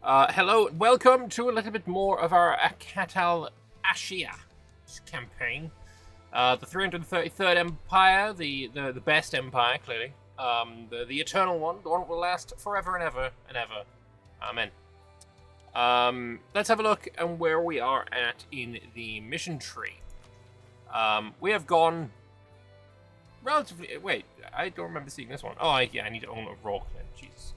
Hello, welcome to a little bit more of our Akatal Ashia campaign. The 333rd Empire, the best empire, clearly. The eternal one, the one that will last forever and ever and ever. Amen. Let's have a look at where we are at in the mission tree. We have gone relatively... Wait, I don't remember seeing this one. Oh, yeah, I need to own a rock then. Jesus.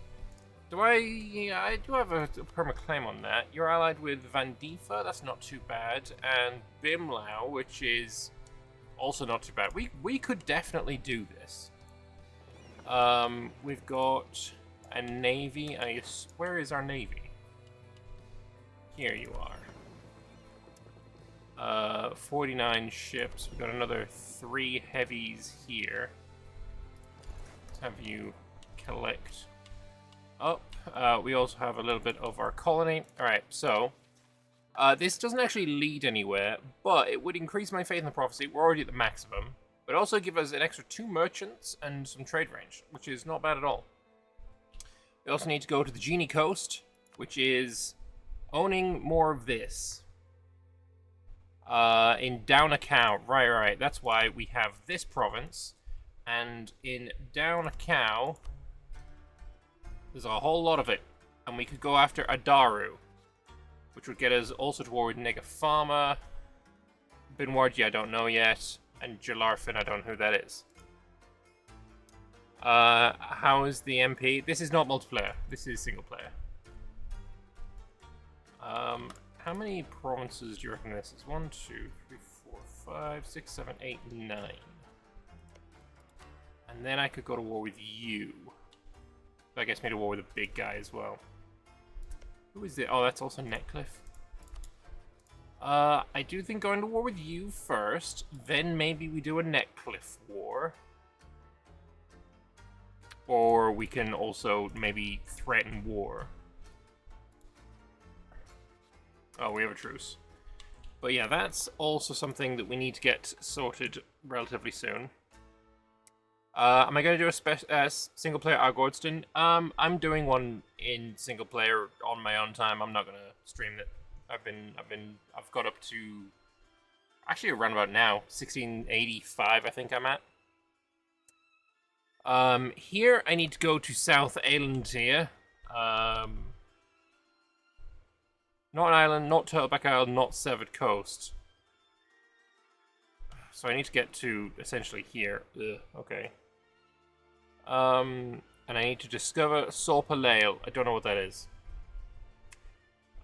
I do have a permaclaim on that. You're allied with Vandifa, that's not too bad, and Bimlau, which is also not too bad. We could definitely do this. We've got a navy. Where is our navy? Here you are. 49 ships. We've got another 3 heavies here. Let's have you collect up. We also have a little bit of our colony. Alright, so this doesn't actually lead anywhere, but it would increase my faith in the prophecy. We're already at the maximum. But also give us an extra 2 merchants and some trade range, which is not bad at all. We also need to go to the Genie Coast, which is owning more of this. In Down a Cow. Right. That's why we have this province. And in Down a Cow, there's a whole lot of it. And we could go after Adaru, which would get us also to war with Negafama. Binwardi, I don't know yet. And Jalarfin, I don't know who that is. How is the MP? This is not multiplayer. This is single player. How many provinces do you reckon this is? 1, 2, 3, 4, 5, 6, 7, 8, 9. And then I could go to war with you. That gets me to war with a big guy as well. Who is it? Oh, that's also Netcliffe. I do think going to war with you first, then maybe we do a Netcliffe war. Or we can also maybe threaten war. Oh, we have a truce. But yeah, that's also something that we need to get sorted relatively soon. Am I going to do a single player Argordston? I'm doing one in single player on my own time. I'm not going to stream it. I've got up to actually around about now 1685. I think I'm at. Here I need to go to South Island here. Not an island, not Turtleback Island, not Severed Coast. So I need to get to essentially here. Ugh, okay. And I need to discover Sorpalale. I don't know what that is.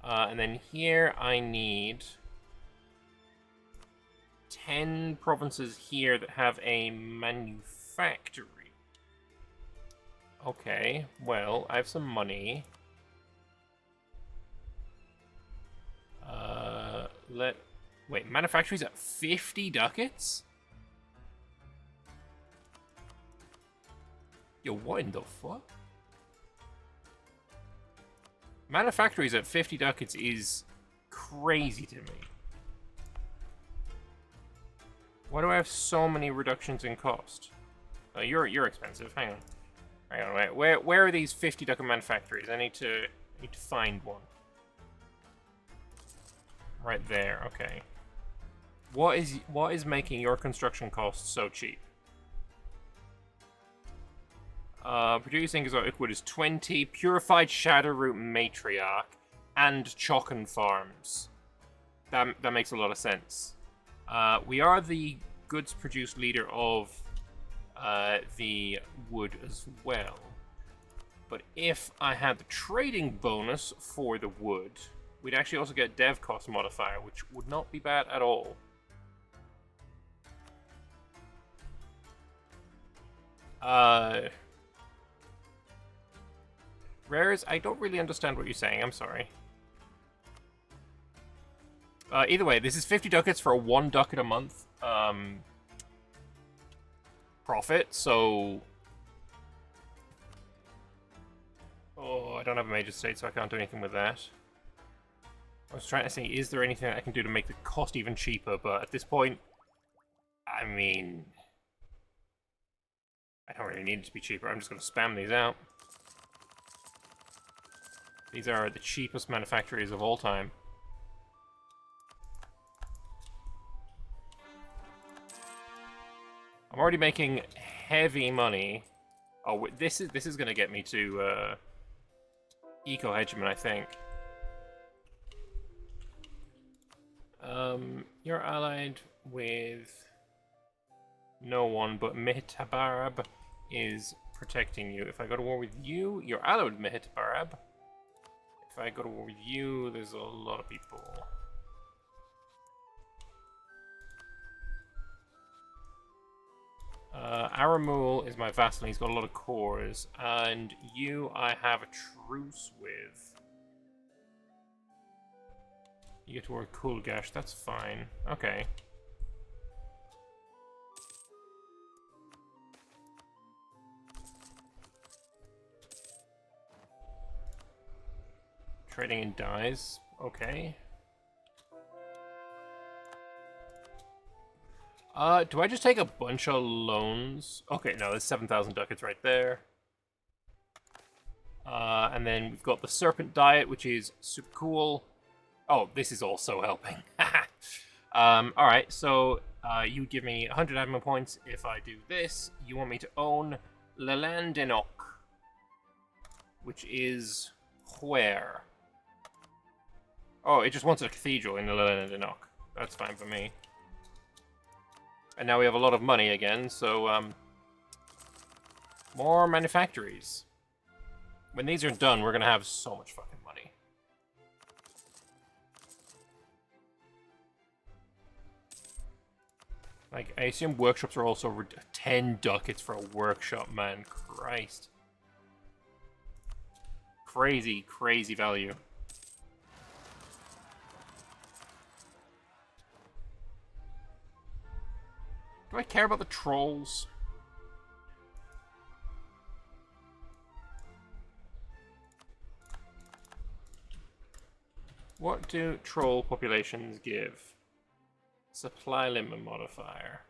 And then here I need 10 provinces here that have a manufactory. Okay, well, I have some money. Wait, manufactories at 50 ducats? Yo, what in the fuck? Manufactories at 50 ducats is crazy to me. Why do I have so many reductions in cost? Oh, you're expensive. Hang on, wait. Where are these 50 ducat manufactories? I need to find one. Right there. Okay. What is making your construction costs so cheap? Producing exotic wood is 20. Purified Shadowroot Matriarch and Chocken Farms. That makes a lot of sense. We are the goods produced leader of the wood as well. But if I had the trading bonus for the wood, we'd actually also get dev cost modifier, which would not be bad at all. Rayaz, I don't really understand what you're saying. I'm sorry. Either way, this is 50 ducats for a 1 ducat a month profit, so... Oh, I don't have a major state, so I can't do anything with that. I was trying to see, is there anything I can do to make the cost even cheaper, but at this point, I mean... I don't really need it to be cheaper, I'm just going to spam these out. These are the cheapest manufacturers of all time. I'm already making heavy money. Oh, this is gonna get me to eco hegemon, I think. You're allied with no one, but Mehitabarab is protecting you. If I go to war with you, you're allied with Mehitabarab. If I go to war with you, there's a lot of people. Aramul is my vassal, he's got a lot of cores. And you, I have a truce with. You get to war with Kulgash, that's fine. Okay. Trading in dies, okay. Do I just take a bunch of loans? Okay, no, there's 7,000 ducats right there. And then we've got the Serpent Diet, which is super cool. Oh, this is also helping. Alright, so you give me 100 admin points if I do this. You want me to own Lelandenok, which is where? Oh, it just wants a cathedral in Lelandenok. That's fine for me. And now we have a lot of money again, so more manufactories. When these are done, we're gonna have so much fucking money. Like, I assume workshops are also 10 ducats for a workshop, man. Christ. Crazy, crazy value. Do I care about the trolls? What do troll populations give? Supply limit modifier.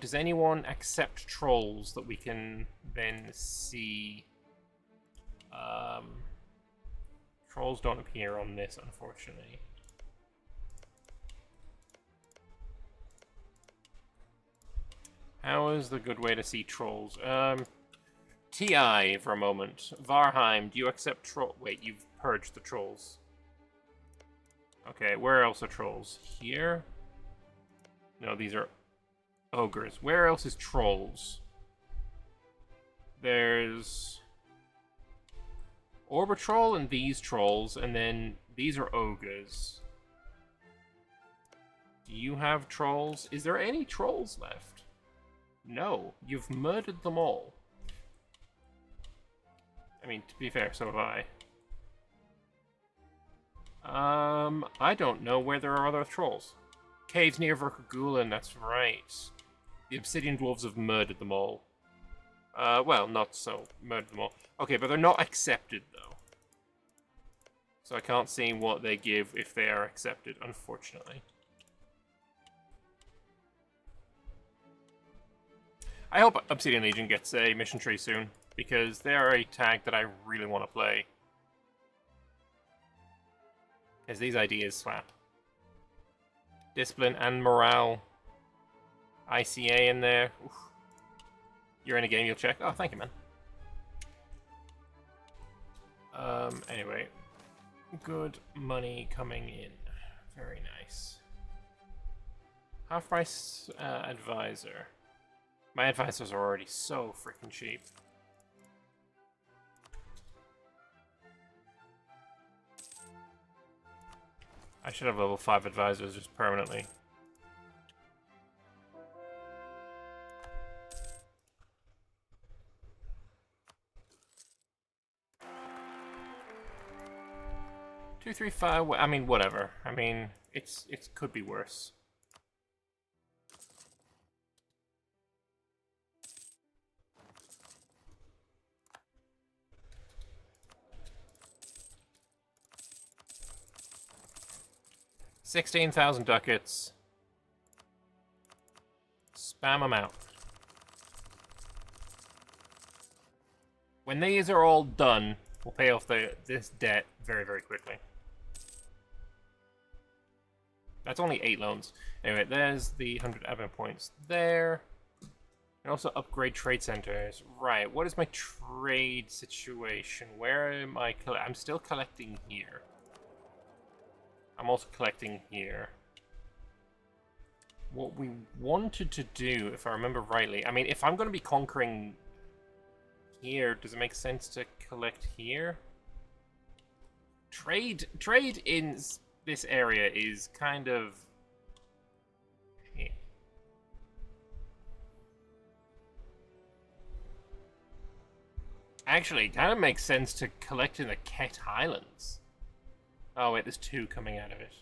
Does anyone accept trolls that we can then see? Trolls don't appear on this, unfortunately. How is the good way to see trolls? TI for a moment. Varheim, do you accept troll? Wait, you've purged the trolls. Okay, where else are trolls? Here? No, these are ogres. Where else is trolls? There's Orbitroll and these trolls, and then these are ogres. Do you have trolls? Is there any trolls left? No, you've murdered them all. I mean, to be fair, so have I. I don't know where there are other trolls. Caves near Verkagulan, that's right. The Obsidian Dwarves have murdered them all. Well, not so. Murdered them all. Okay, but they're not accepted, though. So I can't see what they give if they are accepted, unfortunately. I hope Obsidian Legion gets a mission tree soon, because they are a tag that I really want to play. Because these ideas slap. Discipline and morale. ICA in there. Oof. You're in a game, you'll check. Oh, thank you, man. Anyway. Good money coming in. Very nice. Half-price advisor. My advisors are already so freaking cheap. I should have level 5 advisors just permanently. Two, three, five. I mean, whatever. I mean, it could be worse. $16,000 ducats. Spam them out. When these are all done, We'll pay off this debt very, very quickly. That's only 8 loans. Anyway, there's the 100 admin points there. And also upgrade trade centers. Right, what is my trade situation? Where am I? I'm still collecting here. I'm also collecting here. What we wanted to do, if I remember rightly, I mean, if I'm going to be conquering here, does it make sense to collect here? Trade in this area is kind of... Actually, it kind of makes sense to collect in the Ket Highlands. Oh wait, there's 2 coming out of it.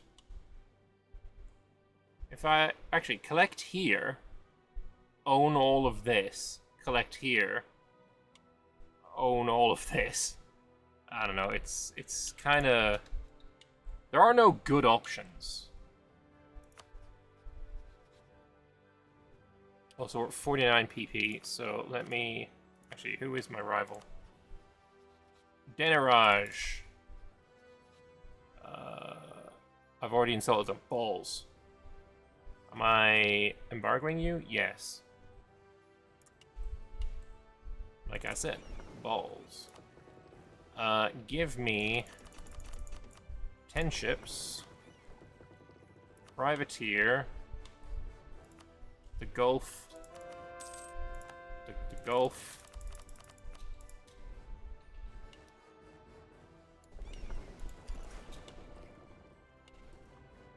If I actually collect here, own all of this, collect here, own all of this. I don't know, it's kind of... There are no good options. Also, we're at 49 PP, so let me... Actually, who is my rival? Denaraj. I've already insulted them. Balls. Am I embargoing you? Yes. Like I said, balls. Give me 10 ships. Privateer. The Gulf. The Gulf.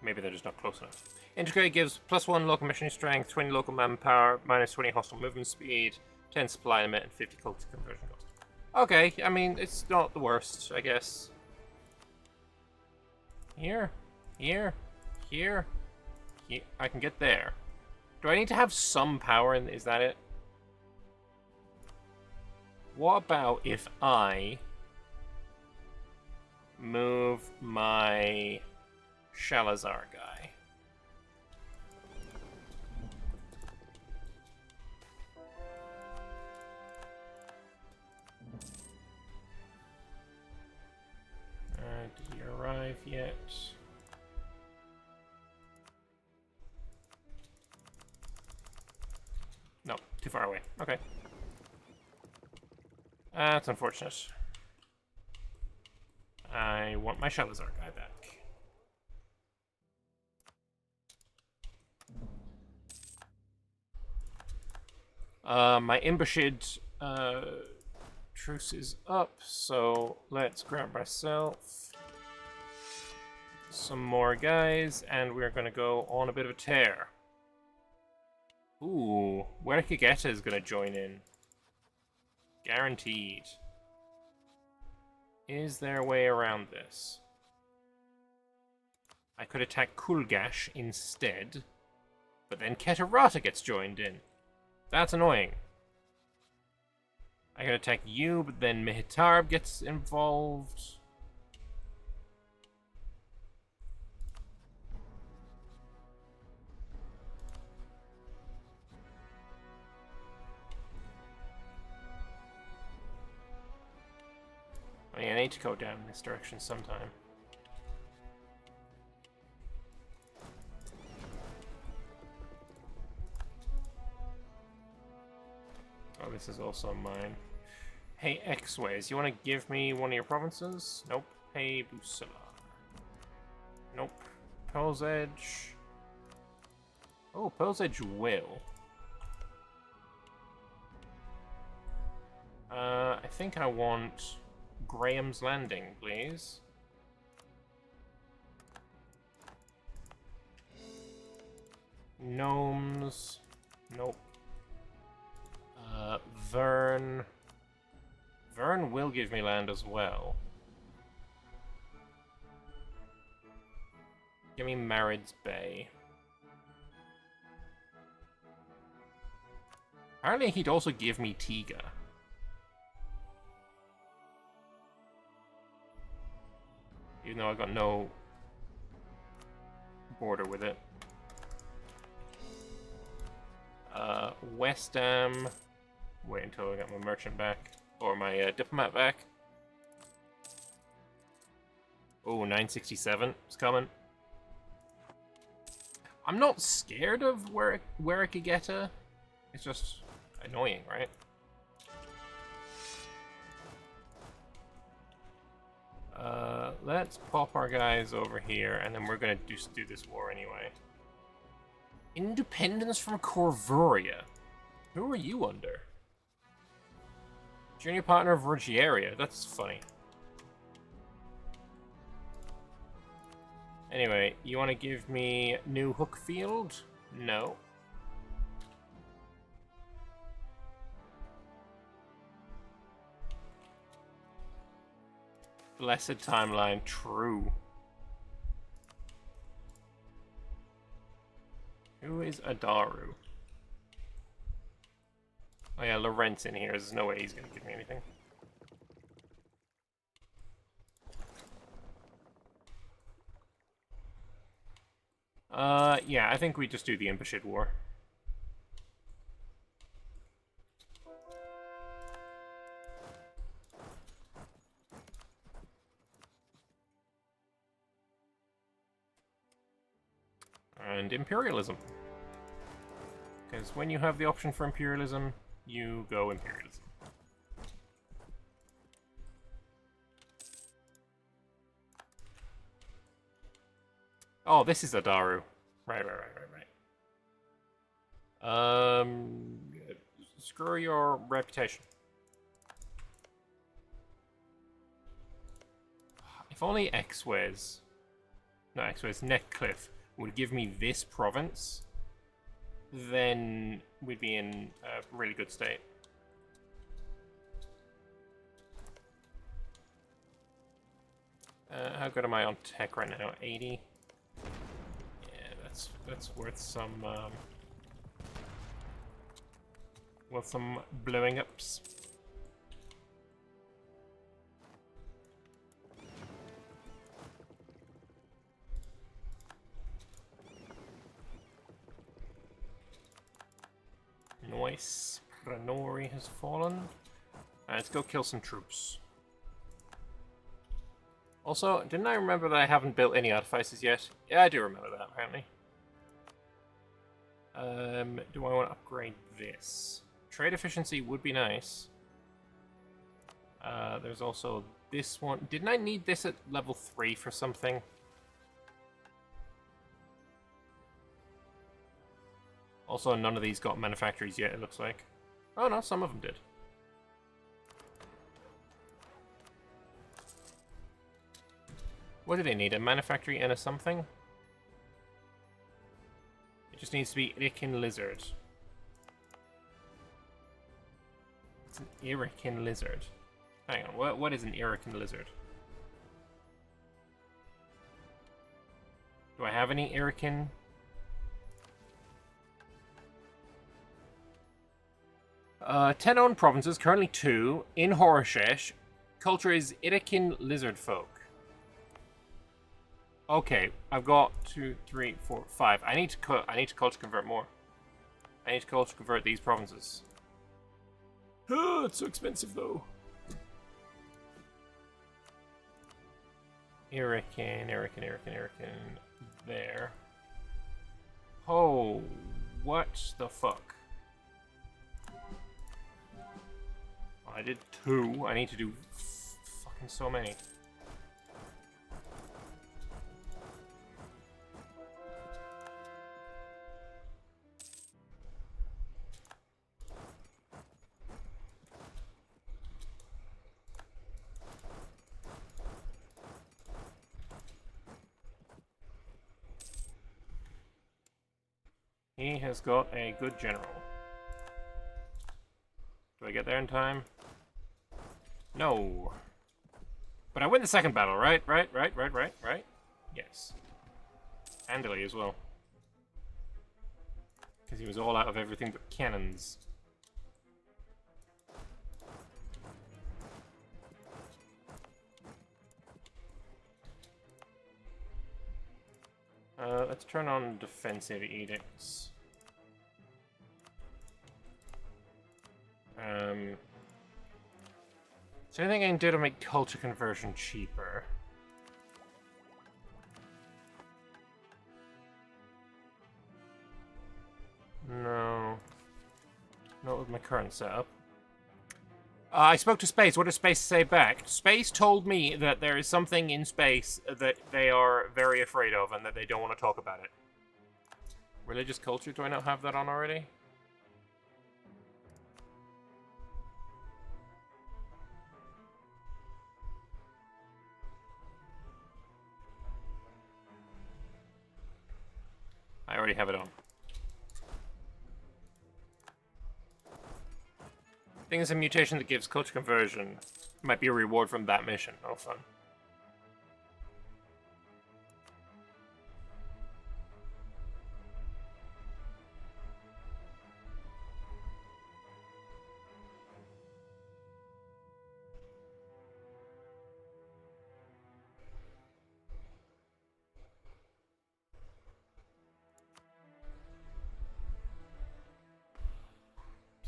Maybe they're just not close enough. Integrate gives +1 local missionary strength, 20 local manpower, -20 hostile movement speed, 10 supply limit, and 50 cultic conversion cost. Okay, I mean, it's not the worst, I guess. Here, here, here, here. I can get there. Do I need to have some power, and is that it? What about if I move my Shalazar guy? Did he arrive yet? No, too far away. Okay. That's unfortunate. I want my Shalazar guy back. My Imbashid truce is up, so let's grab myself some more guys, and we're gonna go on a bit of a tear. Ooh, Werkigeta is gonna join in. Guaranteed. Is there a way around this? I could attack Kulgash instead, but then Ketarata gets joined in. That's annoying. I can attack you, but then Mehitarb gets involved. I mean, I need to go down in this direction sometime. Oh, this is also mine. Hey, X-Ways, you want to give me one of your provinces? Nope. Hey, Busala. Nope. Pearl's Edge. Oh, Pearl's Edge will. I think I want Graham's Landing, please. Gnomes. Nope. Vern. Vern will give me land as well. Give me Marid's Bay. Apparently he'd also give me Tiga. Even though I got no border with it. West Ham. Wait until I get my merchant back. Or my diplomat back. Oh, 967 is coming. I'm not scared of where it could get her. It's just annoying, right? Let's pop our guys over here, and then we're gonna just do this war anyway. Independence from Corvuria. Who are you under? Junior partner of Ruggiero. That's funny. Anyway, you want to give me New Hookfield? No. Blessed Timeline, true. Who is Adaru? Oh yeah, Lorentz in here. There's no way he's gonna give me anything. Yeah, I think we just do the Impashid War. And Imperialism. Because when you have the option for Imperialism, you go Imperialism. Oh, this is Adaru. Right. Screw your reputation. If only Netcliffe would give me this province, then we'd be in a really good state. How good am I on tech right now? 80? That's worth some blowing ups. Nice. Pranori has fallen. Let's go kill some troops. Also, didn't I remember that I haven't built any artifices yet? Yeah, I do remember that, apparently. Do I want to upgrade this? Trade efficiency would be nice. There's also this one. Didn't I need this at level 3 for something? Also, none of these got manufactories yet, it looks like. Oh no, some of them did. What do they need? A manufactory and a something? It just needs to be Irikin Lizard. It's an Irikin Lizard. Hang on, what is an Irikin Lizard? Do I have any Irikin? Uh, 10 owned provinces, currently 2, in Horashesh. Culture is Irikin Lizard Folk. Okay, I've got 2, 3, 4, 5. I need to culture convert more. I need to culture convert these provinces. Oh, it's so expensive though. Irikin. There. Oh, what the fuck? I did 2. I need to do fucking so many. He has got a good general. Do I get there in time? No. But I win the second battle, right? Right? Yes. Handily as well. Because he was all out of everything but cannons. Let's turn on defensive edicts. Is there anything I can do to make culture conversion cheaper? Not with my current setup. I spoke to Space. What did Space say back? Space told me that there is something in space that they are very afraid of and that they don't want to talk about it. Religious culture? Do I not have that on already? I already have it on. I think it's a mutation that gives culture conversion. Might be a reward from that mission. Oh, fun.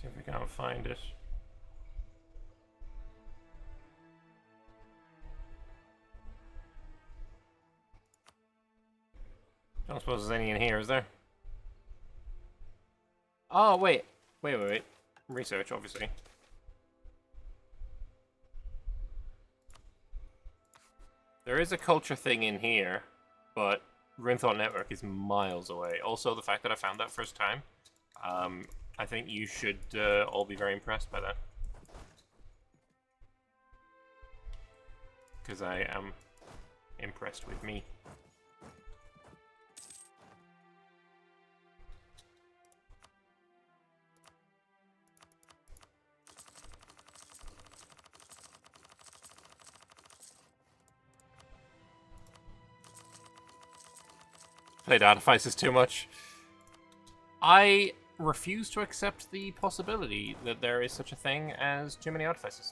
See if we can find it. Don't suppose there's any in here, is there? Oh, wait. Wait. Research, obviously. There is a culture thing in here, but Rinthorn Network is miles away. Also, the fact that I found that first time, I think you should all be very impressed by that. Because I am impressed with me. Played Artifices too much. I refuse to accept the possibility that there is such a thing as too many Artifices.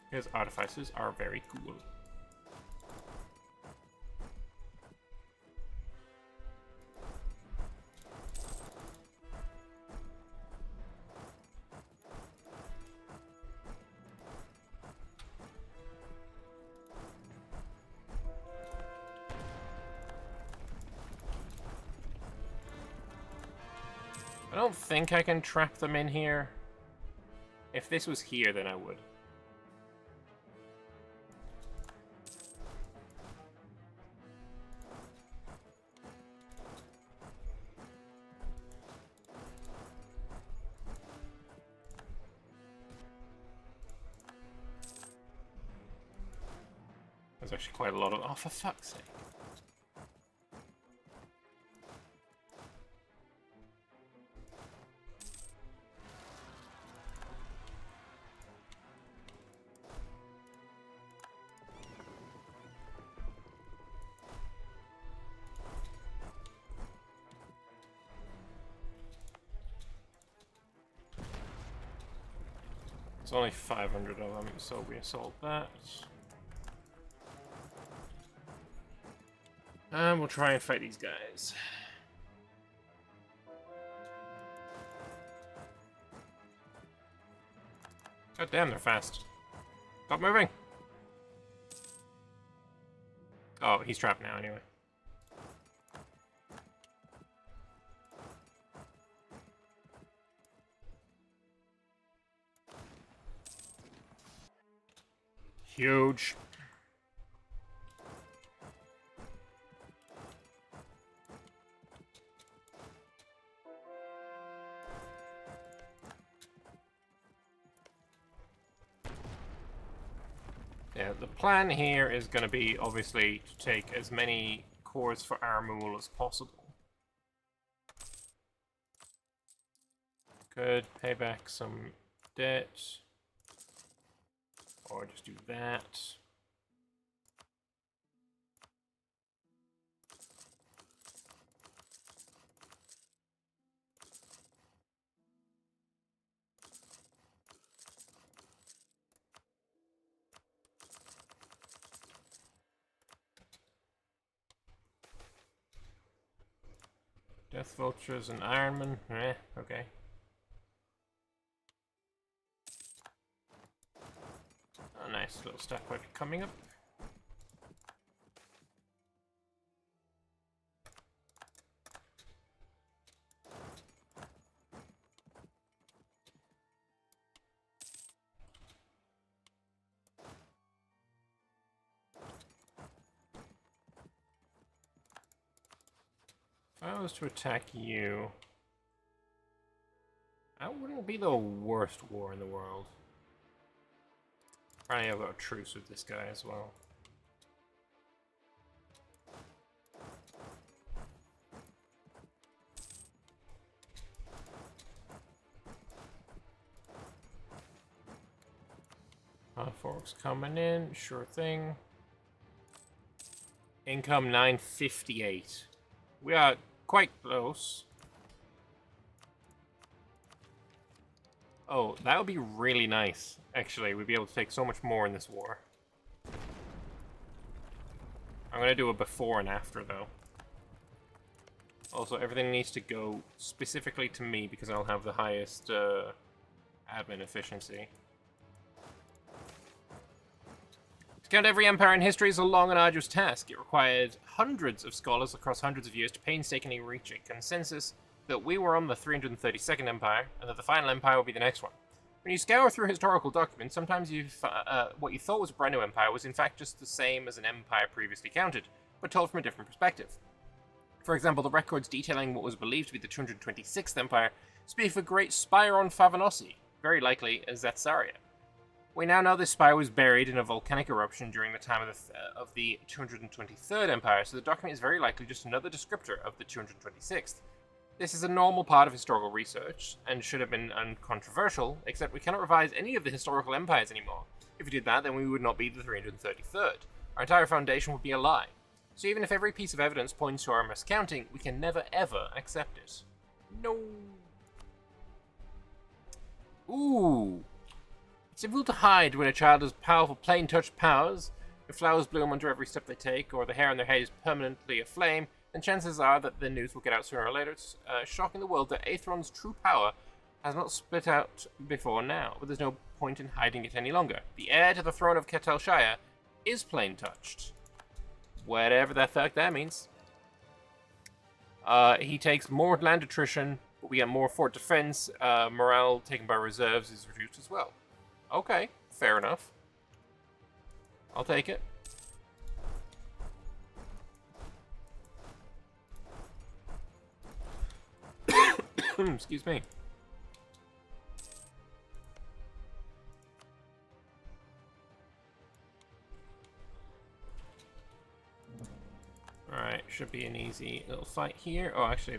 Because Artifices are very cool. I don't think I can trap them in here. If this was here, then I would. There's actually quite a lot of... Oh, for fuck's sake. It's only 500 of them, so we assault that. And we'll try and fight these guys. God damn, they're fast. Stop moving! Oh, he's trapped now anyway. Huge. Yeah, the plan here is going to be, obviously, to take as many cores for Armul as possible. Could pay back some debt. Or just do that. Death Vultures and Ironman. Okay. A nice little stack might be coming up. I was to attack you, that wouldn't be the worst war in the world. Apparently I've got a truce with this guy as well. Forks coming in, sure thing. Income 958. We are quite close. Oh, that would be really nice, actually. We'd be able to take so much more in this war. I'm going to do a before and after, though. Also, everything needs to go specifically to me because I'll have the highest admin efficiency. To count every empire in history is a long and arduous task. It required hundreds of scholars across hundreds of years to painstakingly reach a consensus that we were on the 332nd Empire, and that the final empire will be the next one. When you scour through historical documents, sometimes what you thought was a brand new empire was in fact just the same as an empire previously counted, but told from a different perspective. For example, the records detailing what was believed to be the 226th Empire speak of a great spire on Favanossi, very likely as Zetsaria. We now know this spire was buried in a volcanic eruption during the time of the 223rd Empire, so the document is very likely just another descriptor of the 226th. This is a normal part of historical research, and should have been uncontroversial, except we cannot revise any of the historical empires anymore. If we did that, then we would not be the 333rd. Our entire foundation would be a lie. So even if every piece of evidence points to our miscounting, we can never ever accept it. No. Ooh. It's difficult to hide when a child has powerful plain touch powers. If flowers bloom under every step they take, or the hair on their head is permanently aflame, then chances are that the news will get out sooner or later, shocking the world that Aethron's true power has not split out before now, but there's no point in hiding it any longer. The heir to the throne of Ketel Shire is plain touched. Whatever the fuck that means. He takes more land attrition, but we get more fort defense. Morale taken by reserves is reduced as well. Okay, fair enough. I'll take it. Excuse me. Alright, should be an easy little fight here. Oh, actually,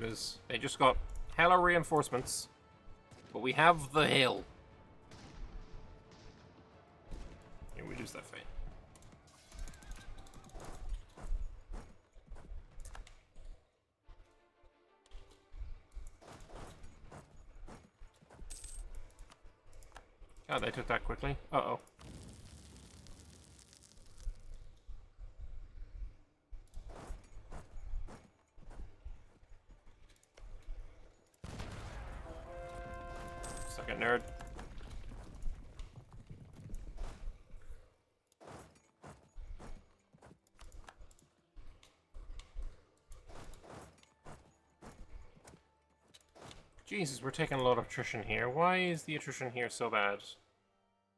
they just got hella reinforcements. But we have the hill. Yeah, we lose that fight. God, they took that quickly. Uh-oh. Suck it, nerd. Jesus, we're taking a lot of attrition here. Why is the attrition here so bad?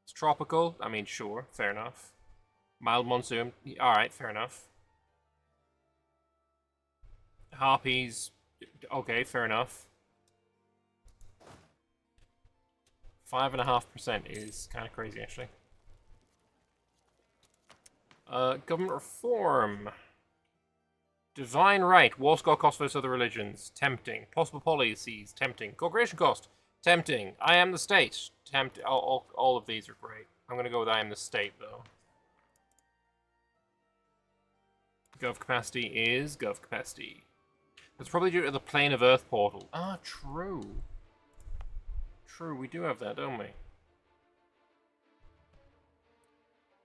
It's tropical. I mean, sure, fair enough. Mild monsoon. Alright, fair enough. Harpies. Okay, fair enough. 5.5% is kind of crazy, actually. Government reform. Divine right. War score cost versus other religions. Tempting. Possible policies. Tempting. Cooperation cost. Tempting. I am the state. Tempting. All of these are great. I'm going to go with I am the state, though. Gov capacity is gov capacity. It's probably due to the plane of Earth portal. Ah, true. True, we do have that, don't we?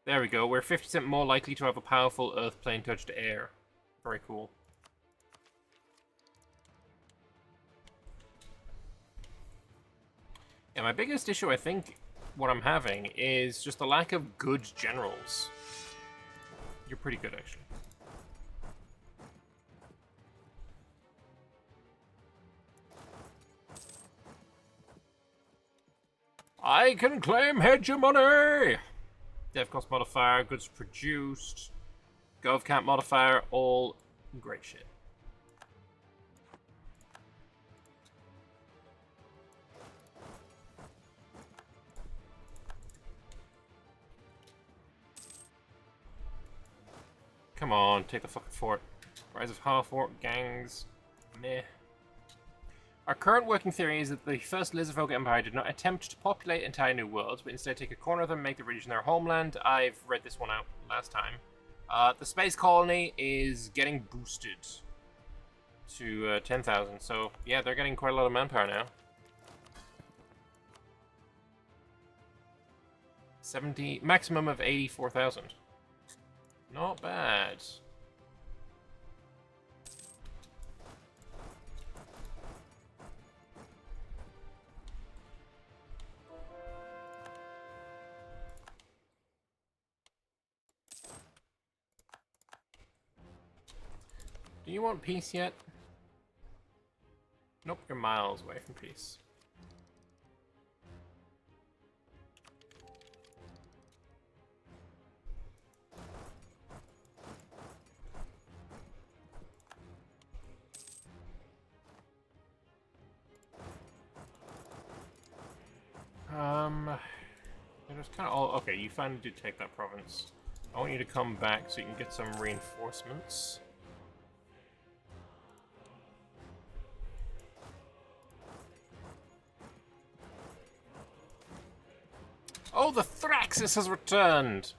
There we go. We're 50% more likely to have a powerful Earth plane touched air. Very cool. Yeah, my biggest issue, I think, what I'm having is just the lack of good generals. You're pretty good, actually. I can claim hegemony! Dev cost modifier, goods produced, gov cap modifier, all great shit. Come on, take the fucking fort. Rise of half-orc gangs. Meh. Our current working theory is that the first Lizardfolk Empire did not attempt to populate entire new worlds, but instead take a corner of them and make the region their homeland. I've read this one out last time. The space colony is getting boosted to 10,000, so yeah, they're getting quite a lot of manpower now. 70, maximum of 84,000. Not bad. Do you want peace yet? Nope, you're miles away from peace. There's kind of all... Okay, you finally did take that province. I want you to come back so you can get some reinforcements. Oh, the Thraxis has returned!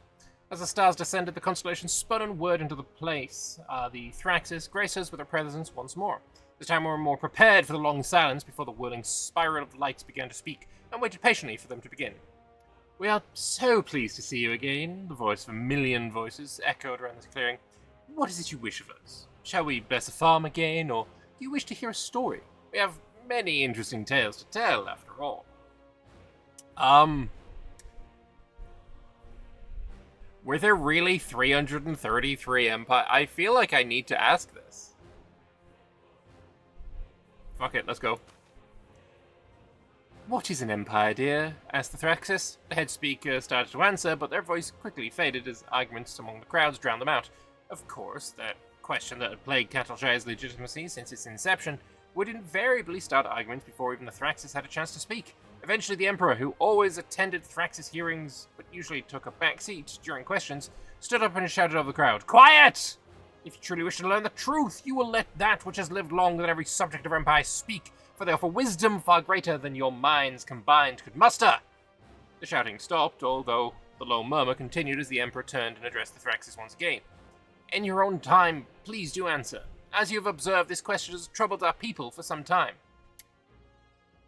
As the stars descended, the constellation spun and whirred into the place. The Thraxis graced us with their presence once more. This time we were more prepared for the long silence before the whirling spiral of lights began to speak, and waited patiently for them to begin. We are so pleased to see you again, the voice of a million voices echoed around this clearing. What is it you wish of us? Shall we bless a farm again, or do you wish to hear a story? We have many interesting tales to tell, after all. Were there really 333 empire? I feel like I need to ask this. Fuck it, let's go. What is an empire, dear? Asked the Thraxis. The head speaker started to answer, but their voice quickly faded as arguments among the crowds drowned them out. Of course, that question that had plagued Catalshire's legitimacy since its inception would invariably start arguments before even the Thraxis had a chance to speak. Eventually, the Emperor, who always attended Thraxis hearings but usually took a back seat during questions, stood up and shouted over the crowd, "Quiet! If you truly wish to learn the truth, you will let that which has lived longer than every subject of empire speak, for they offer wisdom far greater than your minds combined could muster." The shouting stopped, although the low murmur continued as the Emperor turned and addressed the Thraxis once again. "In your own time, please do answer. As you have observed, this question has troubled our people for some time."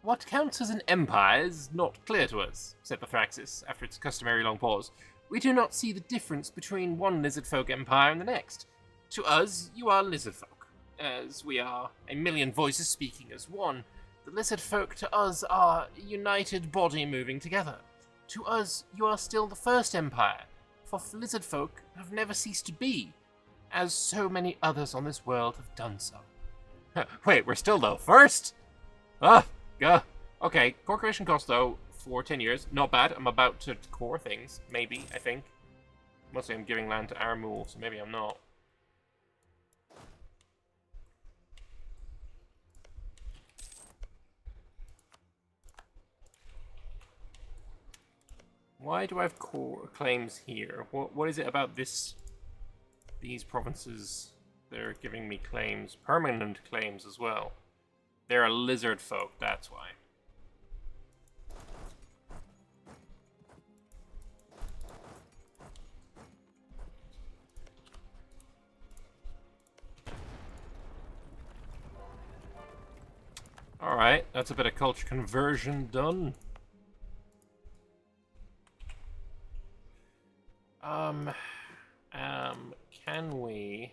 "What counts as an empire is not clear to us," said the Thraxis, after its customary long pause. "We do not see the difference between one lizardfolk empire and the next. To us, you are lizardfolk, as we are a million voices speaking as one. The lizardfolk to us are a united body moving together. To us, you are still the first empire, for lizardfolk have never ceased to be, as so many others on this world have done so." Wait, we're still the first? Okay, core creation cost, though, for 10 years. Not bad. I'm about to core things. Maybe, I think. Mostly I'm giving land to Aramul, so maybe I'm not. Why do I have core claims here? What is it about these provinces that are giving me claims? Permanent claims as well. They're a lizard folk, that's why. Alright, that's a bit of culture conversion done. Can we...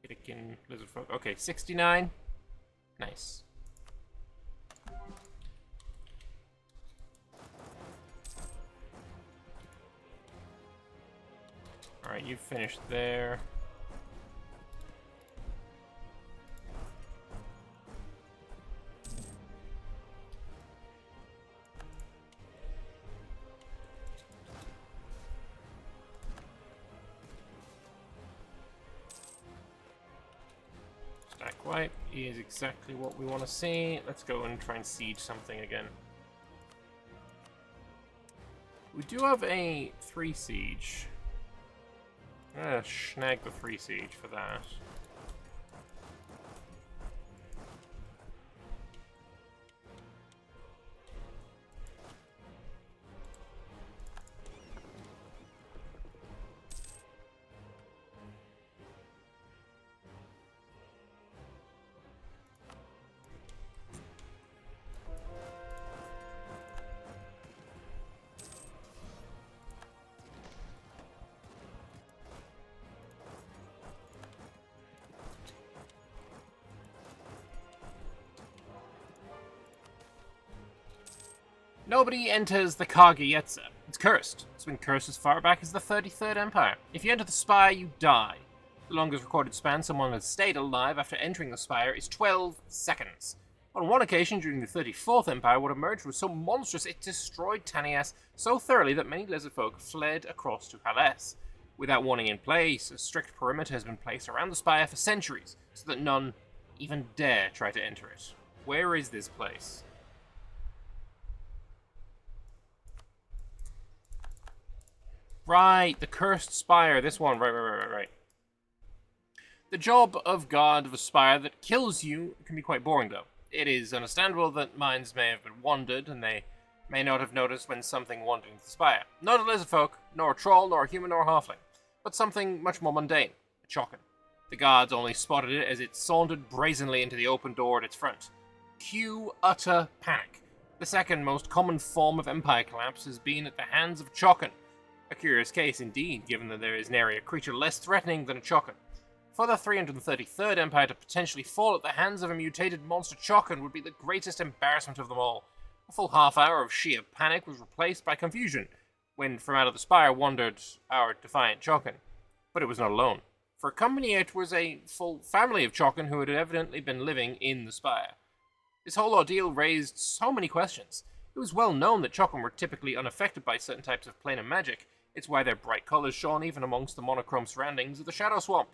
Itakin lizard folk. Okay, 69. Nice. Alright, you finished there. Stack wipe is exactly what we want to see. Let's go and try and siege something again. We do have a 3 siege. I'm gonna snag the free siege for that. Nobody enters the Kagayetsa. It's cursed. It's been cursed as far back as the 33rd Empire. If you enter the spire, you die. The longest recorded span someone has stayed alive after entering the spire is 12 seconds. On one occasion, during the 34th Empire, what emerged was so monstrous it destroyed Tanias so thoroughly that many lizard folk fled across to Hales. Without warning in place, a strict perimeter has been placed around the spire for centuries, so that none even dare try to enter it. Where is this place? Right, the Cursed Spire. This one. Right. The job of guard of a spire that kills you can be quite boring, though. It is understandable that minds may have been wandered, and they may not have noticed when something wandered into the spire. Not a lizard folk, nor a troll, nor a human, nor a halfling, but something much more mundane, a chocken. The guards only spotted it as it sauntered brazenly into the open door at its front. Cue utter panic. The second most common form of empire collapse has been at the hands of chocken. A curious case indeed, given that there is nary a creature less threatening than a chocken. For the 333rd Empire to potentially fall at the hands of a mutated monster chocken would be the greatest embarrassment of them all. A full half hour of sheer panic was replaced by confusion, when from out of the spire wandered our defiant chocken. But it was not alone. For accompanying it was a full family of chocken who had evidently been living in the spire. This whole ordeal raised so many questions. It was well known that chocken were typically unaffected by certain types of planar magic. It's why their bright colours shone even amongst the monochrome surroundings of the Shadow Swamp.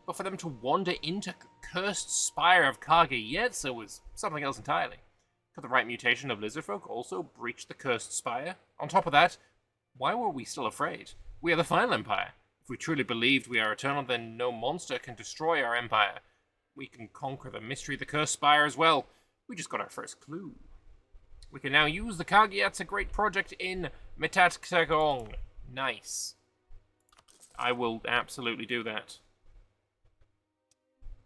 But for them to wander into cursed spire of Kagayetsa was something else entirely. Could the right mutation of lizardfolk also breach the cursed spire? On top of that, why were we still afraid? We are the final empire. If we truly believed we are eternal, then no monster can destroy our empire. We can conquer the mystery of the cursed spire as well. We just got our first clue. We can now use the Kagayetsa Great Project in Metatkagong. Nice. I will absolutely do that.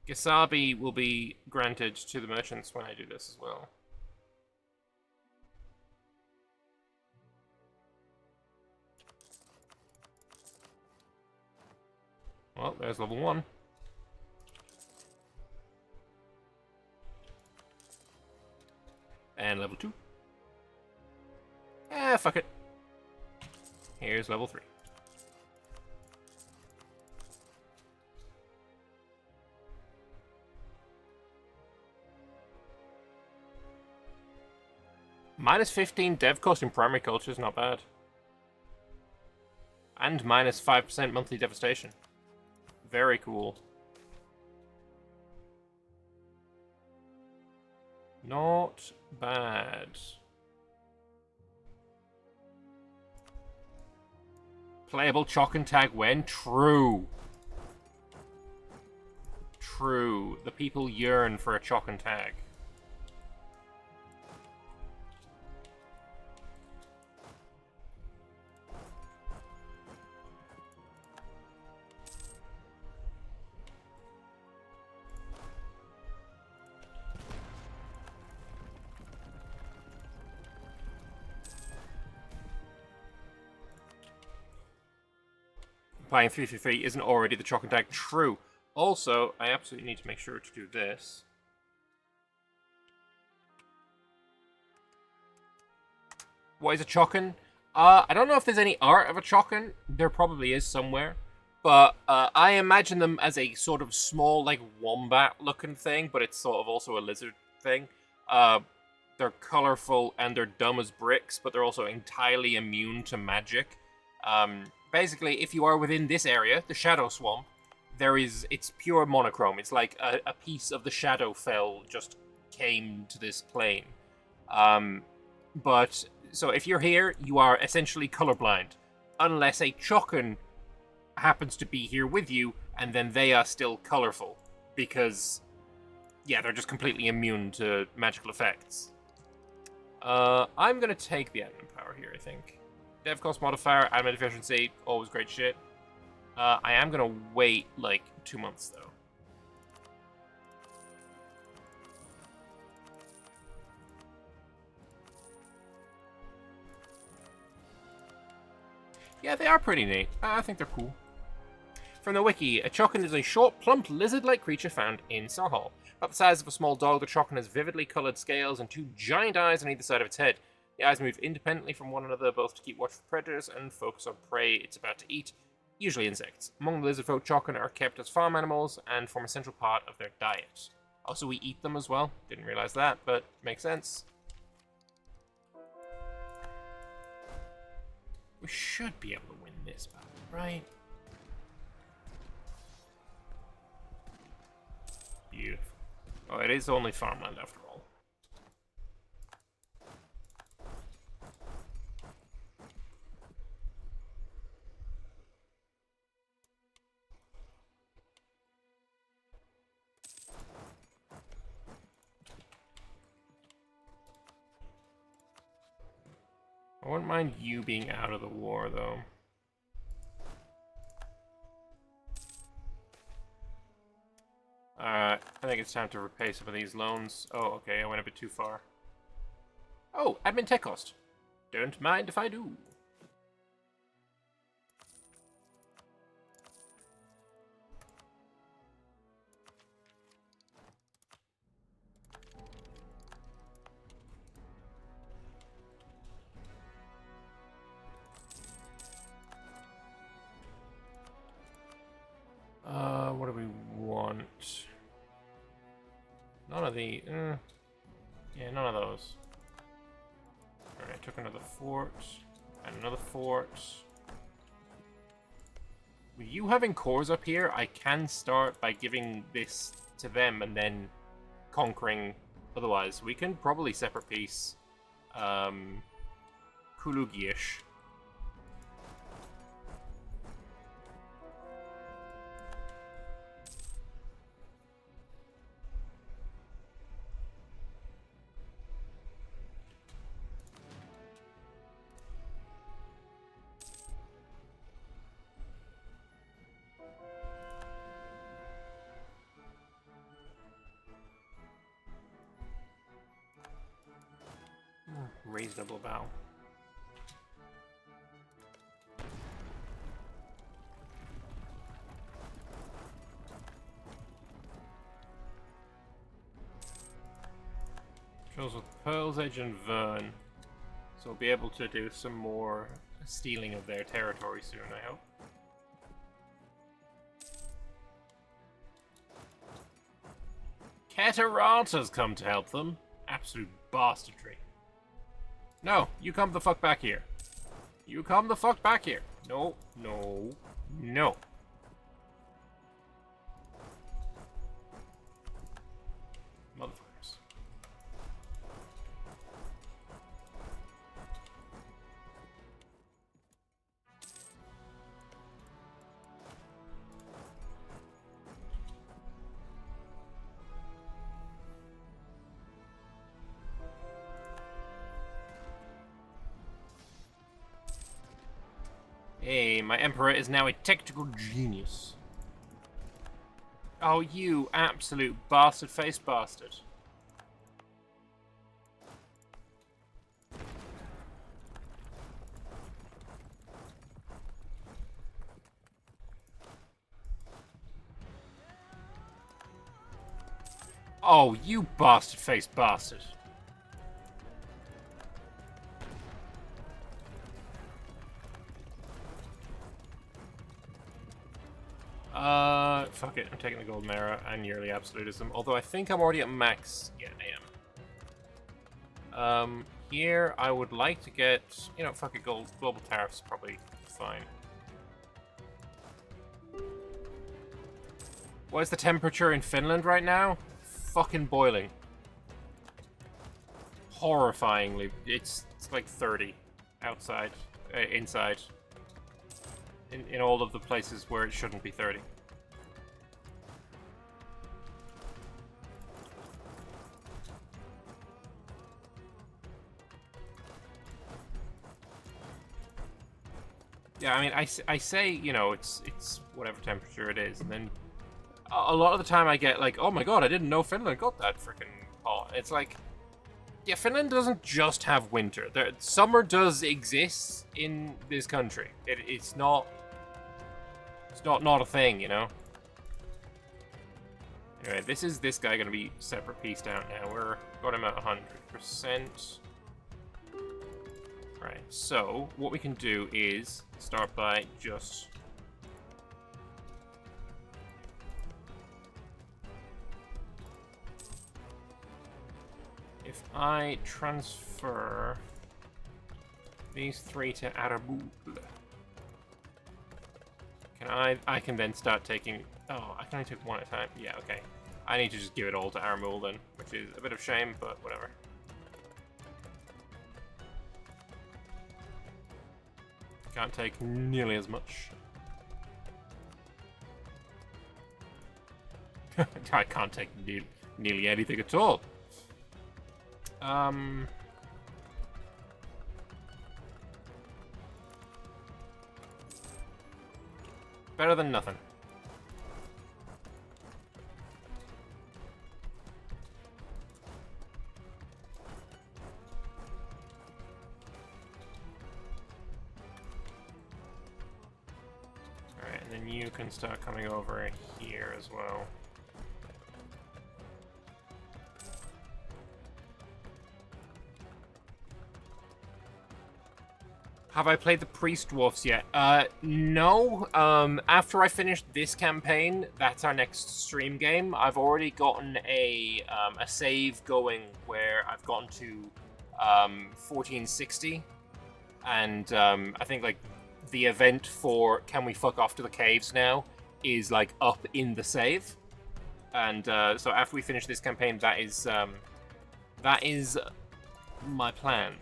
Gisabi will be granted to the merchants when I do this as well. Well, there's level 1. And level 2. Fuck it. Here's level 3. Minus 15 dev cost in primary culture is not bad. And minus 5% monthly devastation. Very cool. Not bad. Playable chocken tag when? True. True. The people yearn for a chocken tag. Buying 333 isn't already the chocken tag. True. Also, I absolutely need to make sure to do this. What is a chocken? I don't know if there's any art of a chocken. There probably is somewhere. But I imagine them as a sort of small, like, wombat-looking thing, but it's sort of also a lizard thing. They're colorful and they're dumb as bricks, but they're also entirely immune to magic. Basically, if you are within this area, the Shadow Swamp, it's pure monochrome. It's like a piece of the Shadowfell just came to this plane. So if you're here, you are essentially colorblind. Unless a chocken happens to be here with you, and then they are still colorful. Because, yeah, they're just completely immune to magical effects. I'm gonna take the admin power here, I think. Dev cost modifier, admin efficiency, always great shit. I am gonna wait, like, 2 months, though. Yeah, they are pretty neat. I think they're cool. From the wiki, a Chokin is a short, plump, lizard-like creature found in Sarhal. About the size of a small dog, the Chokin has vividly coloured scales and 2 giant eyes on either side of its head. The eyes move independently from one another, both to keep watch for predators and focus on prey it's about to eat, usually insects. Among the lizard folk, Chokin are kept as farm animals and form a central part of their diet. Also, we eat them as well. Didn't realise that, but makes sense. We should be able to win this battle, right? Beautiful. Oh, it is only farmland after all. I wouldn't mind you being out of the war, though. I think it's time to repay some of these loans. Oh, okay, I went a bit too far. Oh, admin tech cost. Don't mind if I do. What do we want? None of the... yeah, none of those. Alright, I took another fort. And another fort. With you having cores up here, I can start by giving this to them and then conquering otherwise. We can probably separate peace. Kulugiish. Reasonable bow. Shows with Pearl's Edge and Vern. So we'll be able to do some more stealing of their territory soon, I hope. Catarata's come to help them. Absolute bastardry. No, you come the fuck back here. You come the fuck back here. No, no, no. Motherfuckers. Hey, my Emperor is now a technical genius. Oh, you absolute bastard-faced bastard. Oh, you bastard-faced bastard. Fuck it, I'm taking the Gold Mirror and Yearly Absolutism, although I think I'm already at max. Yeah, I am. Here, I would like to get, you know, fuck it, Global Tariff's probably fine. What is the temperature in Finland right now? Fucking boiling. Horrifyingly. It's like 30 outside, inside. in all of the places where it shouldn't be 30. Yeah, I mean, I say, you know, it's whatever temperature it is, and then a lot of the time I get like, oh my god, I didn't know Finland got that freaking hot. It's like, yeah, Finland doesn't just have winter. Summer does exist in this country. It's not a thing, you know? Anyway, this guy gonna be separate pieced out now. We're got him at 100%. Right, so what we can do is start by just if I transfer these 3 to Arabul, can I can then start taking, oh, I can only take 1 at a time. Yeah, okay. I need to just give it all to Armul then, which is a bit of shame, but whatever. Can't take nearly as much. I can't take nearly anything at all. Better than nothing. Alright, and then you can start coming over here as well. Have I played the Priest Dwarfs yet? No. After I finish this campaign, that's our next stream game. I've already gotten a save going where I've gotten to 1460, and I think like the event for Can We Fuck Off to the Caves now is like up in the save, and so after we finish this campaign, that is my plan.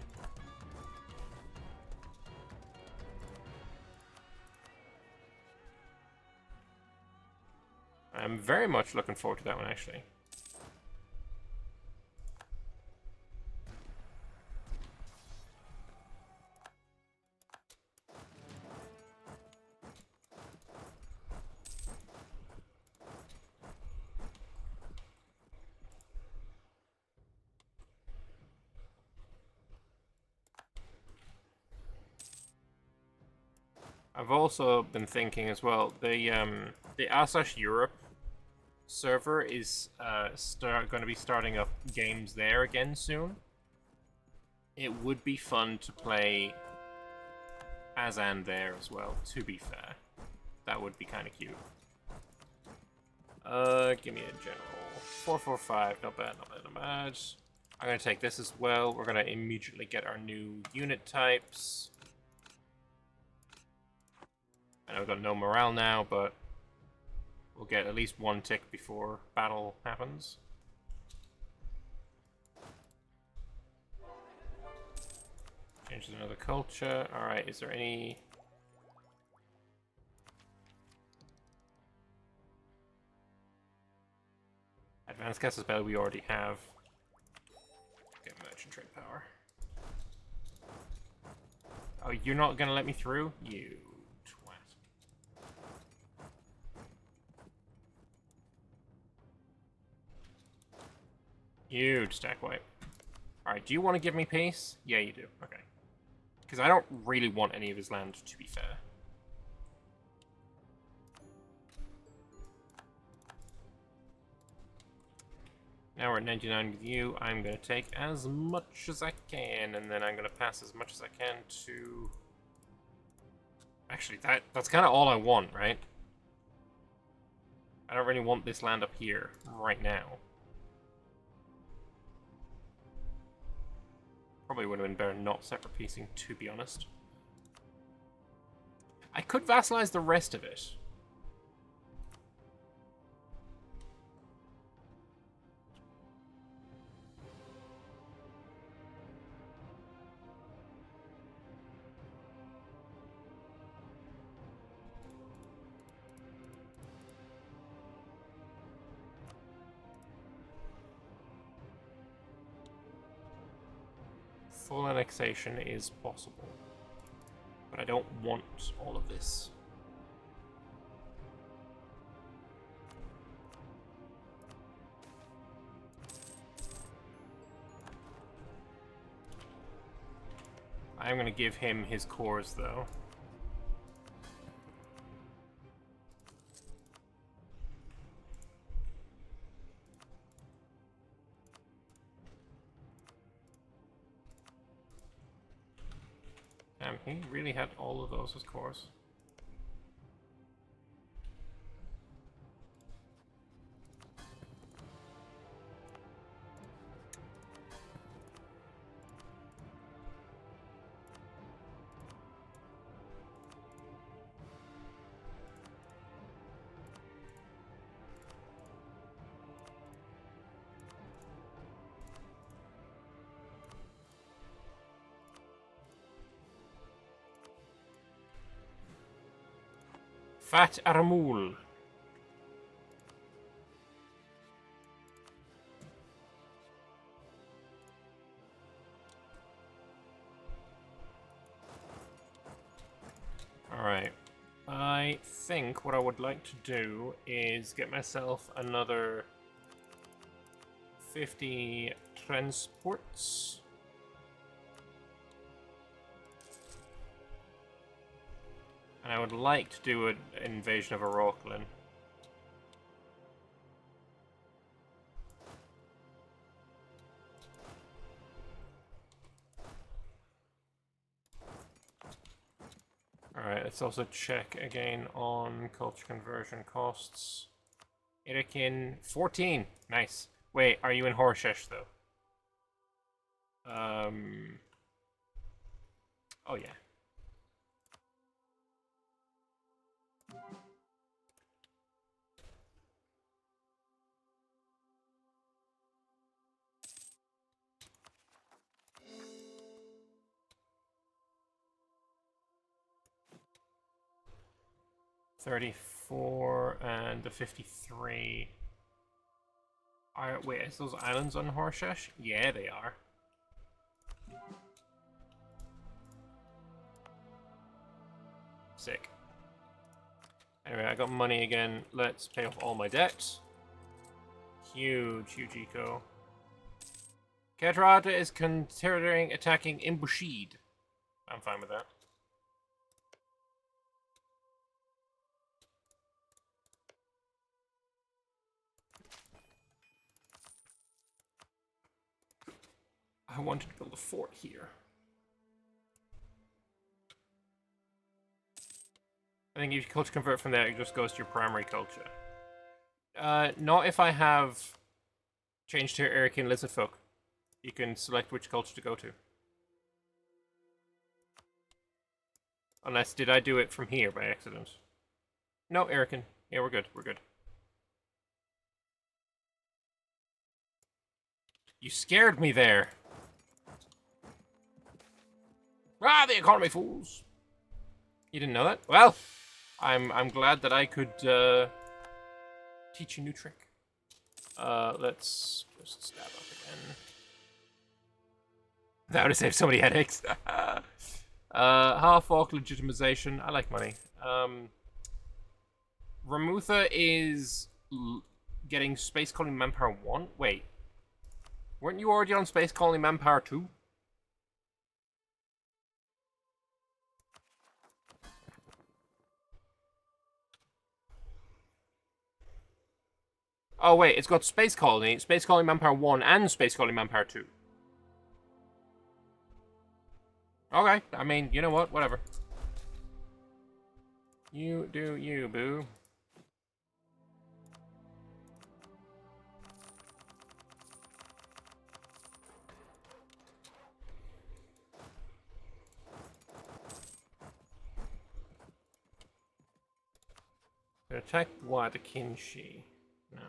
I'm very much looking forward to that one, actually. I've also been thinking as well, the Asash Europe server is going to be starting up games there again soon. It would be fun to play Azan there as well, to be fair. That would be kind of cute. Give me a general. 445, not bad, not bad, not bad. I'm going to take this as well. We're going to immediately get our new unit types. I know we've got no morale now, but we'll get at least 1 tick before battle happens. Change to another culture. Alright, is there any... Advanced Castle Spell we already have. Get merchant trade power. Oh, you're not gonna let me through? You twat. Huge stack wipe. Alright, do you want to give me peace? Yeah, you do. Okay. Because I don't really want any of his land, to be fair. Now we're at 99 with you. I'm going to take as much as I can, and then I'm going to pass as much as I can to... Actually, that's kind of all I want, right? I don't really want this land up here right now. Probably would have been better not separate piecing, to be honest. I could vassalize the rest of it. Full annexation is possible. But I don't want all of this. I'm going to give him his cores, though. Damn, he really had all of those as cores. Fat Aramul. Alright. I think what I would like to do is get myself another 50 transports. And I would like to do an invasion of Oroklin. Alright, let's also check again on culture conversion costs. Irakin, 14. Nice. Wait, are you in Horseshesh, though? Oh, yeah. $34 and the 53. Wait, is those islands on Horseshesh? Yeah, they are. Sick. Anyway, I got money again. Let's pay off all my debts. Huge, huge eco. Kedrada is considering attacking Imbushid. I'm fine with that. I wanted to build a fort here. I think if you culture convert from there, it just goes to your primary culture. Not if I have changed to Erican Lizardfolk. You can select which culture to go to. Unless, did I do it from here by accident? No, Erican. Yeah, we're good, we're good. You scared me there. Ah, the economy fools! You didn't know that? Well, I'm glad that I could teach you a new trick. Let's just stab up again. That would have saved so many headaches. Half-orc legitimization. I like money. Ramutha is getting Space Colony Manpower 1? Wait. Weren't you already on Space Colony Manpower 2? Oh wait, it's got Space Colony Manpower 1, and Space Colony Manpower 2. Okay, I mean, you know what? Whatever. You do you, boo. Attack what? Kinshi? No.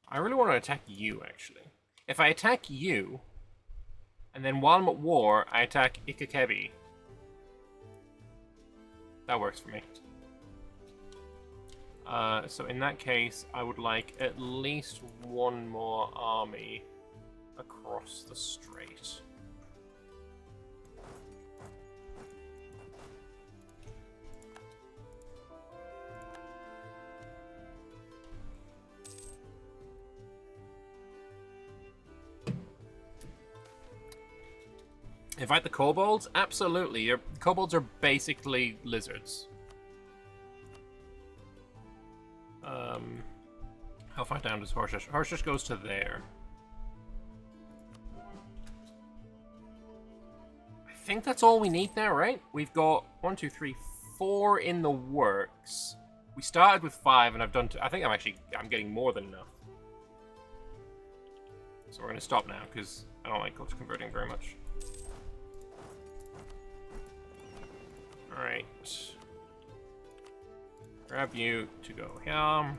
I really want to attack you, actually. If I attack you, and then while I'm at war, I attack Ikakebi. That works for me. So in that case, I would like at least one more army across the strait. Invite the kobolds? Absolutely. Your kobolds are basically lizards. How far down does Horseshosh? Horseshosh goes to there. I think that's all we need now, right? We've got 1, 2, 3, 4 in the works. We started with 5, and I've done. I think I'm getting more than enough. So we're gonna stop now because I don't like culture converting very much. All right. Grab you to go here.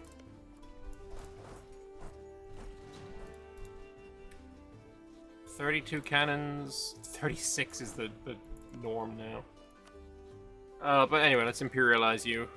32 cannons. 36 is the norm now. But anyway, let's imperialize you.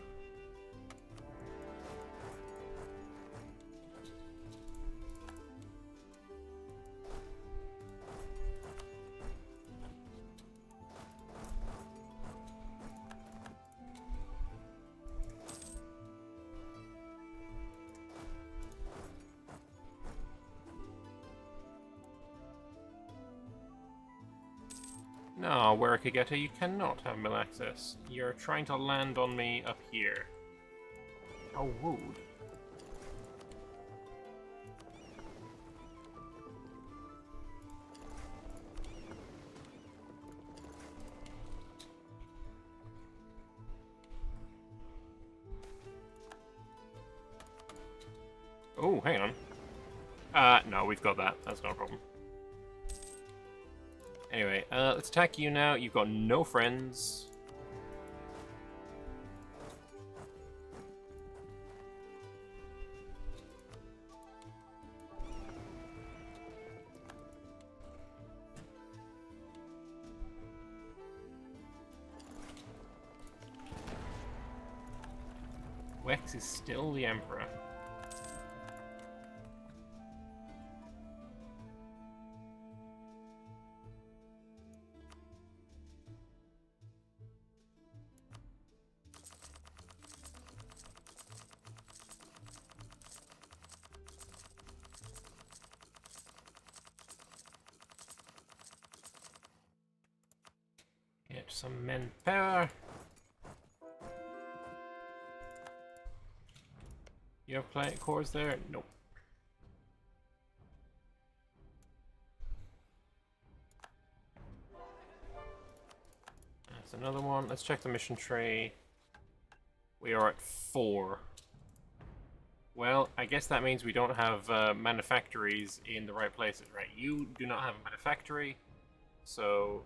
No, Werrikegeta, you cannot have mill access. You're trying to land on me up here. How rude. Oh, hang on. No, we've got that. That's no problem. Anyway, let's attack you now. You've got no friends. Wex is still the Emperor. Get some men power. You have planet cores there? Nope. That's another one. Let's check the mission tree. We are at 4. Well, I guess that means we don't have manufactories in the right places, right? You do not have a manufactory, so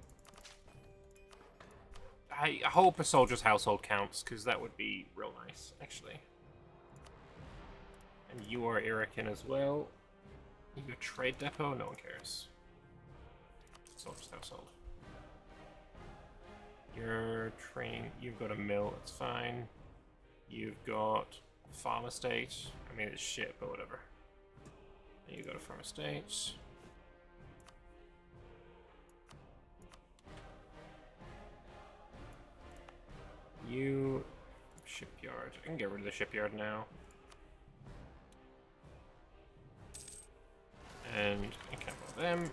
I hope a soldier's household counts, because that would be real nice, actually. And you are Irakin as well. You have a trade depot? No one cares. Soldier's household. You're training. You've got a mill, that's fine. You've got a farm estate. I mean, it's shit, but whatever. And you got a farm estate. You... shipyard. I can get rid of the shipyard now. And encamp on them.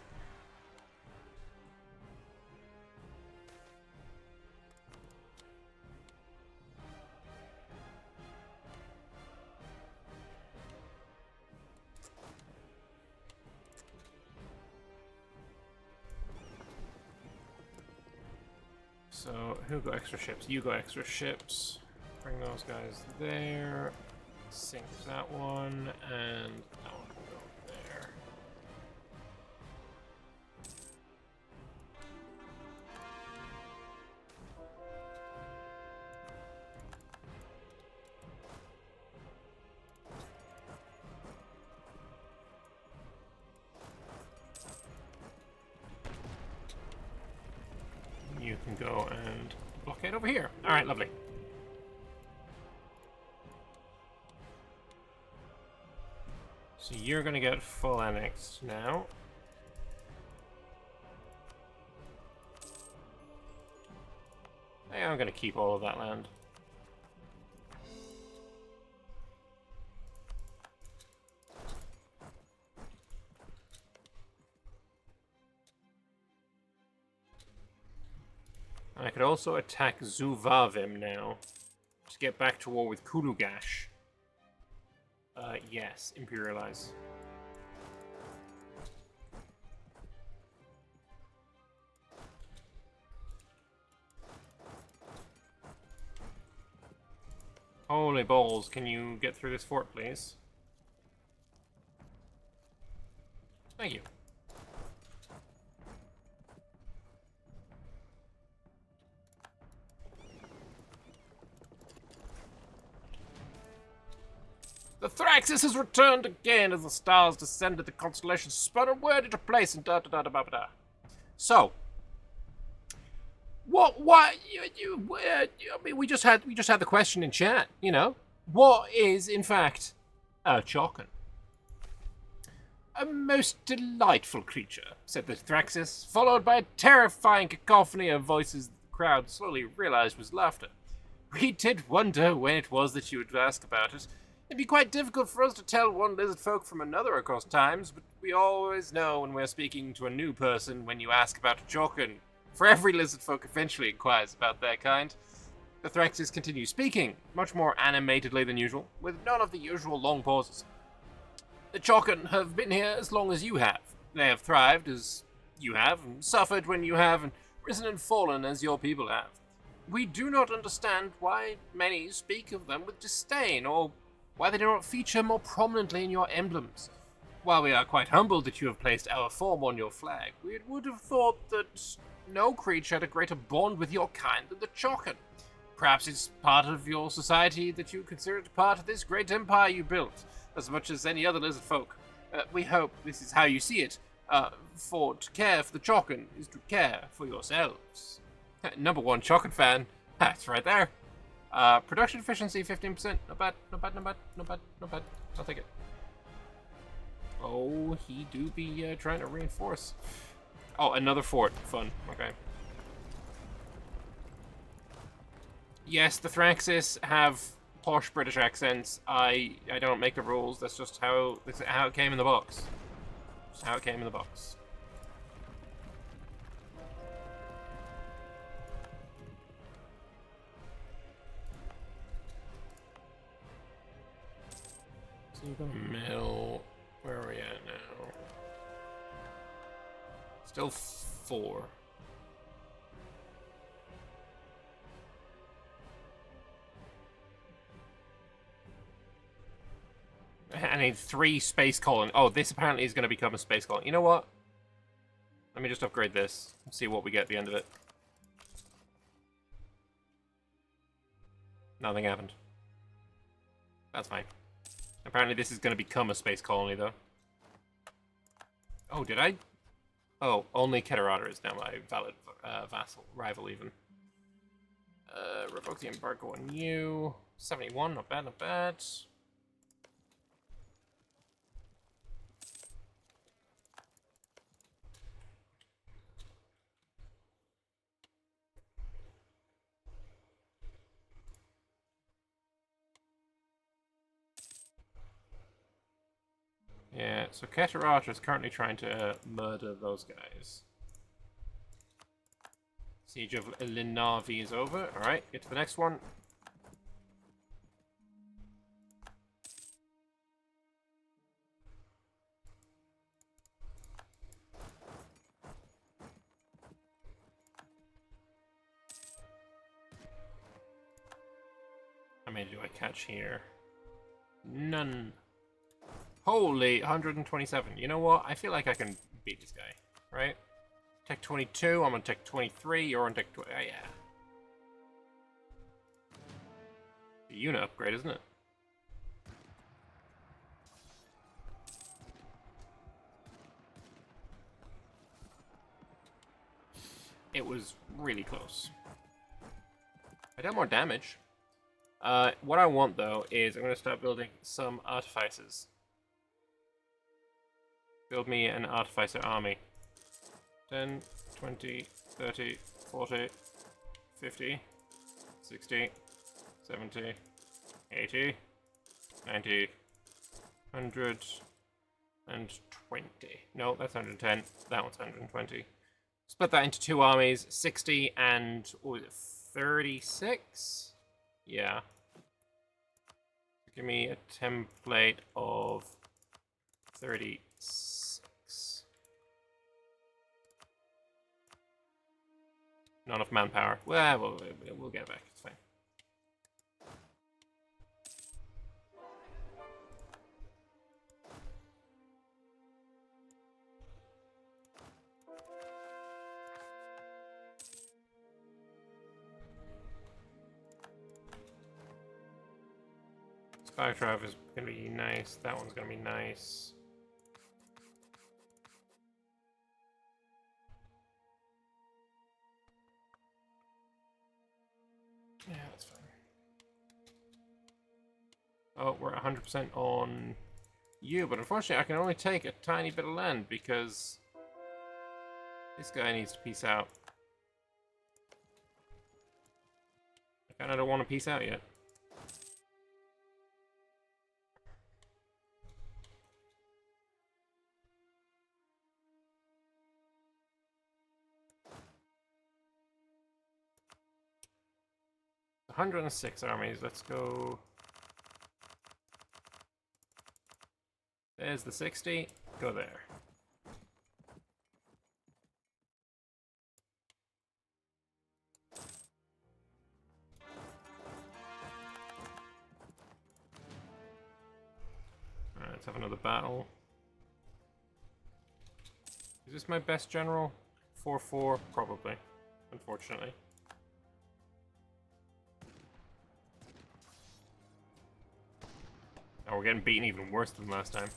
So, who got extra ships? You got extra ships. Bring those guys there. Sink that one, and that one will go there. You can go and blockade over here. Alright, lovely. So you're gonna get full annexed now. Hey, I'm gonna keep all of that land. I could also attack Zuvavim now. To get back to war with Kulugash. Yes, Imperialize. Holy balls, can you get through this fort, please? Thank you. The Thraxis has returned again as the stars descended. The constellation spun a word into place and da-da-da-da-ba-ba-da. So, what? I mean, we just had the question in chat. You know, what is in fact a Chokin? A most delightful creature, said the Thraxis, followed by a terrifying cacophony of voices the crowd slowly realized was laughter. We did wonder when it was that you would ask about it. It'd be quite difficult for us to tell one lizard folk from another across times, but we always know when we're speaking to a new person when you ask about a Chokin. For every lizard folk eventually inquires about their kind. The Thraxis continue speaking, much more animatedly than usual, with none of the usual long pauses. The Chokin have been here as long as you have. They have thrived as you have, and suffered when you have, and risen and fallen as your people have. We do not understand why many speak of them with disdain, or why they do not feature more prominently in your emblems. While we are quite humbled that you have placed our form on your flag, we would have thought that no creature had a greater bond with your kind than the Chokin. Perhaps it's part of your society that you consider it part of this great empire you built, as much as any other lizard folk. We hope this is how you see it, for to care for the Chokin is to care for yourselves. Number one Chokin fan, that's right there. Production efficiency 15%. Not bad, not bad, not bad, not bad, not bad. I'll take it. Oh, he do be trying to reinforce. Oh, another fort. Fun. Okay. Yes, the Thraxis have posh British accents. I don't make the rules. That's just how it came in the box. Just how it came in the box. So you're gonna mill. Where are we at now? Still 4. I need 3 space colony. Oh, this apparently is going to become a space colony. You know what? Let me just upgrade this and see what we get at the end of it. Nothing happened. That's fine. Apparently this is going to become a space colony, though. Oh, did I? Oh, only Keterata is now my valid vassal. Rival, even. Revoke the embargo on you. 71, not bad, not bad. Yeah, so Keterata is currently trying to murder those guys. Siege of Linavi is over. Alright, get to the next one. How many do I catch here? None. Holy, 127. You know what? I feel like I can beat this guy, right? Tech 22, I'm on Tech 23, you're on Tech 20. Oh, yeah. The unit upgrade, isn't it? It was really close. I did more damage. What I want, though, is I'm going to start building some artifices. Build me an artificer army. 10, 20, 30, 40, 50, 60, 70, 80, 90, 100, and 20. No, that's 110. That one's 120. Split that into 2 armies, 60 and, what was it, 36? Yeah. Give me a template of 36. Not enough manpower. Well, we'll get it back. It's fine. Skytrap is going to be nice. That one's going to be nice. Yeah, that's fine. Oh, we're 100% on you, but unfortunately I can only take a tiny bit of land because this guy needs to peace out. I kind of don't want to peace out yet. One 106 armies. Let's go. There's the 60. Go there. Alright, let's have another battle. Is this my best general? 4-4? Probably. Unfortunately. Oh, we're getting beaten even worse than last time.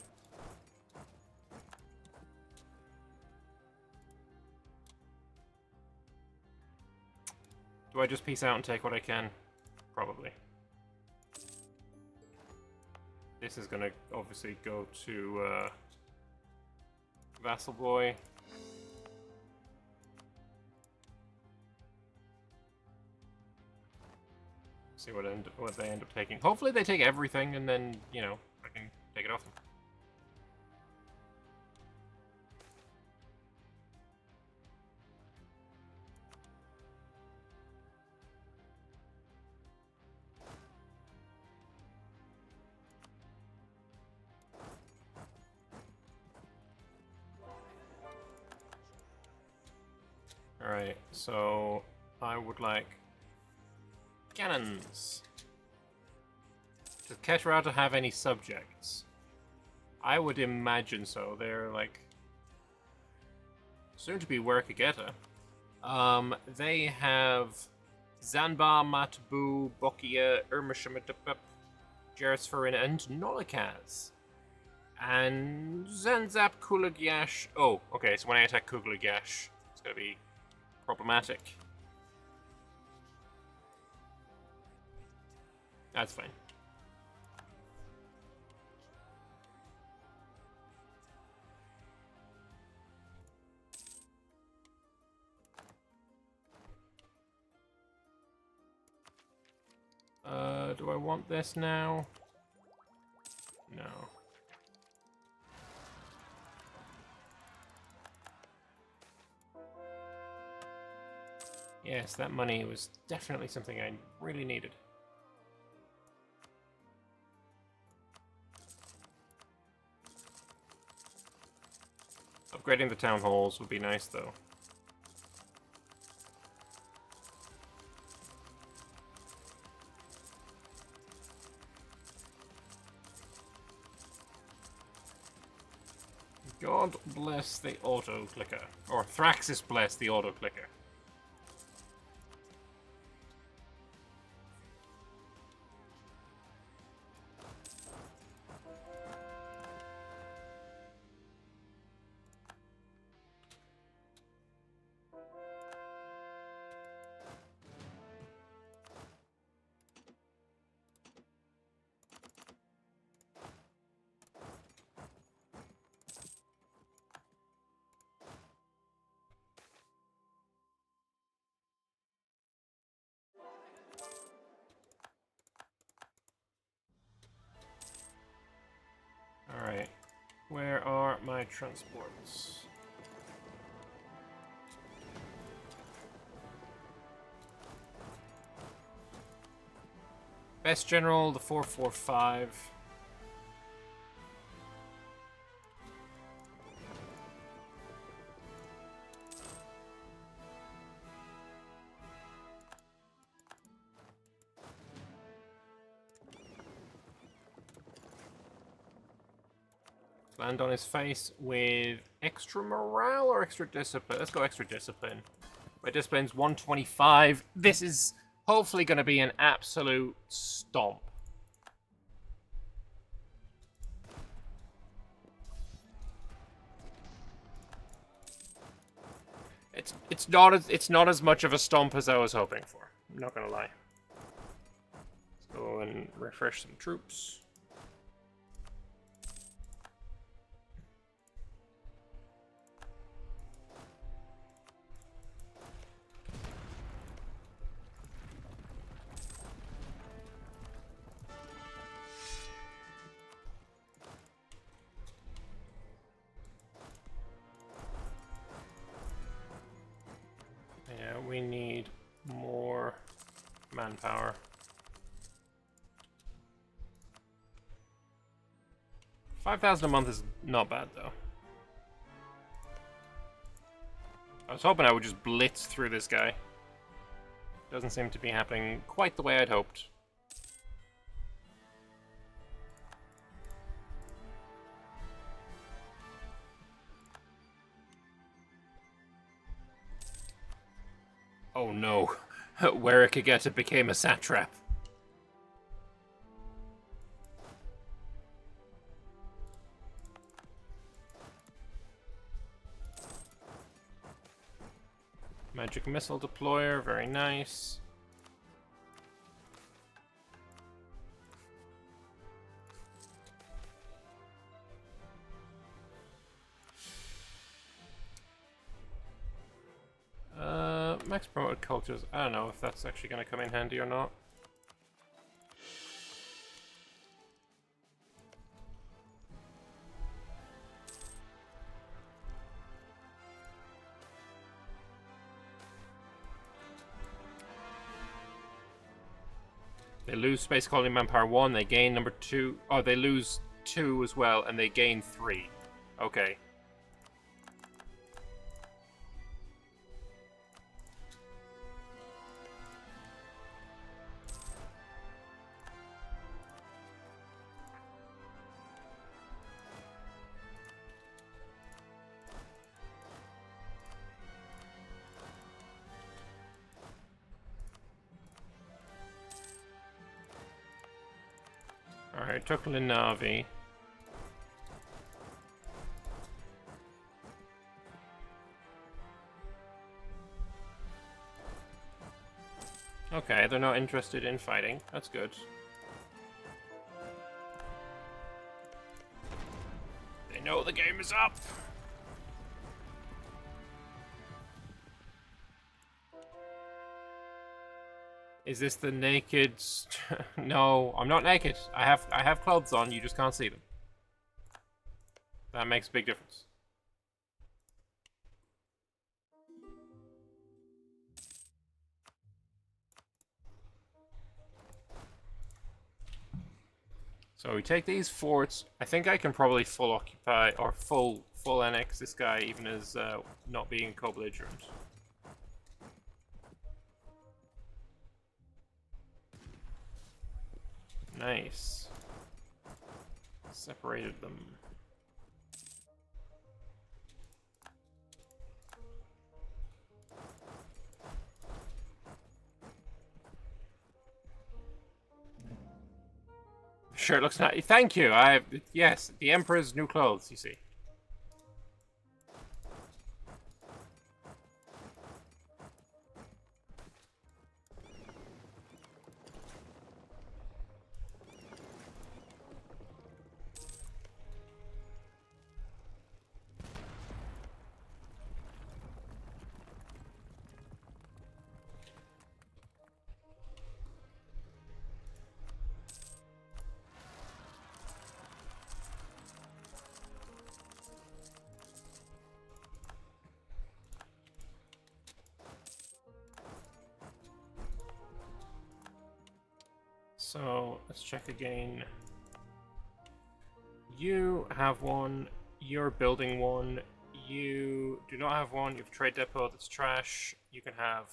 Do I just peace out and take what I can? Probably. This is gonna obviously go to Vassal Boy. See what they end up taking. Hopefully they take everything and then, you know, I can take it off them. Alright, so I would like cannons. Does Ketrata have any subjects? I would imagine so. They're like soon to be Werkageta. They have Zanbar, Matbu, Bokia, Irmashamadupup, Jerisfarin, and Nolikaz. And Zanzap Kulagyash. Oh, okay, so when I attack Kulagyash, it's gonna be problematic. That's fine. Do I want this now? No. Yes, that money was definitely something I really needed. Upgrading the town halls would be nice, though. God bless the auto-clicker. Or Thraxis bless the auto-clicker. Where are my transports? Best General, the 445. Land on his face with extra morale or extra discipline? Let's go extra discipline. My discipline's 125. This is hopefully going to be an absolute stomp. It's not as much of a stomp as I was hoping for. I'm not gonna lie. Let's go and refresh some troops. Yeah, we need more manpower. $5,000 a month is not bad, though. I was hoping I would just blitz through this guy. Doesn't seem to be happening quite the way I'd hoped. Oh no, Werikageta became a satrap. Magic missile deployer, very nice. Max promoted cultures. I don't know if that's actually going to come in handy or not. They lose Space Colony Manpower 1, they gain number 2. Oh, they lose 2 as well, and they gain 3. Okay. Alright, took Linavi. Okay, they're not interested in fighting. That's good. They know the game is up! Is this the naked... No, I'm not naked. I have clothes on, you just can't see them. That makes a big difference. So we take these forts. I think I can probably full occupy, or full annex this guy, even as not being a co-belligerent. Nice. Separated them. Sure, it looks nice. Thank you. Yes, the Emperor's new clothes, you see. So let's check again. You have one. You're building one. You do not have one. You have a trade depot that's trash. You can have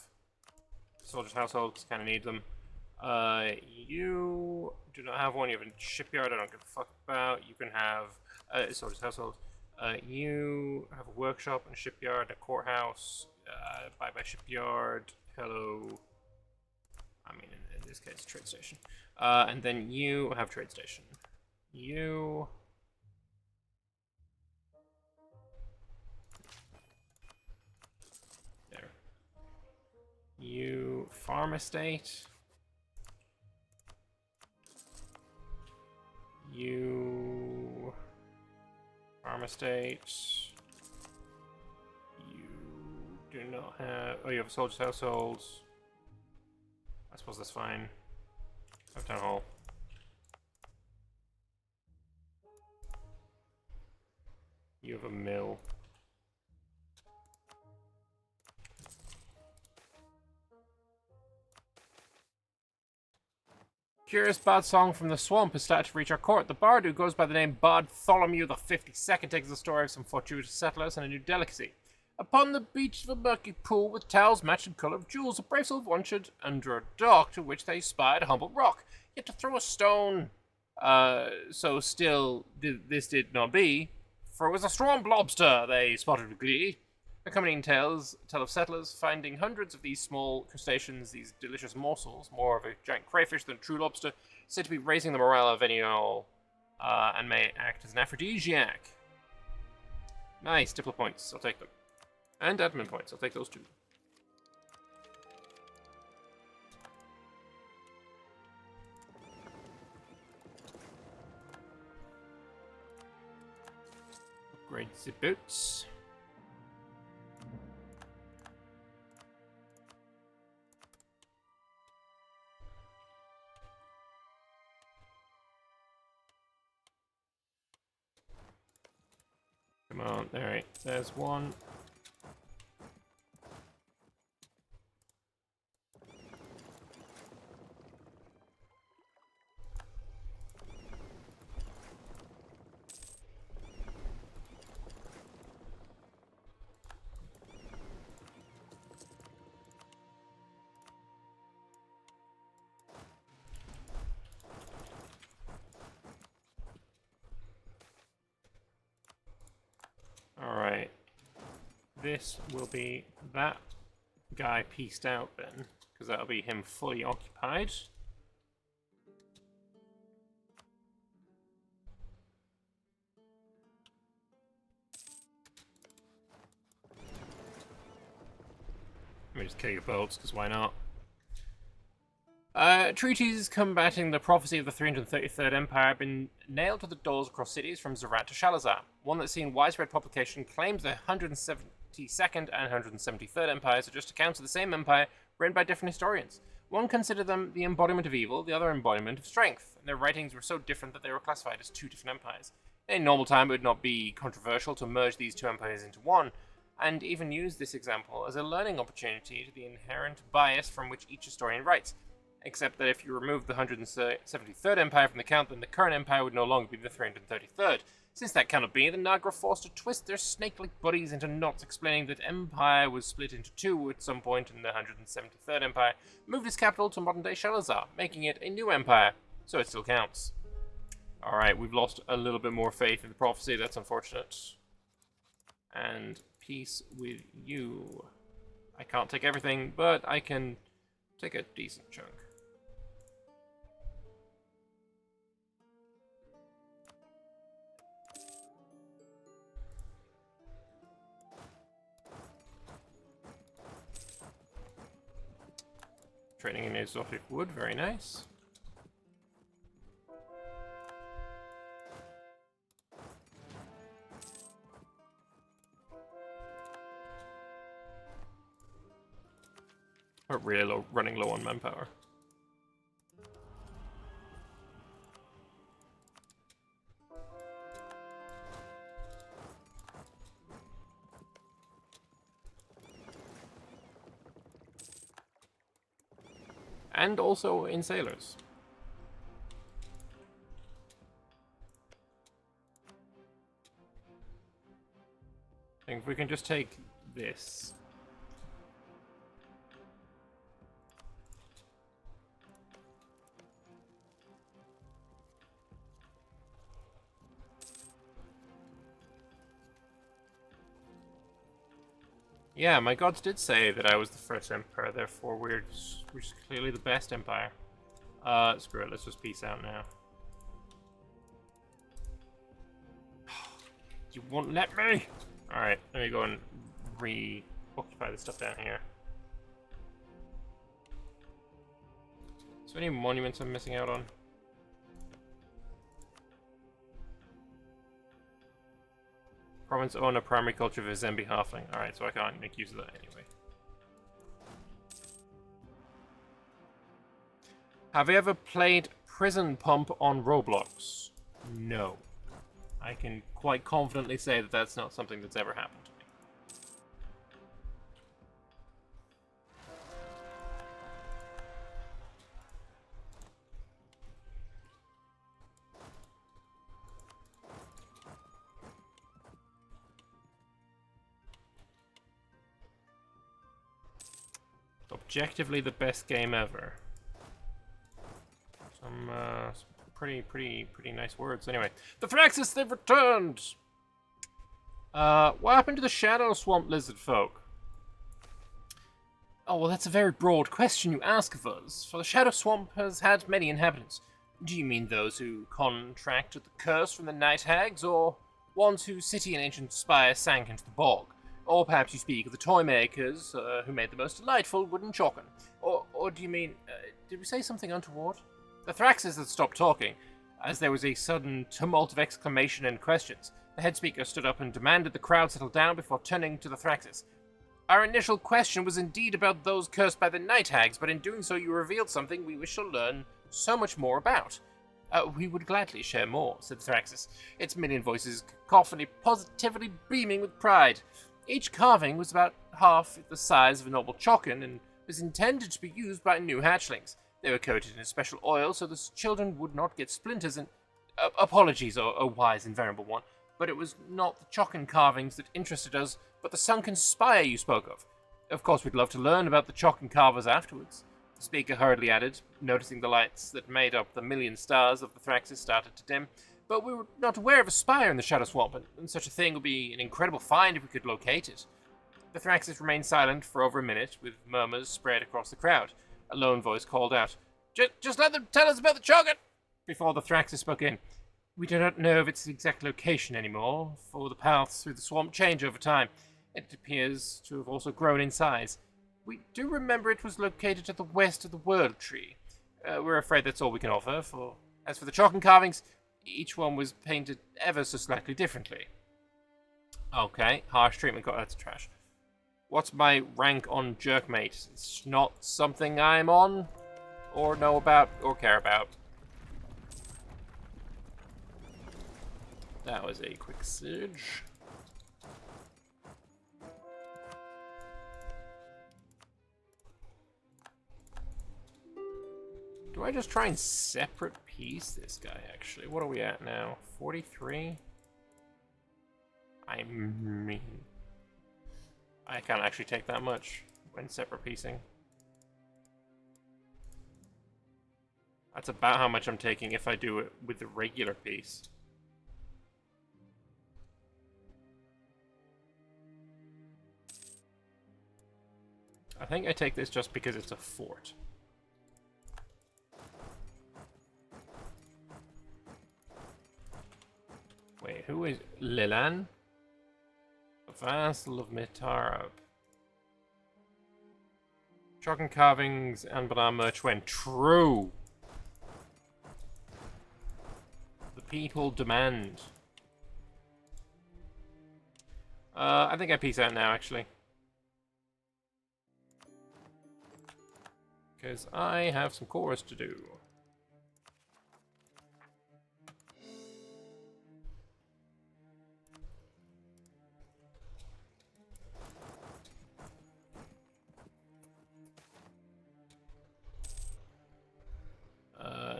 soldiers' households. Kind of need them. You do not have one. You have a shipyard. I don't give a fuck about. You can have soldiers' household. You have a workshop and a shipyard, a courthouse. Bye-bye shipyard. Hello. I mean, in this case, trade station. And then you have trade station. You. There. You farm estate. You farm estate. You do not have. Oh, you have a soldier's household. I suppose that's fine. Have town hall. You have a mill. Curious bard song from the swamp has started to reach our court. The bard, who goes by the name Bartholomew the 52nd, takes the story of some fortuitous settlers and a new delicacy. Upon the beach of a murky pool with towels matched in colour of jewels, a brave soul ventured under a dock to which they spied a humble rock. Yet to throw a stone, so still this did not be, for it was a strong lobster they spotted with glee. Accompanying tales tell of settlers finding hundreds of these small crustaceans, these delicious morsels, more of a giant crayfish than a true lobster, said to be raising the morale of any and all, and may act as an aphrodisiac. Nice, diplo points, I'll take them. And admin points, I'll take those too. Upgrade the boots. Come on, alright, there's one. Alright. This will be that guy pieced out then, because that'll be him fully occupied. Let me just kill your boats, because why not? Treaties combating the prophecy of the 333rd Empire have been nailed to the doors across cities from Zerat to Shalazar. One that's seen widespread publication claims the 172nd and 173rd Empires are just accounts of the same empire written by different historians. One considered them the embodiment of evil, the other embodiment of strength, and their writings were so different that they were classified as two different empires. In normal time, it would not be controversial to merge these two empires into one, and even use this example as a learning opportunity to the inherent bias from which each historian writes. Except that if you remove the 173rd Empire from the count, then the current Empire would no longer be the 333rd. Since that cannot be, the Naga forced to twist their snake-like bodies into knots, explaining that Empire was split into two at some point in the 173rd Empire, moved its capital to modern-day Shalazar, making it a new empire, so it still counts. Alright, we've lost a little bit more faith in the prophecy, that's unfortunate. And peace with you. I can't take everything, but I can take a decent chunk. Trading in exotic wood, very nice. We're really low, running low on manpower. And also in sailors. we can just take this. Yeah, my gods did say that I was the first emperor, therefore we're clearly the best empire. Screw it, let's just peace out now. You won't let me! Alright, let me go and re-occupy the stuff down here. Is there any monuments I'm missing out on? Province own a primary culture of a Zembi halfling. Alright, so I can't make use of that anyway. Have you ever played Prison Pump on Roblox? No. I can quite confidently say that that's not something that's ever happened to me. Objectively the best game ever. Some pretty nice words. Anyway, the Thraxis, they've returned! What happened to the Shadow Swamp lizard folk? Oh, well, that's a very broad question you ask of us, for the Shadow Swamp has had many inhabitants. Do you mean those who contracted the curse from the Night Hags, or ones whose city and ancient spire sank into the bog? Or perhaps you speak of the toy makers who made the most delightful wooden chocken. Or do you mean... did we say something untoward? The Thraxis had stopped talking, as there was a sudden tumult of exclamation and questions. The head speaker stood up and demanded the crowd settle down before turning to the Thraxis. Our initial question was indeed about those cursed by the Night Hags, but in doing so you revealed something we wish to learn so much more about. We would gladly share more, said the Thraxis, its million voices cacophony positively beaming with pride. Each carving was about half the size of a normal chocken and was intended to be used by new hatchlings. They were coated in a special oil so the children would not get splinters and... apologies, O wise and venerable one, but it was not the chocken carvings that interested us, but the sunken spire you spoke of. Of course, we'd love to learn about the chocken carvers afterwards. The speaker hurriedly added, noticing the lights that made up the million stars of the Thraxis started to dim. But we were not aware of a spire in the Shadow Swamp, and such a thing would be an incredible find if we could locate it. The Thraxis remained silent for over a minute, with murmurs spread across the crowd. A lone voice called out, Just let them tell us about the chocolate! Before the Thraxis spoke in. We do not know of its exact location anymore, for the paths through the swamp change over time. It appears to have also grown in size. We do remember it was located to the west of the World Tree. We're afraid that's all we can offer, for as for the chocken carvings, each one was painted ever so slightly differently. Okay, harsh treatment, that's trash. What's my rank on Jerkmate? It's not something I'm on, or know about, or care about. That was a quick siege. Do I just try and separate piece this guy, actually? What are we at now? 43? I mean... I can't actually take that much when separate piecing. That's about how much I'm taking if I do it with the regular piece. I think I take this just because it's a fort. Wait, who is Lilan? A vassal of Mitarab. Chocken carvings and Anbennar merch when true. The people demand. I think I peace out now, actually. Because I have some chorus to do.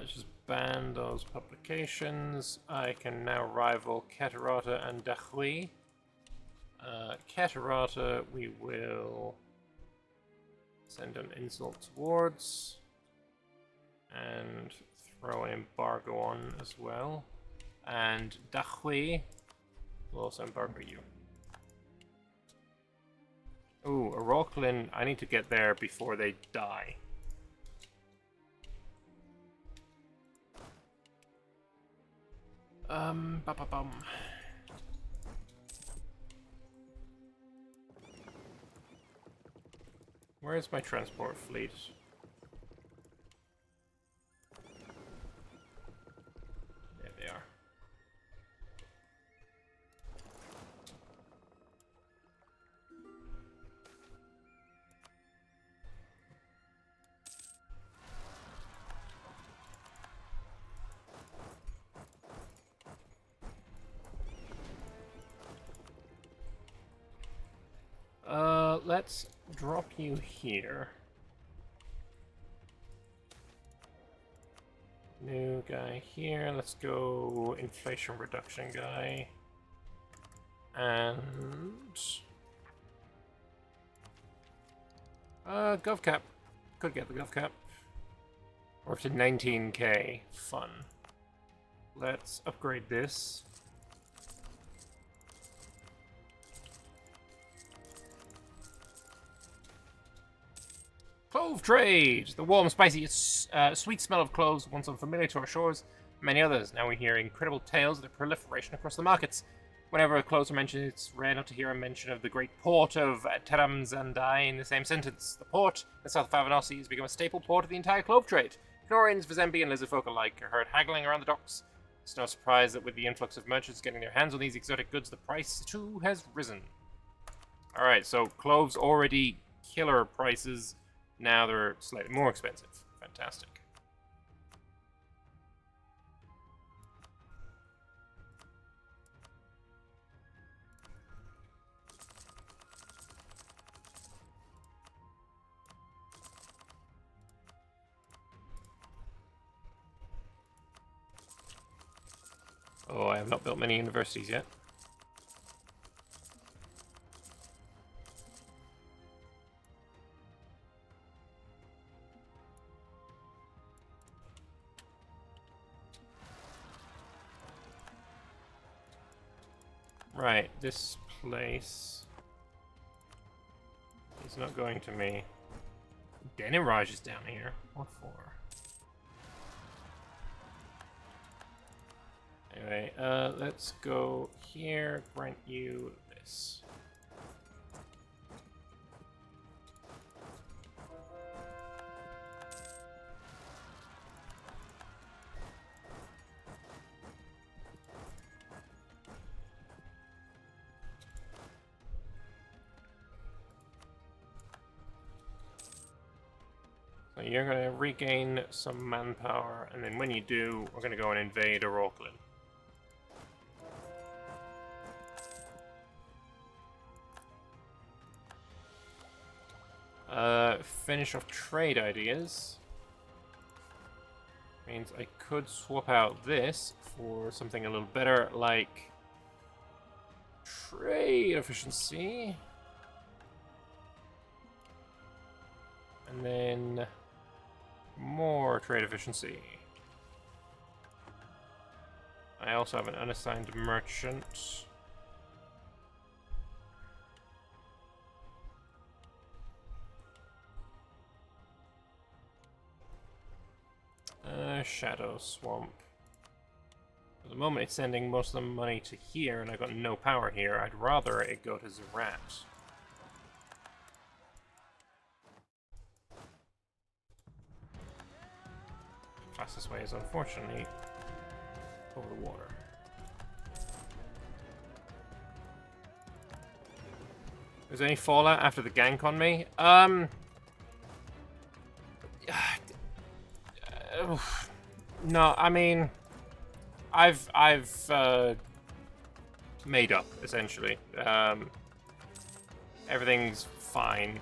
Just ban those publications. I can now rival Catarata and Dahui. Catarata, we will send an insult towards and throw an embargo on as well. And Dachwe will also embargo you. Ooh, Oroklin, I need to get there before they die. Ba-ba-bum. Where is my transport fleet? There they are. Let's drop you here. New guy here. Let's go inflation reduction guy. And GovCap. Could get the GovCap. Or to 19k. Fun. Let's upgrade this. Clove trade! The warm, spicy, sweet smell of cloves, once unfamiliar to our shores, many others. Now we hear incredible tales of their proliferation across the markets. Whenever cloves are mentioned, it's rare not to hear a mention of the great port of Teramzandai in the same sentence. The port in the south of Avanossi has become a staple port of the entire clove trade. Knorrians, Vizembi, and lizardfolk alike are heard haggling around the docks. It's no surprise that with the influx of merchants getting their hands on these exotic goods, the price too has risen. Alright, so cloves already killer prices. Now they're slightly more expensive. Fantastic. Oh, I have not built many universities yet. Right, this place is not going to me. Deniraj is down here. What for? Anyway, let's go here, grant you this. So you're going to regain some manpower, and then when you do, we're going to go and invade Oroklin. Finish off trade ideas. Means I could swap out this for something a little better, like trade efficiency. And then more trade efficiency. I also have an unassigned merchant. Shadow Swamp. At the moment it's sending most of the money to here, and I've got no power here. I'd rather it go to Zerat. Fastest way is unfortunately over the water. Is there any fallout after the gank on me? No, I mean, I've made up essentially. Everything's fine.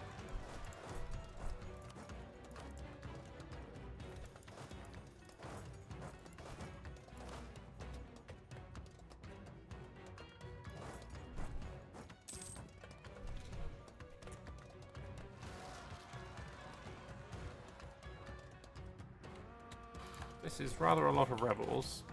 This is rather a lot of rebels.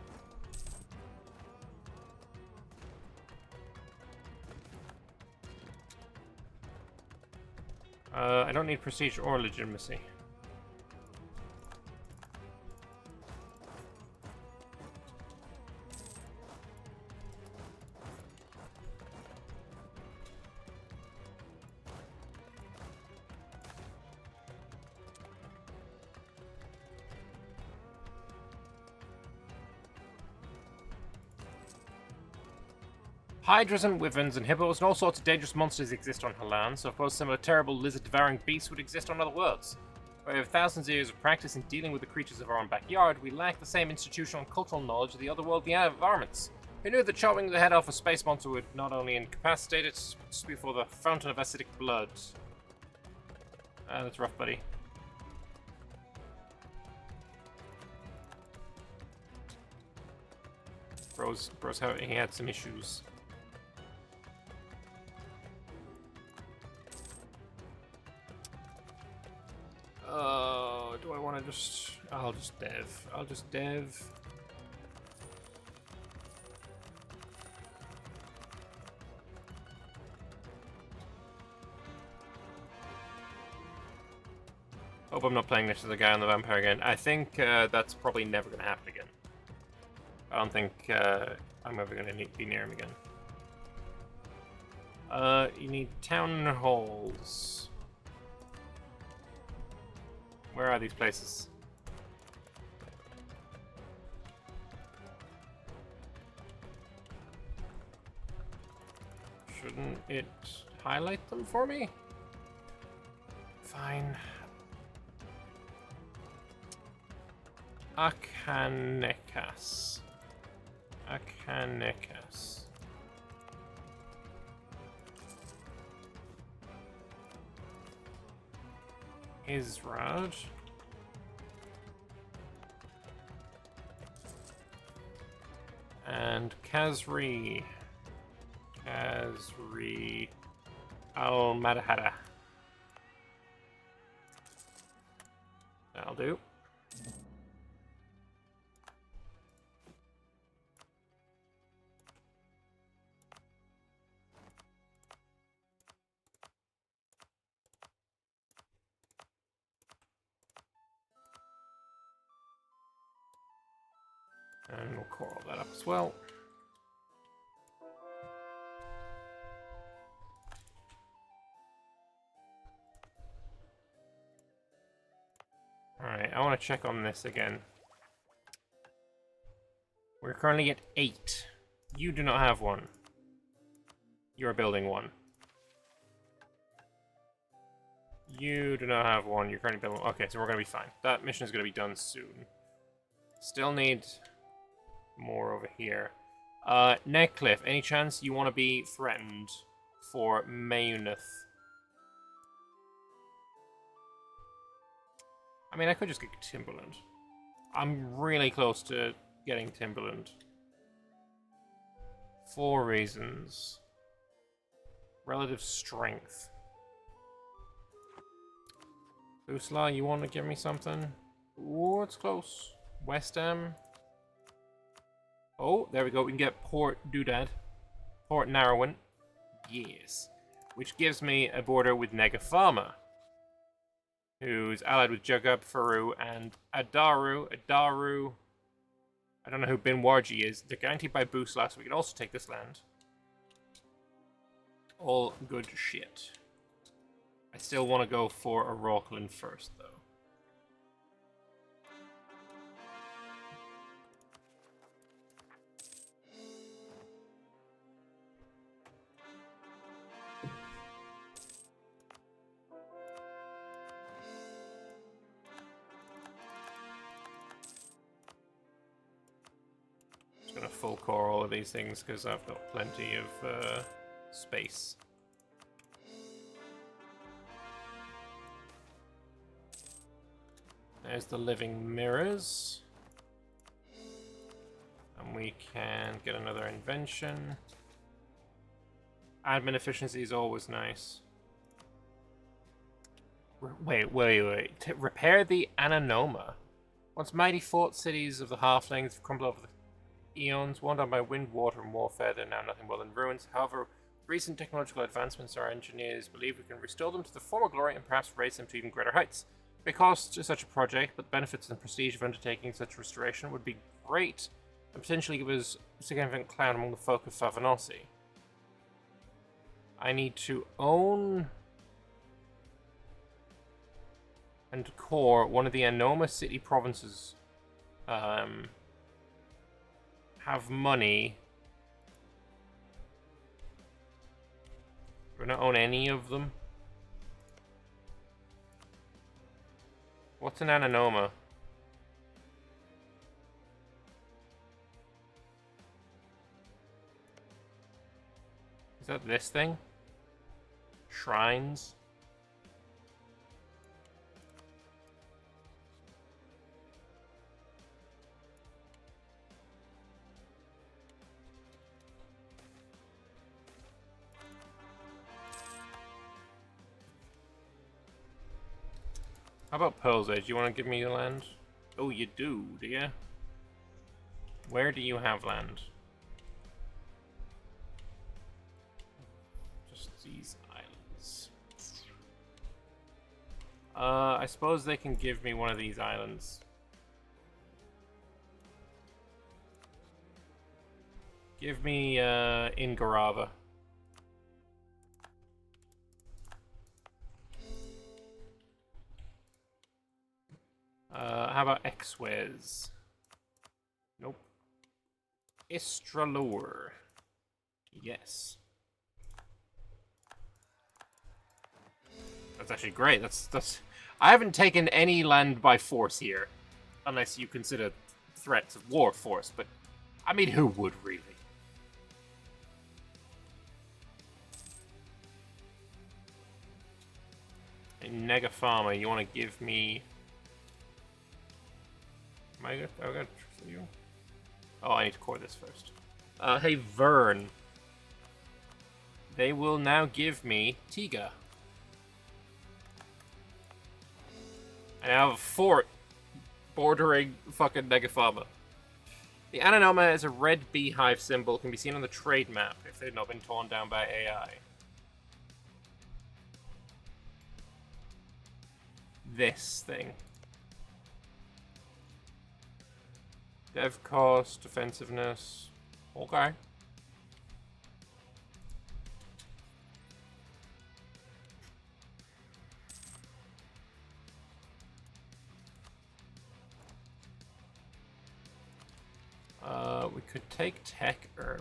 I don't need prestige or legitimacy. Hydras and wyverns and hippos and all sorts of dangerous monsters exist on Halan, so of course similar terrible lizard-devouring beasts would exist on other worlds. While we have thousands of years of practice in dealing with the creatures of our own backyard, we lack the same institutional and cultural knowledge of the otherworldly environments. Who knew that chopping the head off a space monster would not only incapacitate it, but spew for the fountain of acidic blood? That's rough, buddy. Bro's he had some issues. Do I want to just... I'll just dev. I'll just dev. Hope I'm not playing next to the guy on the vampire again. I think that's probably never going to happen again. I don't think I'm ever going to be near him again. You need town halls. Where are these places? Shouldn't it highlight them for me? Fine. Akanekas. Akanekas. Izrad. And Kazri. Kazri Al-Madahara. That'll do. And we'll coral that up as well. Alright, I want to check on this again. We're currently at 8. You do not have one. You're building one. You do not have one. You're currently building one. Okay, so we're going to be fine. That mission is going to be done soon. Still need more over here. Neckcliff, any chance you want to be threatened for Mayunith? I mean, I could just get Timberland. I'm really close to getting Timberland. 4 reasons. Relative strength. Usla, you want to give me something? Ooh, it's close. West Ham. Oh, there we go. We can get Port Doodad. Port Narrowin. Yes. Which gives me a border with Negafama, who's allied with Jugab, Faru, and Adaru. Adaru. I don't know who Bin Warji is. They're guaranteed by Busla, so we can also take this land. All good shit. I still want to go for a Rockland first, though. Gonna full core all of these things because I've got plenty of space. There's the living mirrors. And we can get another invention. Admin efficiency is always nice. Wait. Repair the Ananoma. Once mighty fort cities of the halflings have crumbled over the eons, worn down by wind, water, and warfare, they're now nothing more than ruins. However, with recent technological advancements, our engineers believe we can restore them to the former glory and perhaps raise them to even greater heights. It may cost such a project, but the benefits and prestige of undertaking such restoration would be great, and potentially give us a significant clout among the folk of Favanosi. I need to own and core one of the Anoma city provinces. Have money. We're not own any of them. What's an Ananoma? Is that this thing? Shrines? How about Pearl's Edge? You want to give me your land? Oh, you do you? Where do you have land? Just these islands. I suppose they can give me one of these islands. Give me, Ingarava. How about Exwez? Nope. Istralure. Yes. That's actually great. That's. I haven't taken any land by force here, unless you consider threats of war force. But I mean, who would really? In Nega Farmer, you want to give me? I got you. Oh, I need to core this first. Hey, Vern. They will now give me Tiga. I now have a fort bordering fucking Negafama. The Ananoma is a red beehive symbol, can be seen on the trade map if they've not been torn down by AI. This thing. Dev cost, defensiveness. Okay. We could take tech early.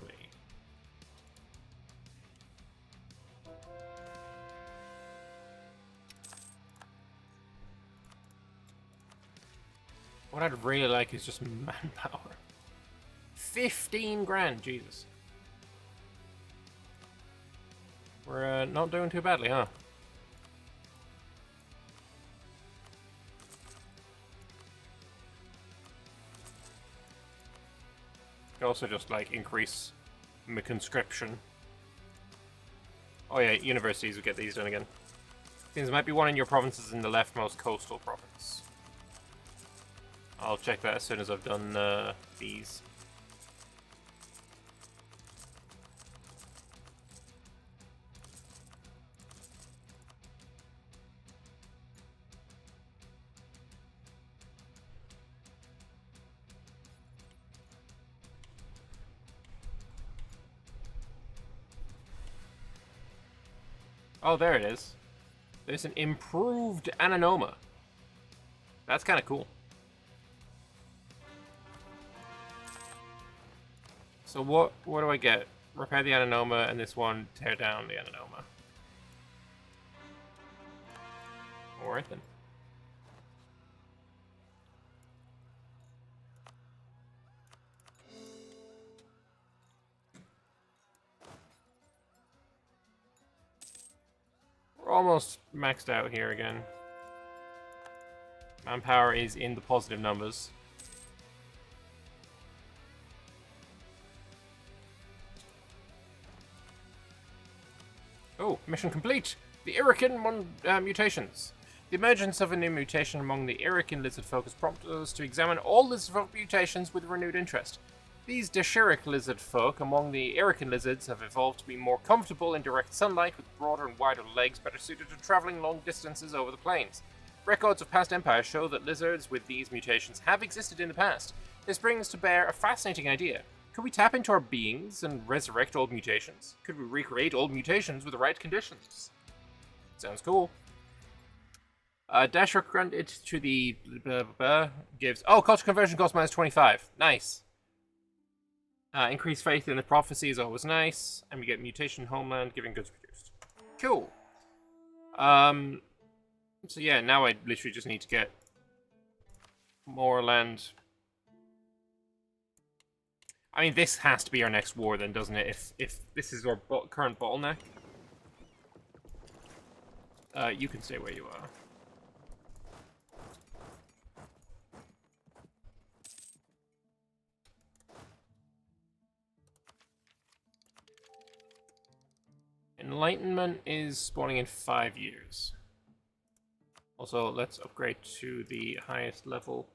What I'd really like is just manpower. 15 grand, Jesus. We're not doing too badly, huh? Could also just like increase my conscription. Oh yeah, universities will get these done again. Seems there might be one in your provinces in the leftmost coastal province. I'll check that as soon as I've done these. Oh, there it is. There's an improved Ananoma. That's kind of cool. So what do I get? Repair the Ananoma, and this one, tear down the Ananoma. Alright then. We're almost maxed out here again. Manpower is in the positive numbers. Oh, mission complete! The Irakin mutations. The emergence of a new mutation among the Irican lizard folk has prompted us to examine all lizard folk mutations with renewed interest. These Deshiric lizard folk among the Irican lizards have evolved to be more comfortable in direct sunlight with broader and wider legs better suited to traveling long distances over the plains. Records of past empires show that lizards with these mutations have existed in the past. This brings to bear a fascinating idea. Could we tap into our beings and resurrect old mutations? Could we recreate old mutations with the right conditions? Sounds cool. Dash granted to the gives... Oh, culture conversion cost minus 25. Nice. Increased faith in the prophecy is always nice. And we get mutation homeland, giving goods produced. Cool. So yeah, now I literally just need to get more land. I mean, this has to be our next war then, doesn't it? If this is our current bottleneck. You can stay where you are. Enlightenment is spawning in 5 years. Also, let's upgrade to the highest level.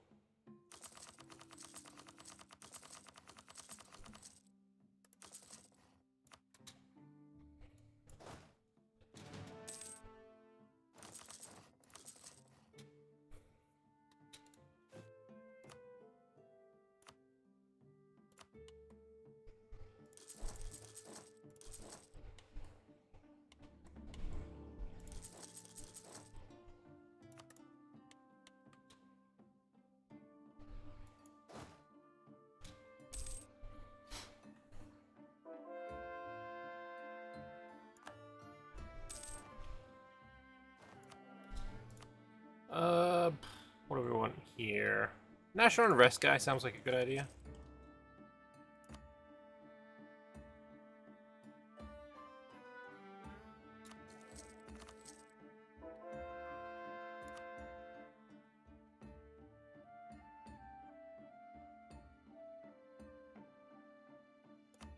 What do we want here? National Unrest guy sounds like a good idea.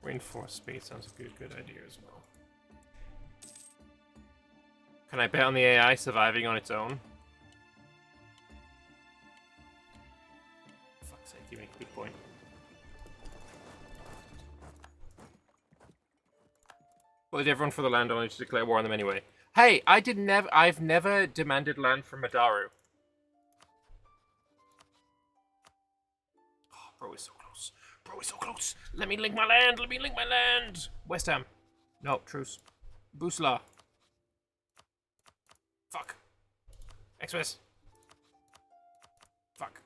Reinforced speed sounds like a good idea as well. Can I bet on the AI surviving on its own? Fuck's sake, you make a good point. Well, did everyone for the land only to declare war on them anyway? Hey, I've never demanded land from Madaru. Oh, bro is so close. Bro is so close. Let me link my land. Let me link my land. West Ham. No, truce. Busla. Fuck. Express. Fuck.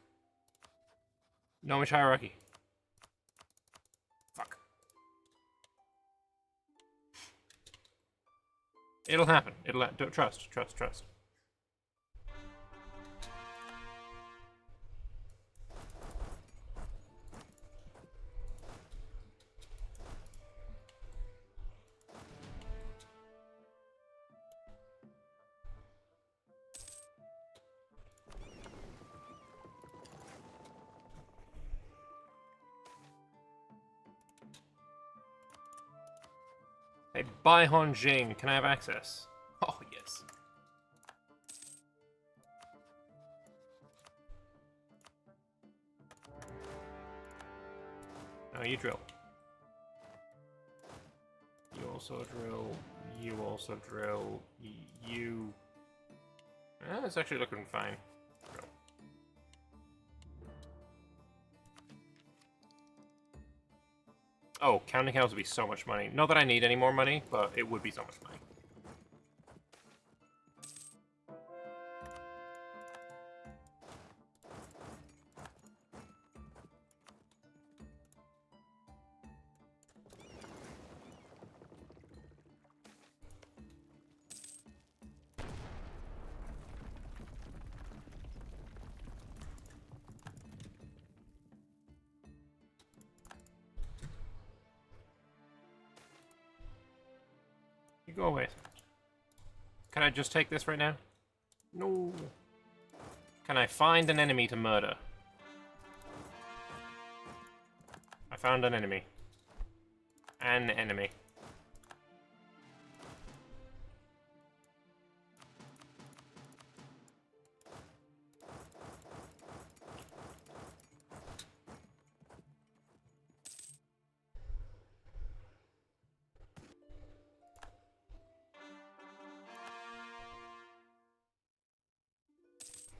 Gnomish hierarchy. Fuck. It'll happen. Don't trust. Hey, Bai Honjing, can I have access? Oh, yes. No, you drill. You also drill. You also drill. You... it's actually looking fine. Drill. Oh, counting cows would be so much money. Not that I need any more money, but it would be so much money. Go away. Can I just take this right now? No. Can I find an enemy to murder? I found an enemy. An enemy.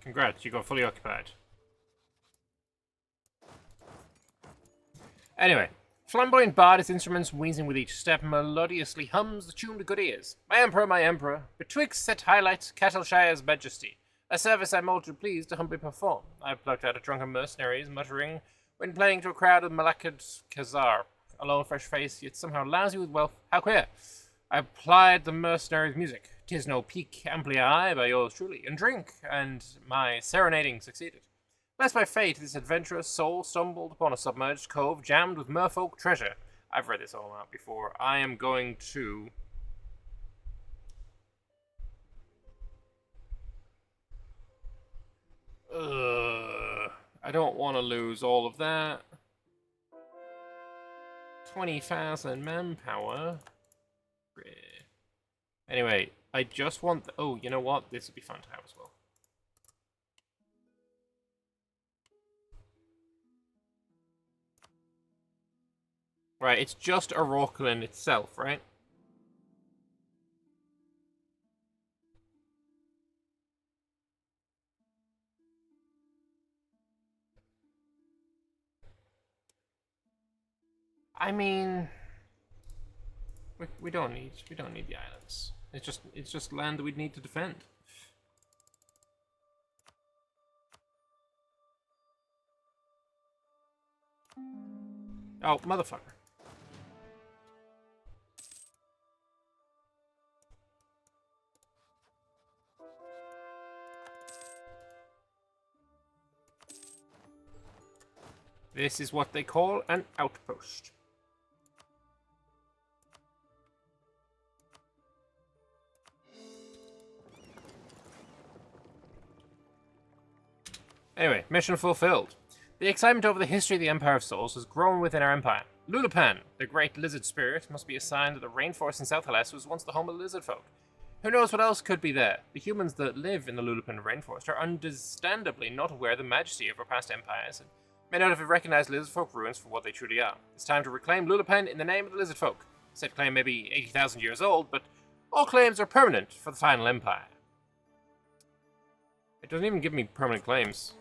Congrats, you got fully occupied. Anyway, flamboyant bard, his instruments wheezing with each step, melodiously hums the tune to good ears. My emperor, betwixt set highlight, Cattleshire's majesty, a service I'm all too pleased to humbly perform. I plucked out a drunken mercenaries, muttering, when playing to a crowd of Malakad Khazar, a lone fresh face, yet somehow lousy with wealth. How queer! I applied the mercenaries' music. 'Tis no peak ampli by yours truly, and drink, and my serenading succeeded. Lest by fate this adventurous soul stumbled upon a submerged cove jammed with merfolk treasure. I've read this all out before. I am going to... I don't want to lose all of that. 20,000 manpower. Anyway, I just want... oh, you know what? This would be fun to have as well. Right, it's just Orokulin itself, right? I mean, we don't need the islands. It's just land that we'd need to defend. Oh, motherfucker. This is what they call an outpost. Anyway, mission fulfilled. The excitement over the history of the Empire of Souls has grown within our empire. Lulapan, the great lizard spirit, must be a sign that the rainforest in South Hellas was once the home of lizard folk. Who knows what else could be there? The humans that live in the Lulapan rainforest are understandably not aware of the majesty of our past empires, and may not have recognized lizard folk ruins for what they truly are. It's time to reclaim Lulapan in the name of the lizard folk. Said claim may be 80,000 years old, but all claims are permanent for the final empire. It doesn't even give me permanent claims.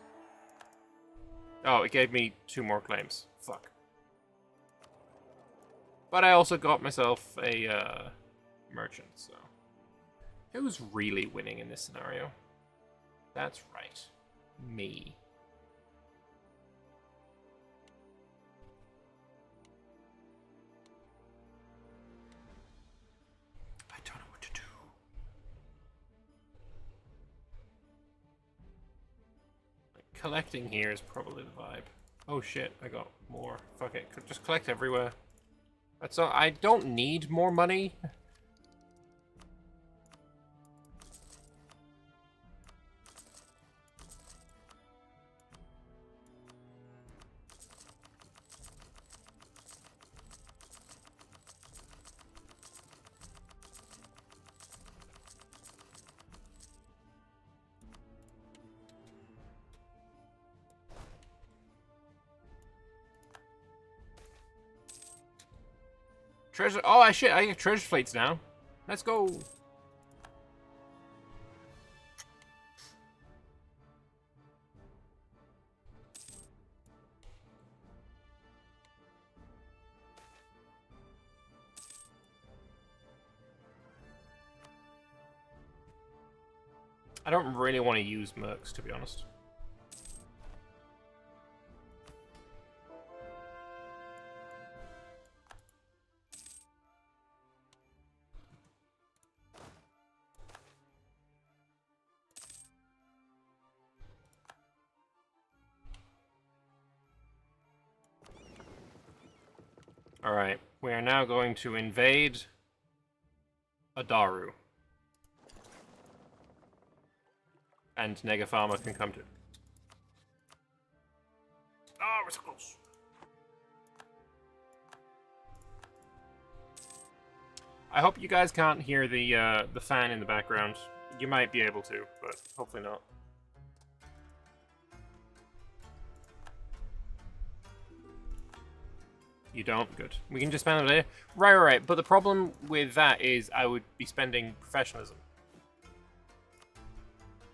Oh, it gave me 2 more claims. Fuck. But I also got myself a merchant, so... who's really winning in this scenario? That's right. Me. I don't know what to do. Collecting here is probably the vibe. Oh shit, I got more. Fuck it, just collect everywhere. That's all. I don't need more money. Treasure. Oh, shit, I get treasure plates now. Let's go. I don't really want to use mercs, to be honest. Alright, we are now going to invade Adaru. And Negafarma can come too. Ah, we're so close. I hope you guys can't hear the fan in the background. You might be able to, but hopefully not. You don't? Good. We can just spend it later. Right. But the problem with that is I would be spending professionalism.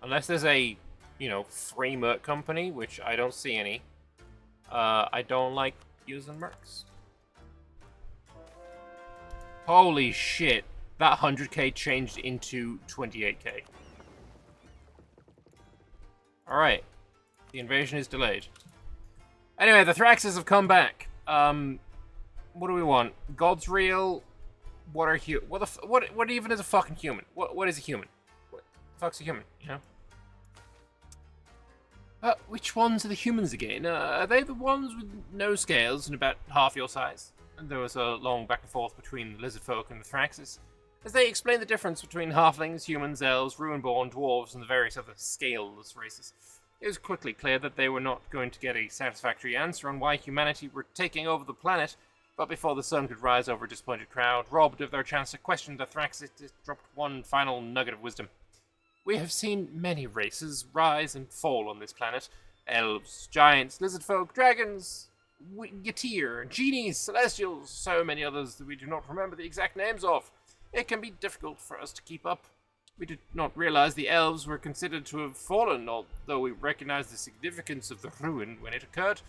Unless there's a, you know, free merc company, which I don't see any. I don't like using mercs. Holy shit. That 100k changed into 28k. Alright. The invasion is delayed. Anyway, the Thraxes have come back. What do we want? God's real. What are what even is a fucking human? What is a human? What the fuck's a human, you know? Which ones are the humans again? Are they the ones with no scales and about half your size? And there was a long back and forth between the lizard folk and the Thraxes, as they explained the difference between halflings, humans, elves, ruin-born, dwarves, and the various other scaleless races. It was quickly clear that they were not going to get a satisfactory answer on why humanity were taking over the planet, but before the sun could rise over a disappointed crowd, robbed of their chance to question the Thraxes, dropped one final nugget of wisdom. We have seen many races rise and fall on this planet. Elves, giants, lizard folk, dragons, Yatir, genies, celestials, so many others that we do not remember the exact names of. It can be difficult for us to keep up. We did not realize the elves were considered to have fallen, although we recognize the significance of the ruin when it occurred.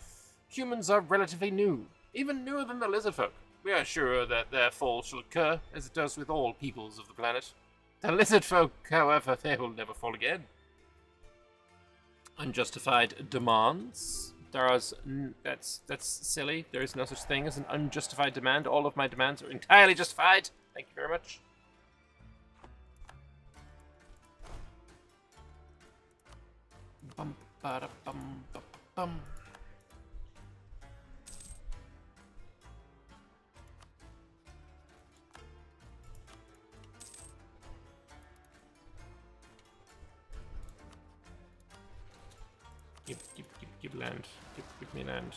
Humans are relatively new, even newer than the lizard folk. We are sure that their fall shall occur, as it does with all peoples of the planet. The lizard folk, however, they will never fall again. Unjustified demands. That's silly. There is no such thing as an unjustified demand. All of my demands are entirely justified. Thank you very much. Bum, ba, bum, ba, bum. Give land. Give me land.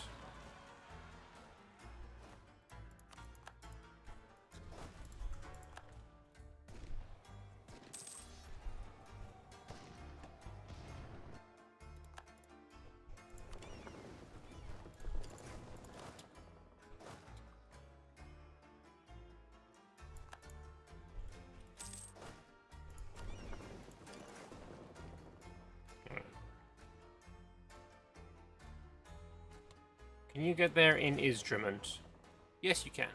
Can you get there in Isdramont? Yes, you can.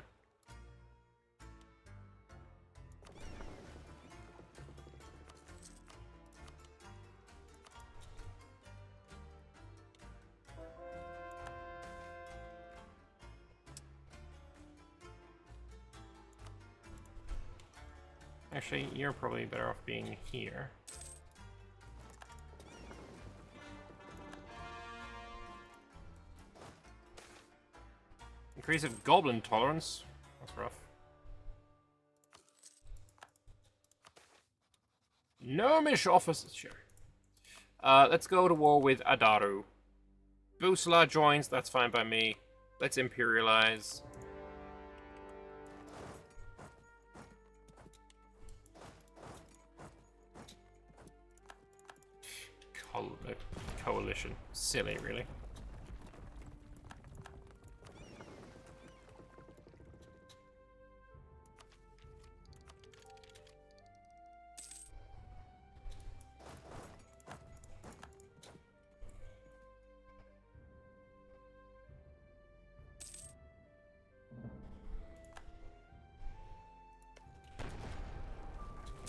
Actually, you're probably better off being here. Increase of goblin tolerance. That's rough. Gnomish officers, sure. Let's go to war with Adaru. Busala joins, that's fine by me. Let's imperialize. Coalition. Silly, really.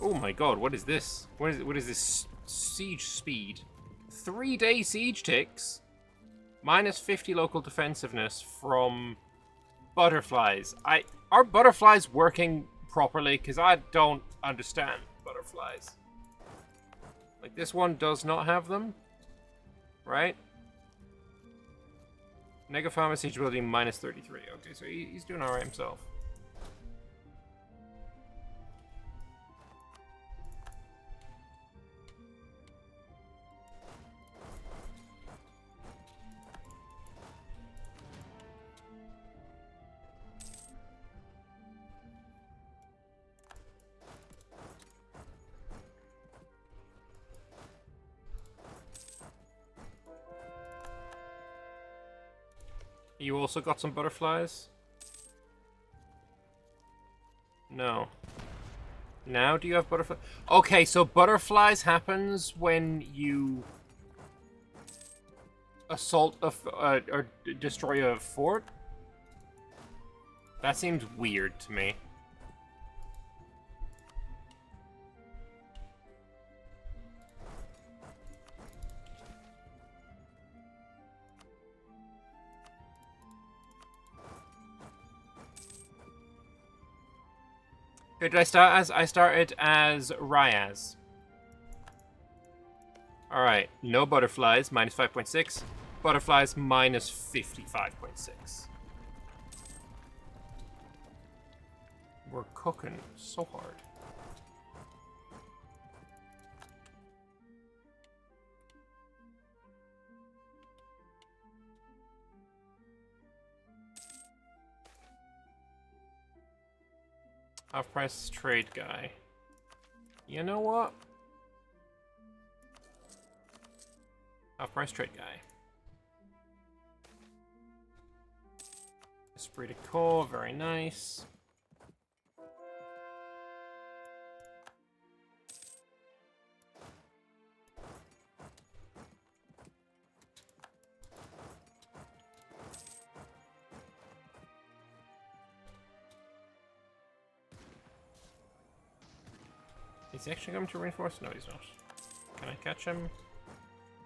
Oh my god, what is this? What is this siege speed? 3-day siege ticks. Minus 50 local defensiveness from butterflies. Are butterflies working properly? Because I don't understand butterflies. Like, this one does not have them. Right? Negafarmer siege ability minus 33. Okay, so he's doing alright himself. You also got some butterflies? No. Now do you have butterflies? Okay, so butterflies happens when you assault or destroy a fort? That seems weird to me. Who did I start as? I started as Rayaz. Alright, no butterflies, minus 5.6. Butterflies, minus 55.6. We're cooking so hard. Half-price trade guy. You know what? Half-price trade guy. Esprit de corps, very nice. Is he actually going to reinforce? No, he's not. Can I catch him?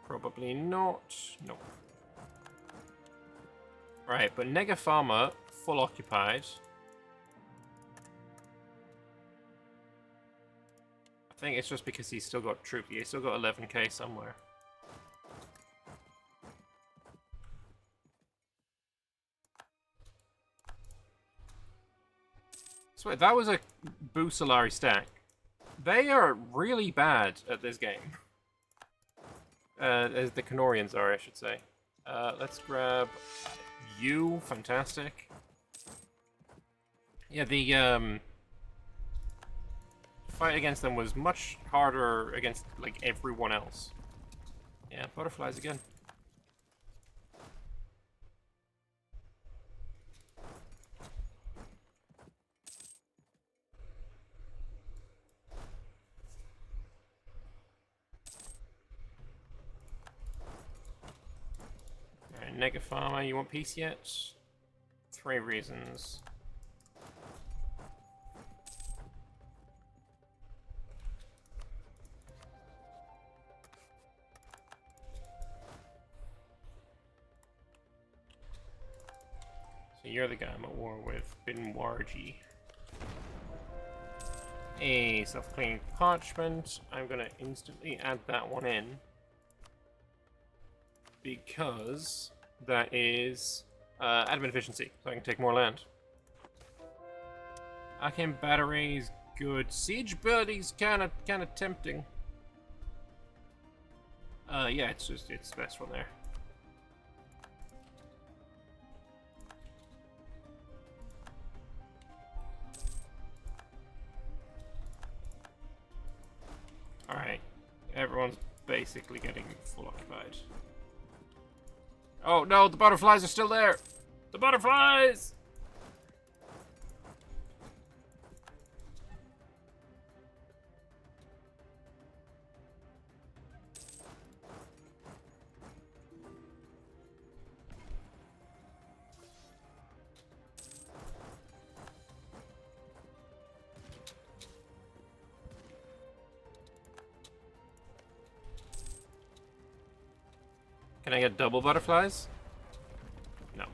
Probably not. Nope. Right, but Nega Farmer, full occupied. I think it's just because he's still got troop. He's still got 11k somewhere. So that was a Busalari stack. They are really bad at this game. As the Canorians are, I should say. Let's grab you. Fantastic. Yeah, the fight against them was much harder against, like, everyone else. Yeah, butterflies again. Nega Farmer, you want peace yet? 3 reasons. So you're the guy I'm at war with, Binwarji. A self-cleaning parchment. I'm gonna instantly add that one in. Because that is admin efficiency, so I can take more land. Arcane batteries, good. Siege abilities, kind of tempting. Yeah, it's the best one there. All right, everyone's basically getting full occupied. Oh no, the butterflies are still there! The butterflies! Can I get double butterflies? No.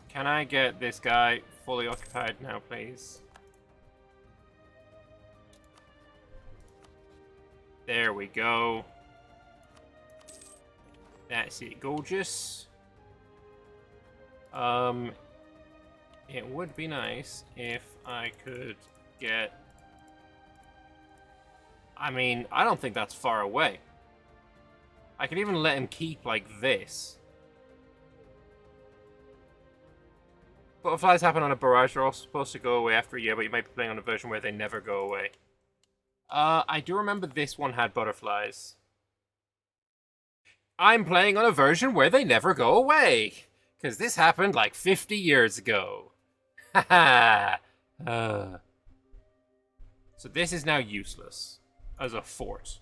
Can I get this guy fully occupied now, please? There we go. That's it, gorgeous. It would be nice if I could get... I mean, I don't think that's far away. I could even let him keep like this. Butterflies happen on a barrage. They're also supposed to go away after a year, but you might be playing on a version where they never go away. I do remember this one had butterflies. I'm playing on a version where they never go away. Because this happened like 50 years ago. Haha. So this is now useless. as a fort.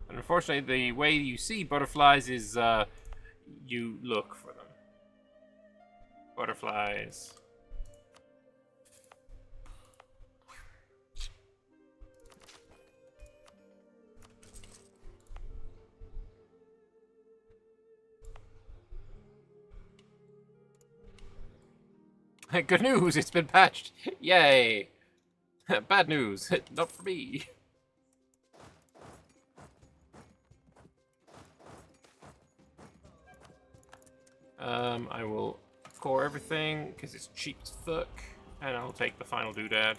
And unfortunately, the way you see butterflies is you look for them. Butterflies. Good news, it's been patched. Yay. Bad news, not for me. I will core everything, because it's cheap as fuck, and I'll take the final doodad.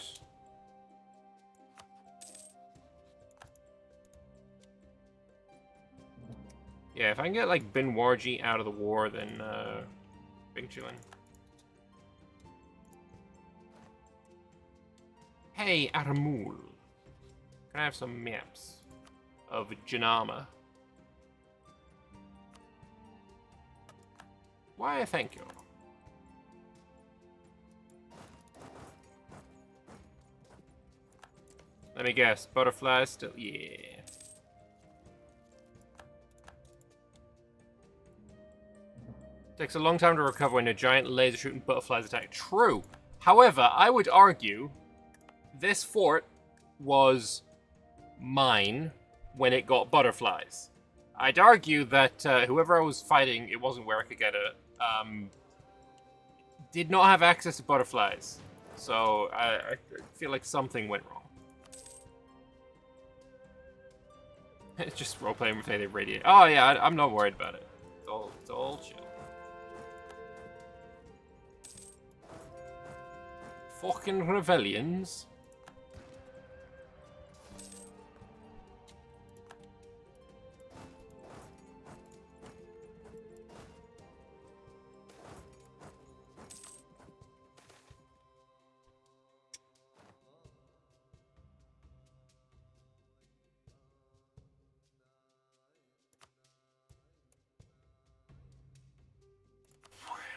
Yeah, if I can get, like, Bin Warji out of the war, then, big chillin'. Hey, Aramul. Can I have some maps of Janama? Why, thank you. Let me guess, butterflies still, yeah. Takes a long time to recover when a giant laser-shooting butterflies attack. True. However, I would argue this fort was mine when it got butterflies. I'd argue that whoever I was fighting, it wasn't where I could get it, did not have access to butterflies. So I feel like something went wrong. It's just role-playing with they radiate. Oh yeah, I'm not worried about it. It's all chill. Fucking rebellions.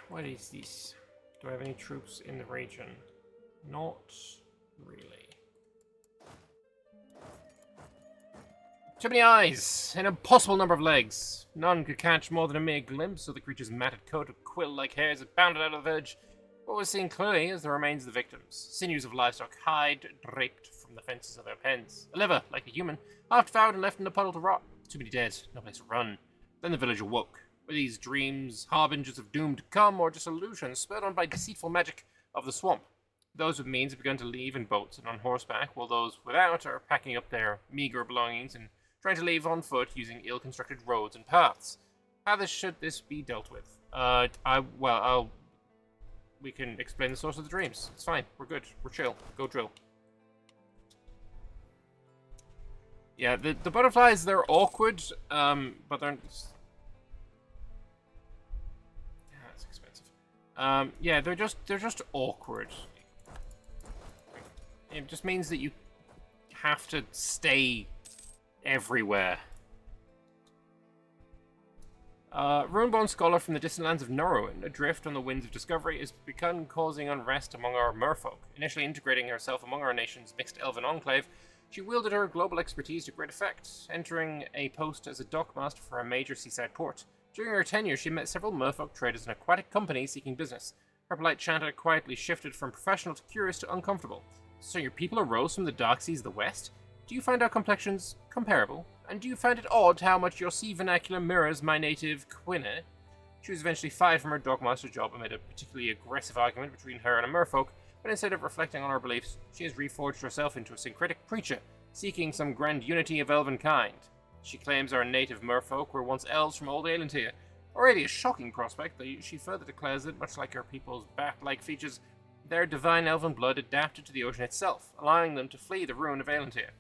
What is this? Do I have any troops in the region? Not really. Too many eyes! An impossible number of legs. None could catch more than a mere glimpse of the creature's matted coat of quill-like hairs that bounded out of the village. What was seen clearly is the remains of the victims. Sinews of livestock hide draped from the fences of their pens. A liver, like a human, half devoured and left in a puddle to rot. Too many dead, no place to run. Then the village awoke. Were these dreams harbingers of doom to come, or just illusions spurred on by deceitful magic of the swamp? Those with means have begun to leave in boats and on horseback, while those without are packing up their meager belongings and trying to leave on foot using ill-constructed roads and paths. How should this be dealt with? We can explain the source of the dreams. It's fine. We're good. We're chill. Go drill. Yeah, the butterflies, they're awkward, but they're... That's expensive. Yeah, they're just awkward. It just means that you have to stay everywhere. Runeborn scholar from the distant lands of Norwin, adrift on the winds of discovery, has begun causing unrest among our merfolk. Initially integrating herself among our nation's mixed elven enclave, she wielded her global expertise to great effect, entering a post as a dockmaster for a major seaside port. During her tenure, she met several merfolk traders and aquatic companies seeking business. Her polite chant quietly shifted from professional to curious to uncomfortable. So your people arose from the dark seas of the west? Do you find our complexions comparable? And do you find it odd how much your sea vernacular mirrors my native Quinna? She was eventually fired from her dockmaster job amid a particularly aggressive argument between her and a merfolk, but instead of reflecting on her beliefs, she has reforged herself into a syncretic preacher, seeking some grand unity of elven kind. She claims our native merfolk were once elves from old Aelantir. Already a shocking prospect, though she further declares that, much like her people's bat-like features, their divine elven blood adapted to the ocean itself, allowing them to flee the ruin of Aelantir.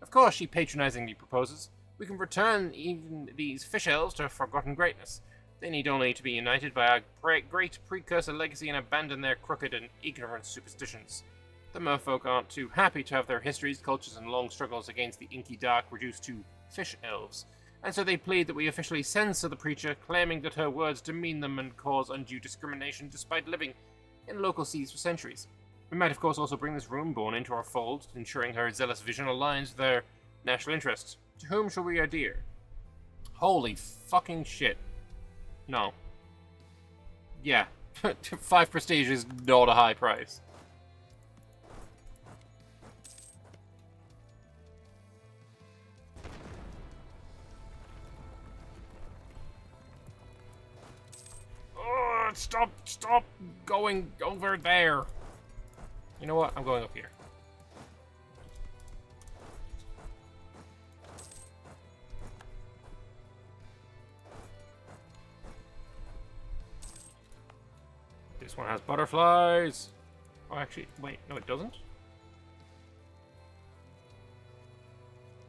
Of course, she patronizingly proposes, we can return even these fish elves to forgotten greatness. They need only to be united by our great Precursor legacy and abandon their crooked and ignorant superstitions. The merfolk aren't too happy to have their histories, cultures, and long struggles against the inky dark reduced to fish elves, and so they plead that we officially censor the preacher, claiming that her words demean them and cause undue discrimination despite living in local seas for centuries. We might, of course, also bring this Runeborn into our fold, ensuring her zealous vision aligns with their national interests. To whom shall we adhere? Holy fucking shit. No. Yeah. 5 prestige is not a high price. Oh, stop going over there. You know what? I'm going up here. This one has butterflies. Oh, actually, wait, no, it doesn't.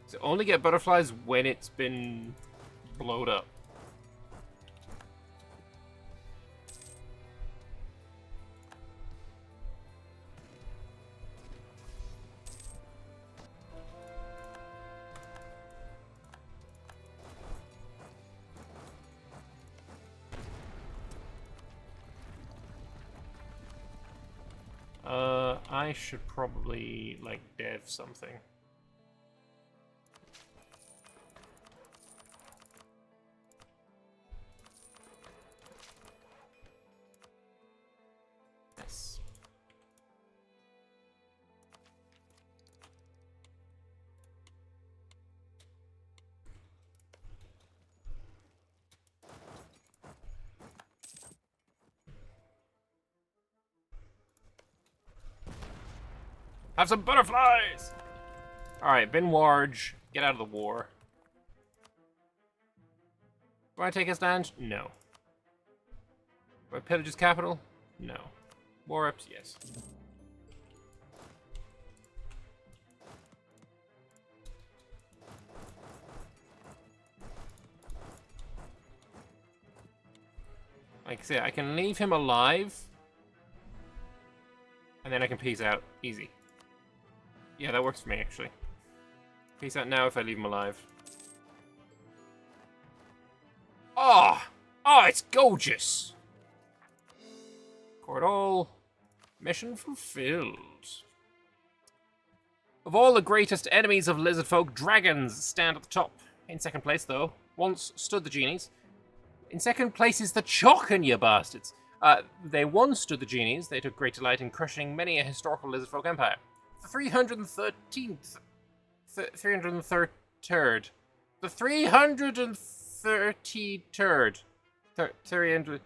Does it only get butterflies when it's been blowed up? I should probably, like, dev something. Yes. Have some butterflies! Alright, Bin Warge, get out of the war. Do I take a stand? No. Do I pillage his capital? No. War reps? Yes. Like I say, I can leave him alive, and then I can peace out. Easy. Yeah, that works for me, actually. Peace out now if I leave him alive. Oh! Oh, it's gorgeous! Court all. Mission fulfilled. Of all the greatest enemies of lizard folk, dragons stand at the top. In second place, though, once stood the genies. In second place is the Chocken, you bastards! They once stood the genies. They took great delight in crushing many a historical lizard folk empire. The 313th... 333rd. The 333rd.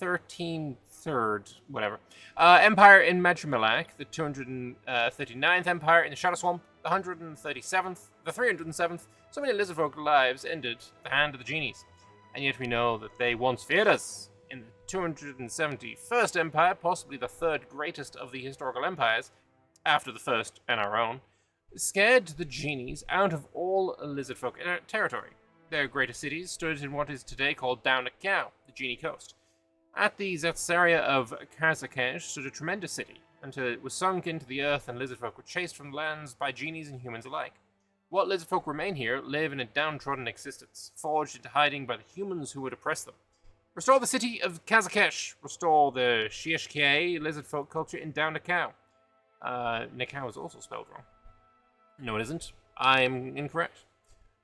313rd. Whatever. Empire in Madrimilak. The 239th Empire in the Shadow Swamp. The 137th. The 307th. So many lizardfolk lives ended at the hand of the genies. And yet we know that they once feared us. In the 271st Empire, possibly the third greatest of the historical empires, after the first and our own, scared the genies out of all lizardfolk territory. Their greatest cities stood in what is today called Down Cow, the Genie Coast. At the Zetsaria of Kazakesh stood a tremendous city, until it was sunk into the earth and lizardfolk were chased from the lands by genies and humans alike. What lizardfolk remain here live in a downtrodden existence, forged into hiding by the humans who would oppress them. Restore the city of Kazakesh. Restore the Shiashkie lizardfolk culture in Down Cow. Nikau is also spelled wrong. No, it isn't. I'm incorrect.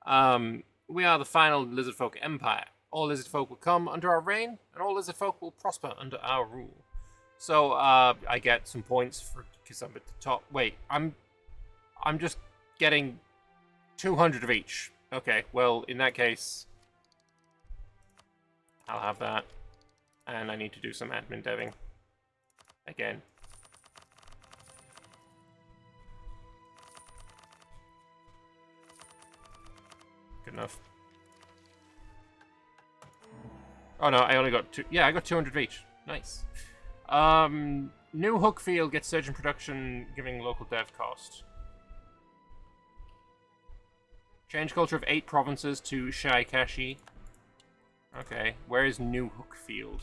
We are the final lizardfolk empire. All lizardfolk will come under our reign, and all lizardfolk will prosper under our rule. So, I get some points for because I'm at the top. Wait, I'm just getting 200 of each. Okay, well, in that case, I'll have that. And I need to do some admin deving. Again. Good enough. Oh no, I only got two. Yeah, I got 200 of each. Nice. New Hookfield gets surge in production, giving local dev cost. Change culture of 8 provinces to Shaikashi. Okay, where is New Hookfield?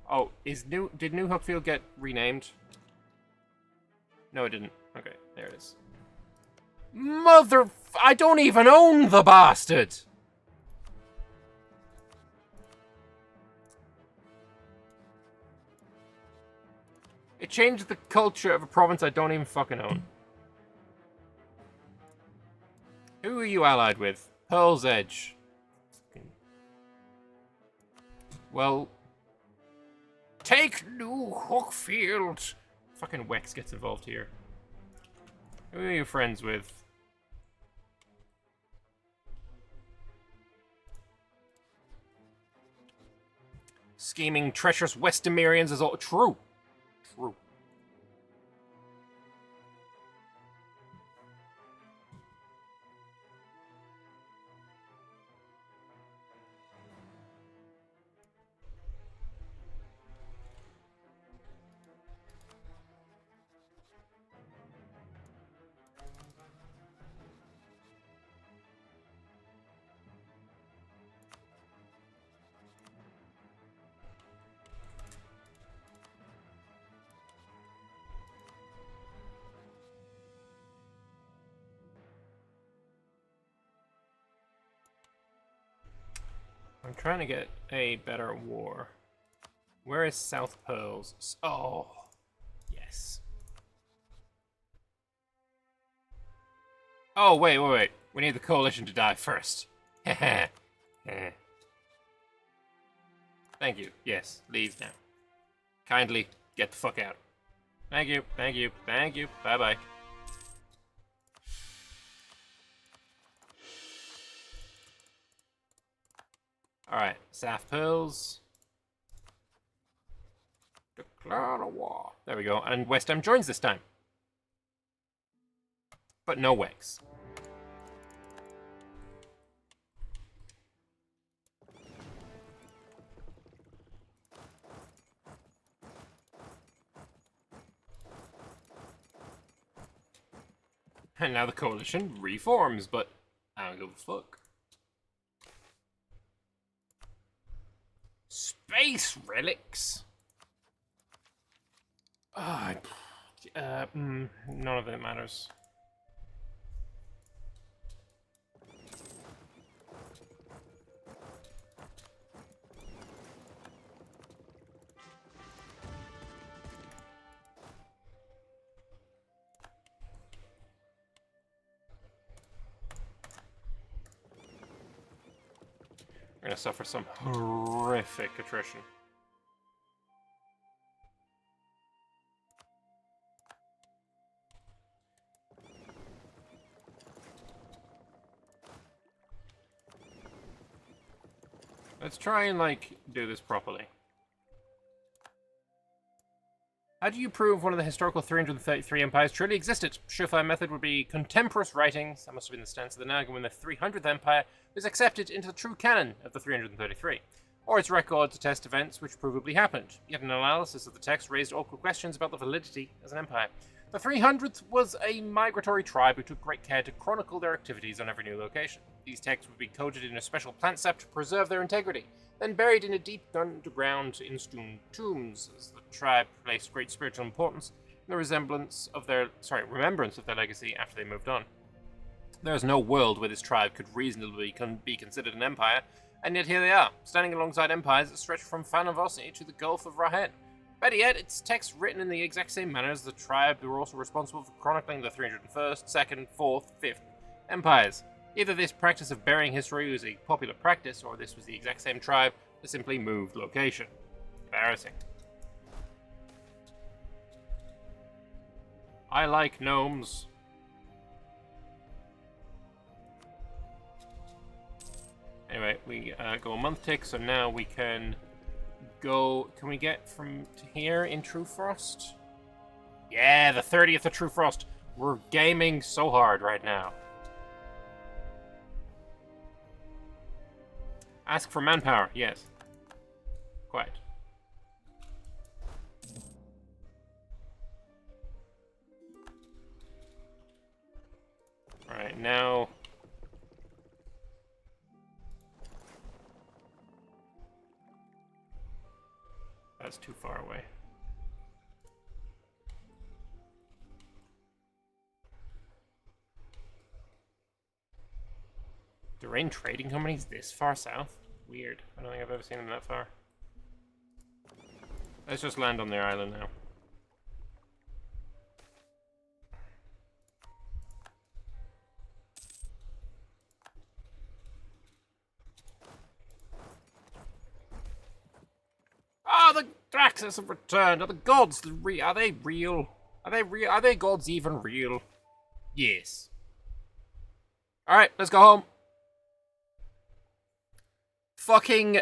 Oh, did New Hookfield get renamed? No, it didn't. Okay, there it is. I don't even own the bastard! It changed the culture of a province I don't even fucking own. Who are you allied with? Pearl's Edge. Well, take New Hookfield. Fucking Wex gets involved here. Who are you friends with? Scheming, treacherous Westemirians is all true. True. I'm trying to get a better war. Where is South Pearls? Oh, yes. Oh, wait. We need the coalition to die first. Thank you. Yes, leave now. Kindly get the fuck out. Thank you. Bye-bye. Alright, South Pearls. Declare a war. There we go. And West Ham joins this time. But no Wex. And now the coalition reforms, but I don't give a fuck. Space relics. None of it matters. We're gonna suffer some horrific attrition. Let's try and, like, do this properly. How do you prove one of the historical 333 empires truly existed? Surefire method would be contemporaneous writings. That must have been the stance of the Naga when the 300th empire was accepted into the true canon of the 333, or its record to test events which provably happened. Yet an analysis of the text raised awkward questions about the validity as an empire. The 300th was a migratory tribe who took great care to chronicle their activities on every new location. These texts would be coded in a special plant sept to preserve their integrity, then buried in a deep underground in stone tombs, as the tribe placed great spiritual importance in the remembrance of their legacy after they moved on. There is no world where this tribe could reasonably be considered an empire, and yet here they are, standing alongside empires that stretch from Fanavosi to the Gulf of Rahen. Better yet, its texts written in the exact same manner as the tribe who were also responsible for chronicling the 301st, 2nd, 4th, 5th empires. Either this practice of burying history was a popular practice, or this was the exact same tribe that simply moved location. Embarrassing. I like gnomes. Anyway, we go a month tick, so now we can go... Can we get from to here in True Frost? Yeah, the 30th of True Frost. We're gaming so hard right now. Ask for manpower, yes. Quite. Alright, now... That's too far away. Durain Trading Company's this far south? Weird. I don't think I've ever seen them that far. Let's just land on their island now. Thraxus have returned. Are the gods are they real? Are they real? Are they gods even real? Yes. Alright, let's go home. Fucking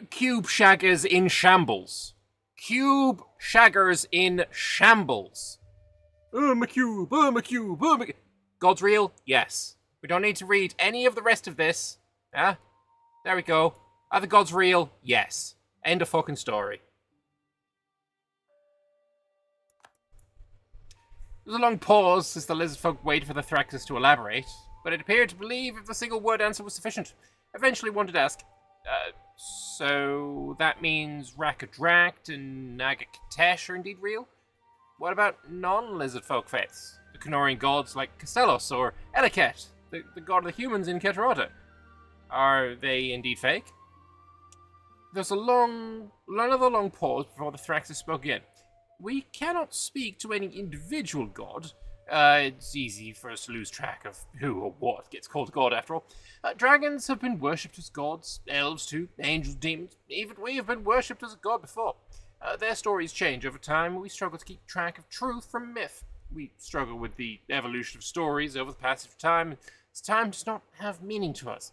cube shaggers in shambles. Cube shaggers in shambles. Oh, my cube, oh, my cube, oh, my... God's real? Yes. We don't need to read any of the rest of this. Yeah? There we go. Are the gods real? Yes. End of fucking story. There was a long pause as the lizard folk waited for the Thraxus to elaborate, but it appeared to believe if the single word answer was sufficient. Eventually one did ask, so that means Rakadrakt and Nagakatesh are indeed real? What about non-lizard folk faiths? The Canorian gods like Castellos or Eliket, the god of the humans in Keterata. Are they indeed fake? There's another long pause before the Thraxus spoke again. We cannot speak to any individual god. It's easy for us to lose track of who or what gets called God after all. Dragons have been worshipped as gods, elves too, angels, demons. Even we have been worshipped as a god before. Their stories change over time. We struggle to keep track of truth from myth. We struggle with the evolution of stories over the passage of time. As time does not have meaning to us.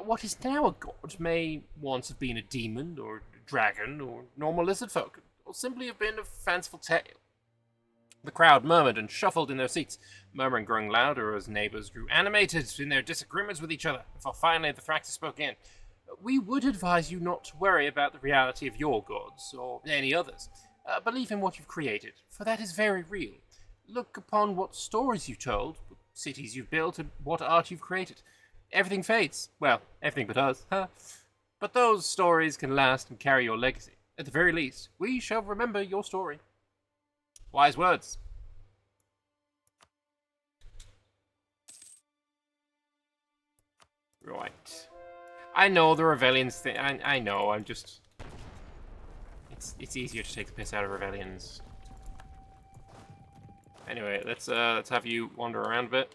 What is now a god may once have been a demon, or a dragon, or normal lizard folk, or simply have been a fanciful tale. The crowd murmured and shuffled in their seats, murmuring growing louder as neighbors grew animated in their disagreements with each other, before finally the Thraxus spoke in. We would advise you not to worry about the reality of your gods, or any others. Believe in what you've created, for that is very real. Look upon what stories you've told, what cities you've built, and what art you've created. Everything fades. Well, everything but us, huh? But those stories can last and carry your legacy. At the very least, we shall remember your story. Wise words. Right. I know the Revellions thing. I know. I'm just. It's easier to take the piss out of Revellions. Anyway, let's have you wander around a bit.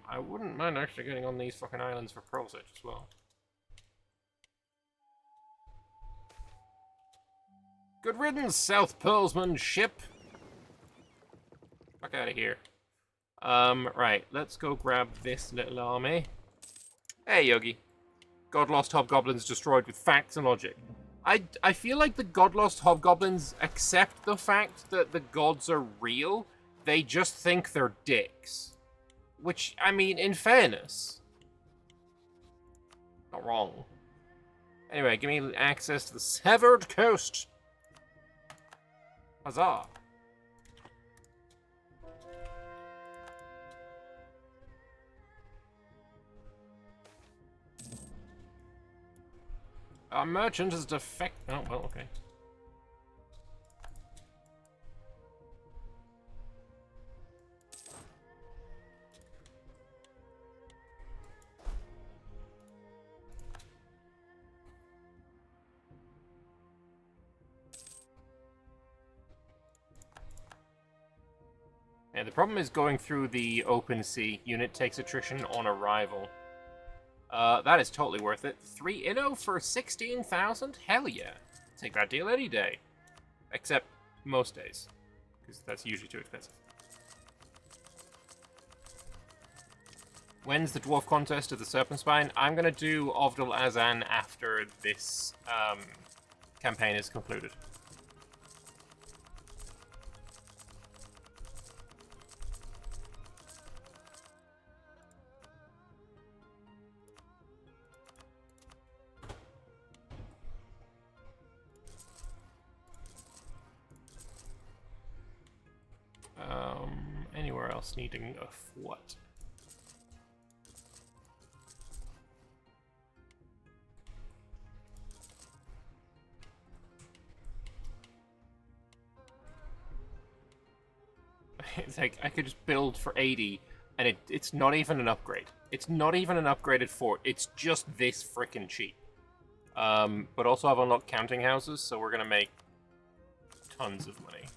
I wouldn't mind actually getting on these fucking islands for pearl search as well. Good riddance, South Pearlsman ship. Fuck out of here. Right, let's go grab this little army. Hey, Yogi. God-lost hobgoblins destroyed with facts and logic. I feel like the God-lost hobgoblins accept the fact that the gods are real. They just think they're dicks. Which, I mean, in fairness, not wrong. Anyway, give me access to the severed coast. Huzzah. Our merchant is defect. Oh, well, okay. Yeah, the problem is going through the open sea. Unit takes attrition on arrival. That is totally worth it. 3 inno for 16,000? Hell yeah. Take that deal any day. Except most days. Because that's usually too expensive. When's the dwarf contest of the Serpent Spine? I'm gonna do Ovdal Azan after this campaign is concluded. Anywhere else needing a what? It's like I could just build for 80 and it's not even an upgrade. It's not even an upgraded fort. It's just this frickin' cheap. But also I've unlocked counting houses, so we're gonna make tons of money.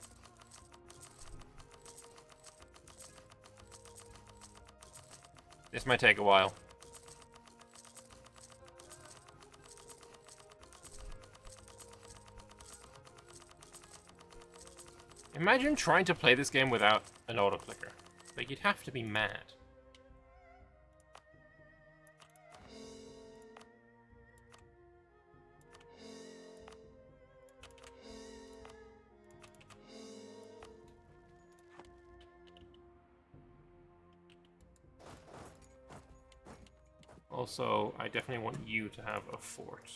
This might take a while. Imagine trying to play this game without an auto-clicker. Like, you'd have to be mad. Also, I definitely want you to have a fort.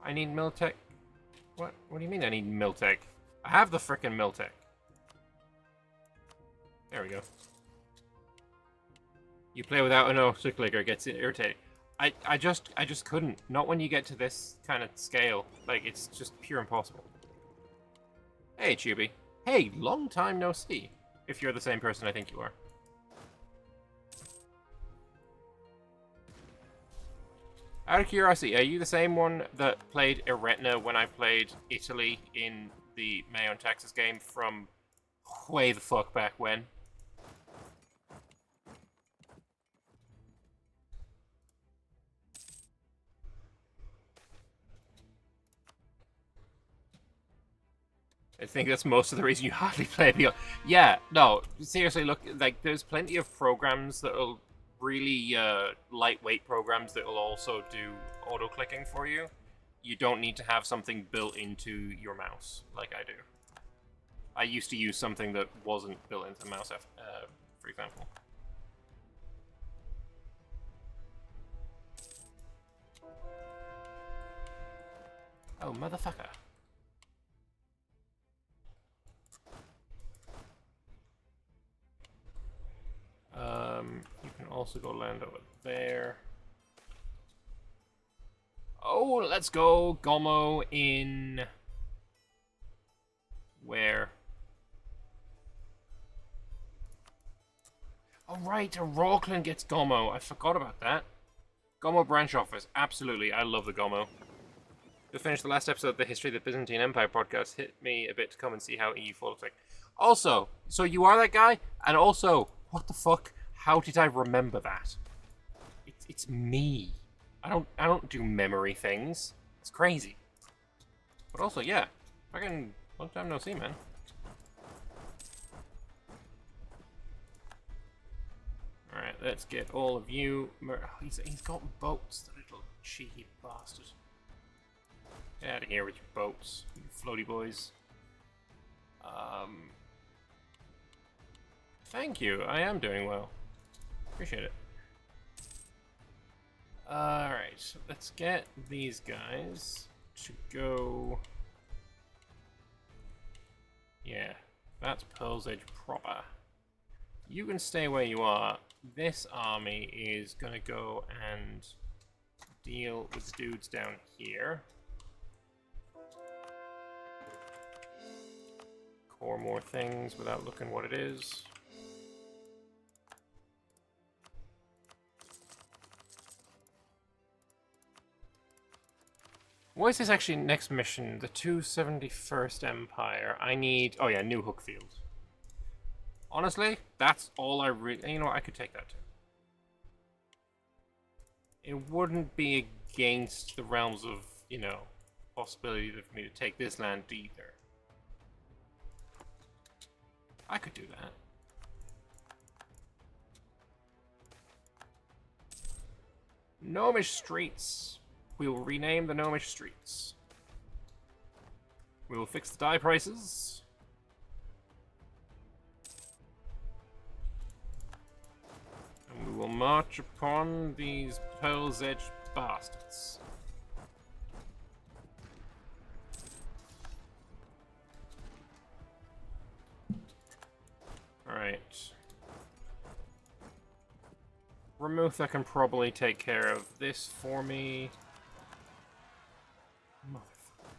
I need Miltech. What? What do you mean I need Miltech? I have the frickin' Miltech. There we go. You play without an auto-clicker, it gets irritating. I just couldn't. Not when you get to this kind of scale. Like, it's just pure impossible. Hey, Chubby. Hey, long time no see. If you're the same person I think you are. Out of curiosity, are you the same one that played Eretna when I played Italy in the Mayo and Texas game from way the fuck back when? I think that's most of the reason you hardly play beyond. Yeah, no, seriously, look, like, there's plenty of programs that will really lightweight programs that will also do auto-clicking for you. You don't need to have something built into your mouse, like I do. I used to use something that wasn't built into the mouse, for example. Oh, motherfucker. You can also go land over there. Oh, let's go Gomo in... Where? Oh, right, Rockland gets Gomo. I forgot about that. Gomo branch office. Absolutely, I love the Gomo. Just finished the last episode of the History of the Byzantine Empire podcast. Hit me a bit to come and see how EU looks like. Also, so you are that guy? And also, what the fuck? How did I remember that? It's me. I don't do memory things. It's crazy. But also, yeah. Fucking long time no see, man. Alright, let's get all of you... He's got boats, the little cheeky bastard. Get out of here with your boats, you floaty boys. Thank you, I am doing well. Appreciate it. Alright, let's get these guys to go... Yeah, that's Pearl's Edge proper. You can stay where you are. This army is gonna go and deal with the dudes down here. Core more things without looking what it is. What is this actually next mission? The 271st Empire. I need... Oh yeah, New Hookfield. Honestly, that's all I really... You know what, I could take that too. It wouldn't be against the realms of, you know, possibility for me to take this land either. I could do that. Gnomish Streets. We will rename the Gnomish Streets. We will fix the dye prices. And we will march upon these Pearl's Edge bastards. Alright. Ramutha can probably take care of this for me. Motherfucker.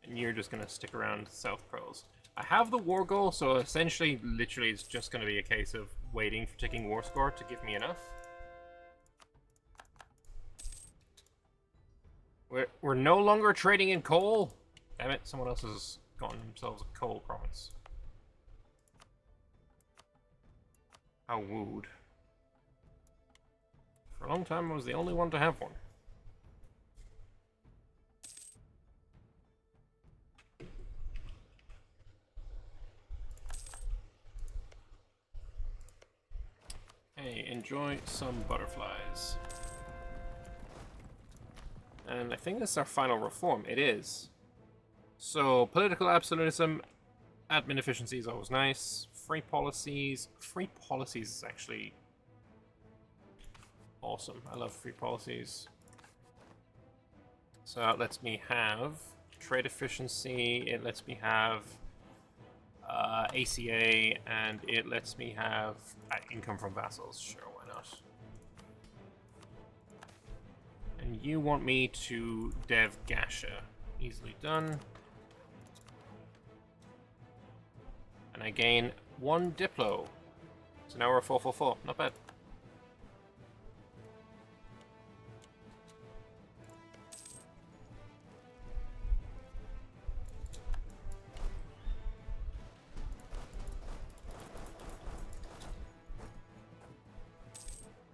And you're just gonna stick around South Pearls. I have the war goal, so essentially, literally, it's just gonna be a case of waiting for ticking war score to give me enough. We're no longer trading in coal. Damn it, someone else has gotten themselves a coal province. How wooed. For a long time, I was the only one to have one. Hey, enjoy some butterflies. And I think this is our final reform. It is. So, political absolutism, admin efficiency is always nice. Free policies. Free policies is actually awesome. I love free policies. So that lets me have trade efficiency. It lets me have ACA, and it lets me have income from vassals. Sure, why not? And you want me to dev Gasha. Easily done. And I gain 1 Diplo. So now we're 444. Not bad.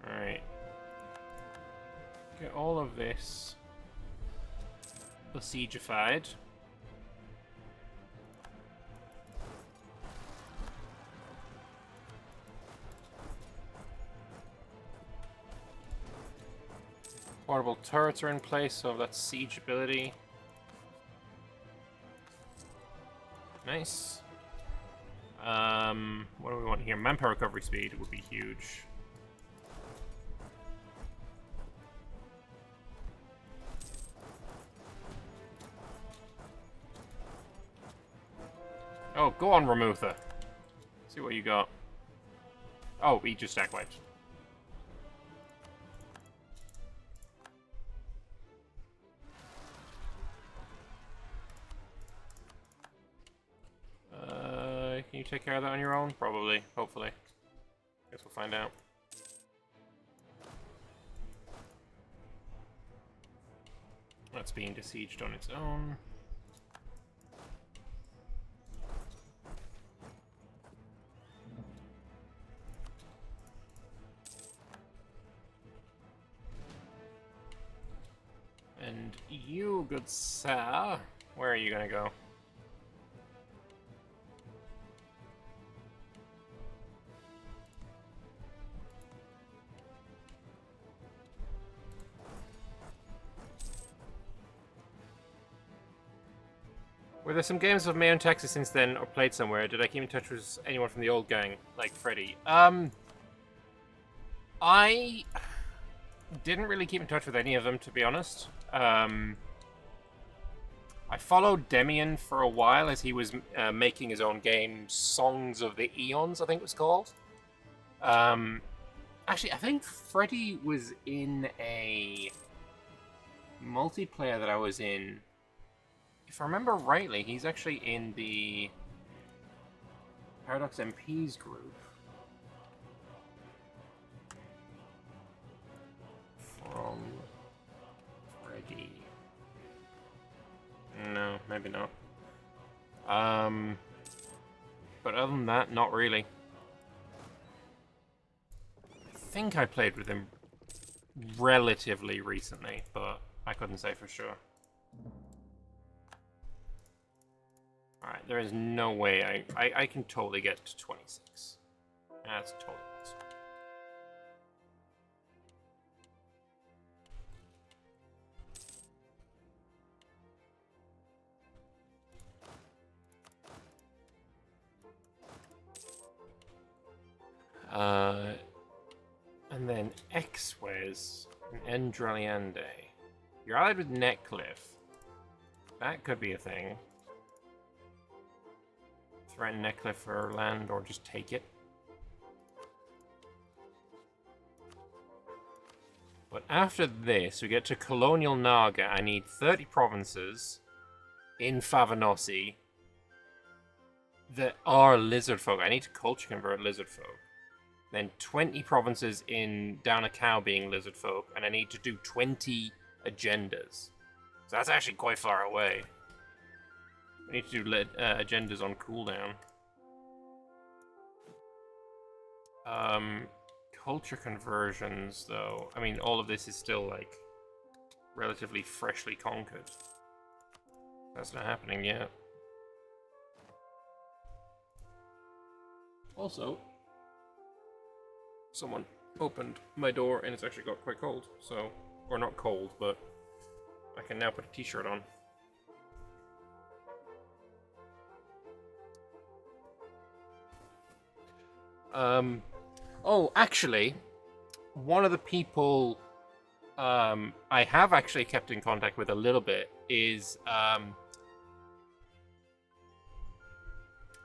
Alright. Get all of this besiegified. Portable turrets are in place, so that's siege ability. Nice. What do we want here? Manpower recovery speed would be huge. Oh, go on, Ramutha. See what you got. Oh, he just stack wiped. Can you take care of that on your own? Probably. Hopefully. Guess we'll find out. That's being besieged on its own. And you, good sir, where are you gonna go? Were there some games of my own Texas since then, or played somewhere? Did I keep in touch with anyone from the old gang, like Freddy? I didn't really keep in touch with any of them, to be honest. I followed Demian for a while as he was making his own game, Songs of the Eons, I think it was called. Actually, I think Freddy was in a multiplayer that I was in. If I remember rightly, he's actually in the Paradox MPs group. From Freddy. No, maybe not. But other than that, not really. I think I played with him relatively recently, but I couldn't say for sure. Alright, there is no way I can totally get to 26. That's totally possible. And then X-Wes and Endraliande. You're allied with Netcliffe. That could be a thing. Threaten Netcliffe for land or just take it. But after this, we get to Colonial Naga. I need 30 provinces in Favanosi that are lizard folk. I need to culture convert lizard folk. Then 20 provinces in Down a Cow being lizard folk, and I need to do 20 agendas. So that's actually quite far away. I need to do agendas on cooldown. Culture conversions, though. I mean, all of this is still, like, relatively freshly conquered. That's not happening yet. Also, someone opened my door and it's actually got quite cold, so... Or not cold, but I can now put a t-shirt on. Oh, actually, one of the people I have actually kept in contact with a little bit is I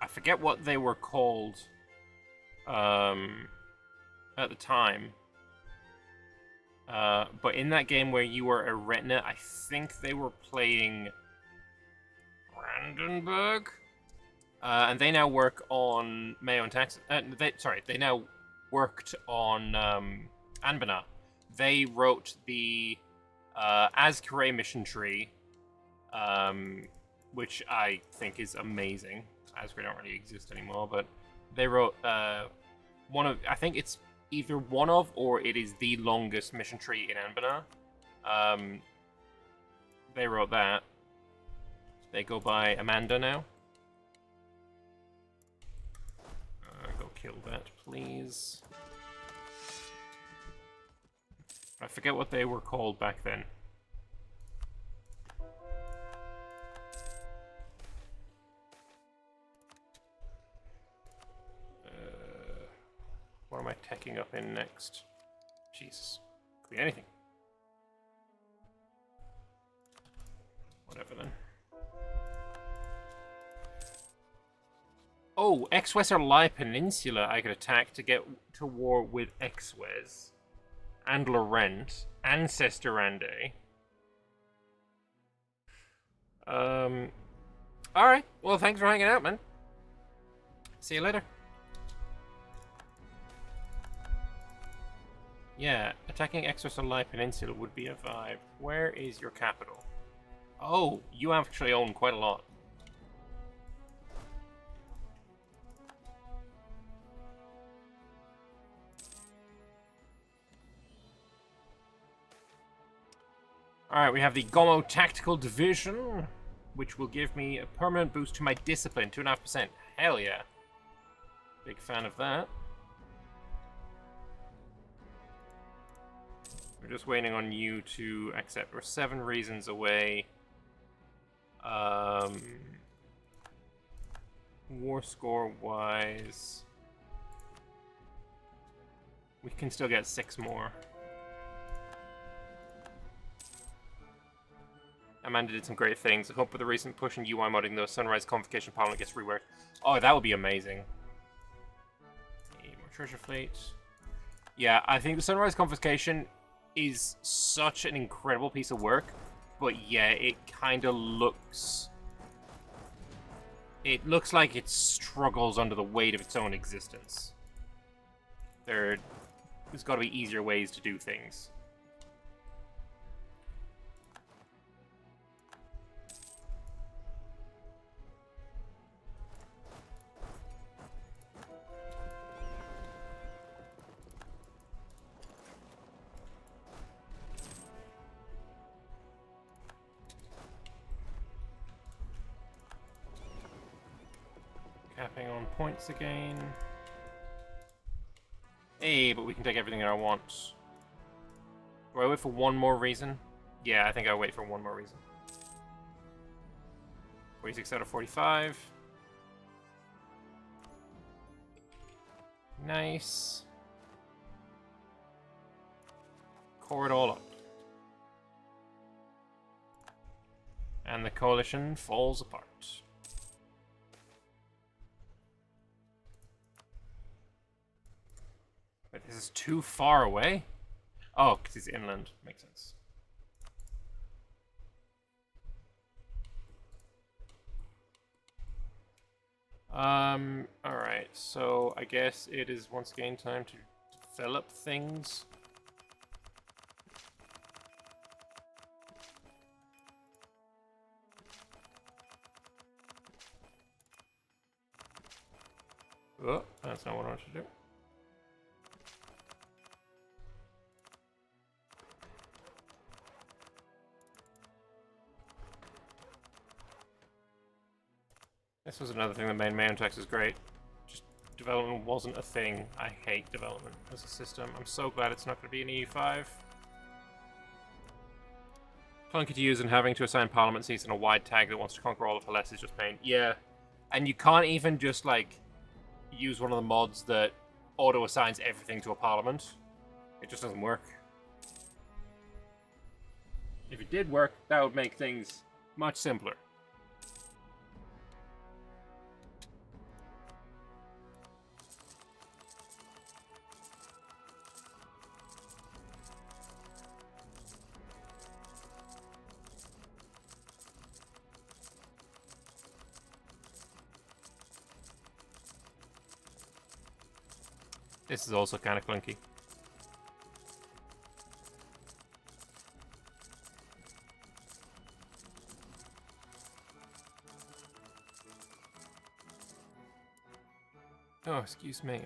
forget what they were called at the time. But in that game where you were a retina, I think they were playing Brandenburg. And they now work on Mayo and Texas. They now worked on Anbennar. They wrote the Azkare mission tree, which I think is amazing. Azkare don't really exist anymore, but they wrote one of, I think it's either one of or it is the longest mission tree in Anbennar. They wrote that. They go by Amanda now. Go kill that, please. I forget what they were called back then. What am I teching up in next? Jesus. Could be anything. Whatever then. Oh, Exwes Lai Peninsula I could attack to get to war with Exwes. And Laurent. Ancestor Rande. Alright. Well, thanks for hanging out, man. See you later. Yeah, attacking Exwes Lai Peninsula would be a vibe. Where is your capital? Oh, you actually own quite a lot. Alright, we have the Gomo Tactical Division, which will give me a permanent boost to my discipline, 2.5%. Hell yeah. Big fan of that. We're just waiting on you to accept. We're 7 reasons away. War score-wise, we can still get 6 more. Amanda did some great things. I hope with the recent push in UI modding, the Sunrise Convocation Parliament gets reworked. Oh, that would be amazing. More treasure fleet. Yeah, I think the Sunrise Convocation is such an incredible piece of work, but yeah, it kind of looks... It looks like it struggles under the weight of its own existence. There's got to be easier ways to do things. Capping on points again. Hey, but we can take everything that I want. Do I wait for one more reason? Yeah, I think I'll wait for one more reason. 46 out of 45. Nice. Core it all up. And the coalition falls apart. Wait, this is too far away? Oh, because it's inland. Makes sense. Alright, so I guess it is once again time to develop things. Oh, that's not what I wanted to do. This was another thing that made Mayon Texas great. Just development wasn't a thing. I hate development as a system. I'm so glad it's not going to be an EU5. Clunky to use, and having to assign parliament seats in a wide tag that wants to conquer all of Hellas is just pain. Yeah. And you can't even just, like, use one of the mods that auto-assigns everything to a parliament. It just doesn't work. If it did work, that would make things much simpler. This is also kind of clunky. Oh, excuse me.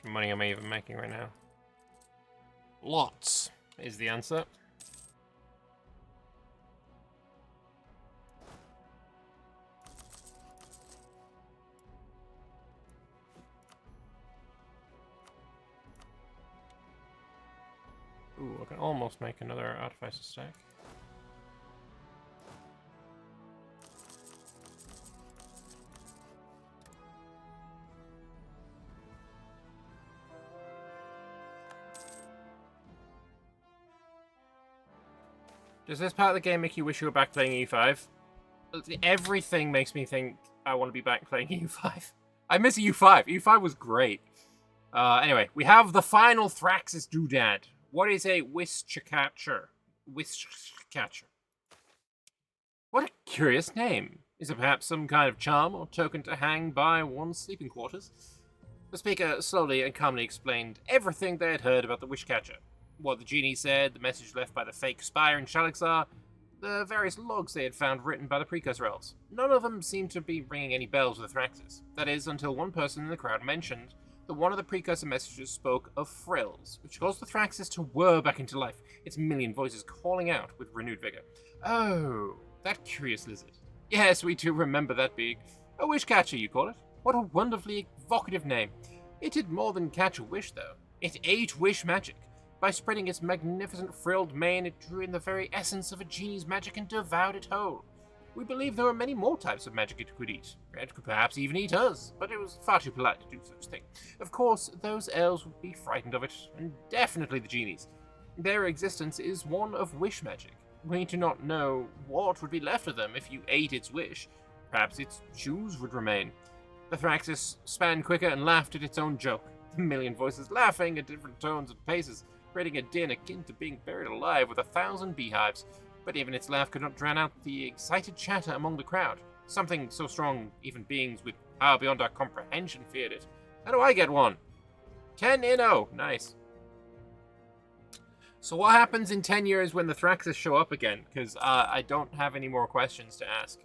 How much money am I even making right now? Lots is the answer. Ooh, I can almost make another artificer stack. Does this part of the game make you wish you were back playing E5? Everything makes me think I want to be back playing EU5. I miss EU5. EU5 was great. Anyway, we have the final Thraxis doodad. What is a Wishcatcher? Wishcatcher. What a curious name. Is it perhaps some kind of charm or token to hang by one's sleeping quarters? The speaker slowly and calmly explained everything they had heard about the Wishcatcher. What the genie said, the message left by the fake spire in Shalaxar, the various logs they had found written by the Precursor Elves. None of them seemed to be ringing any bells with the Thraxis. That is, until one person in the crowd mentioned that one of the Precursor messages spoke of frills, which caused the Thraxis to whir back into life, its million voices calling out with renewed vigor. Oh, that curious lizard. Yes, we do remember that being. A wishcatcher, you call it? What a wonderfully evocative name. It did more than catch a wish, though. It ate wish magic. By spreading its magnificent frilled mane, it drew in the very essence of a genie's magic and devoured it whole. We believe there were many more types of magic it could eat. It could perhaps even eat us, but it was far too polite to do such a thing. Of course, those elves would be frightened of it, and definitely the genies. Their existence is one of wish magic. We do not know what would be left of them if you ate its wish. Perhaps its shoes would remain. The Thraxis span quicker and laughed at its own joke. A million voices laughing at different tones and paces, creating a din akin to being buried alive with 1,000 beehives. But even its laugh could not drown out the excited chatter among the crowd. Something so strong, even beings with power beyond our comprehension feared it. How do I get one? 10 in 0. Nice. So what happens in 10 years when the Thraxis show up again? Because I don't have any more questions to ask.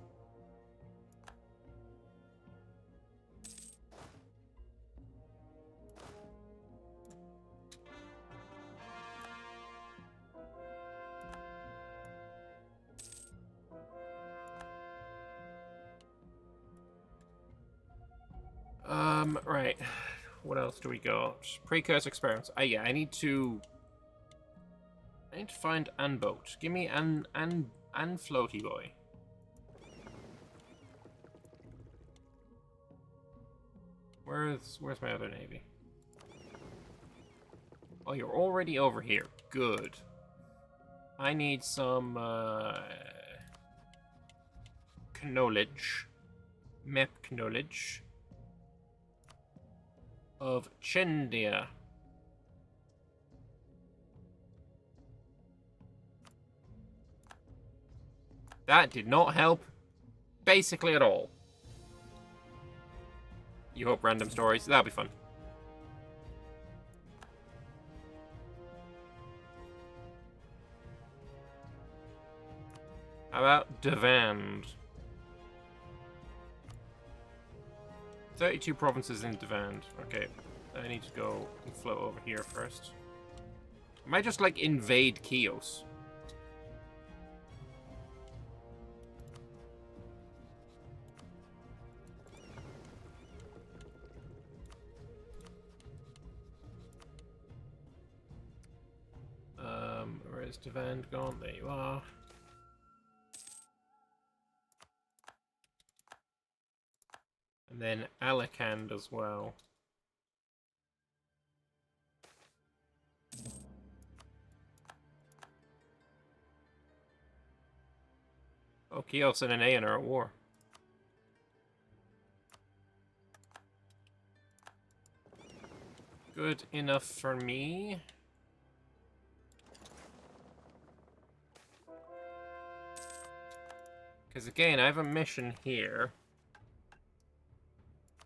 Right. What else do we got? Precursor experiments. Yeah, I need to find Anboat. Give me an floaty boy. Where's my other navy? Oh, you're already over here. Good. I need some knowledge. Map knowledge of Chendia. That did not help basically at all. You hope random stories. That'll be fun. How about Devand? 32 provinces in Devand. Okay, I need to go and float over here first. I might just, like, invade Chios. Where's Devand gone? There you are. And then Alicand as well. Oh, Chios and Aeon are at war. Good enough for me. Because again, I have a mission here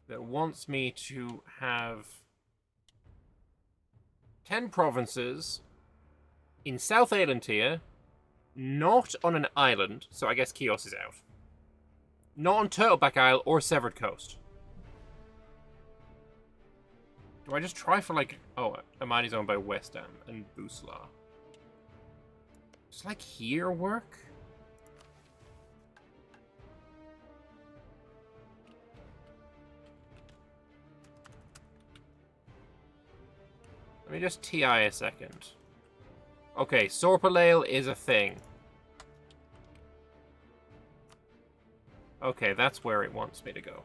that wants me to have 10 provinces in South Aelantia, not on an island, so I guess Chios is out. Not on Turtleback Isle or Severed Coast. Do I just try for, like... Oh, Amani's owned by West Ham and Busla. Does, like, here work? Let me just TI a second. Okay, Sorpalale is a thing. Okay, that's where it wants me to go.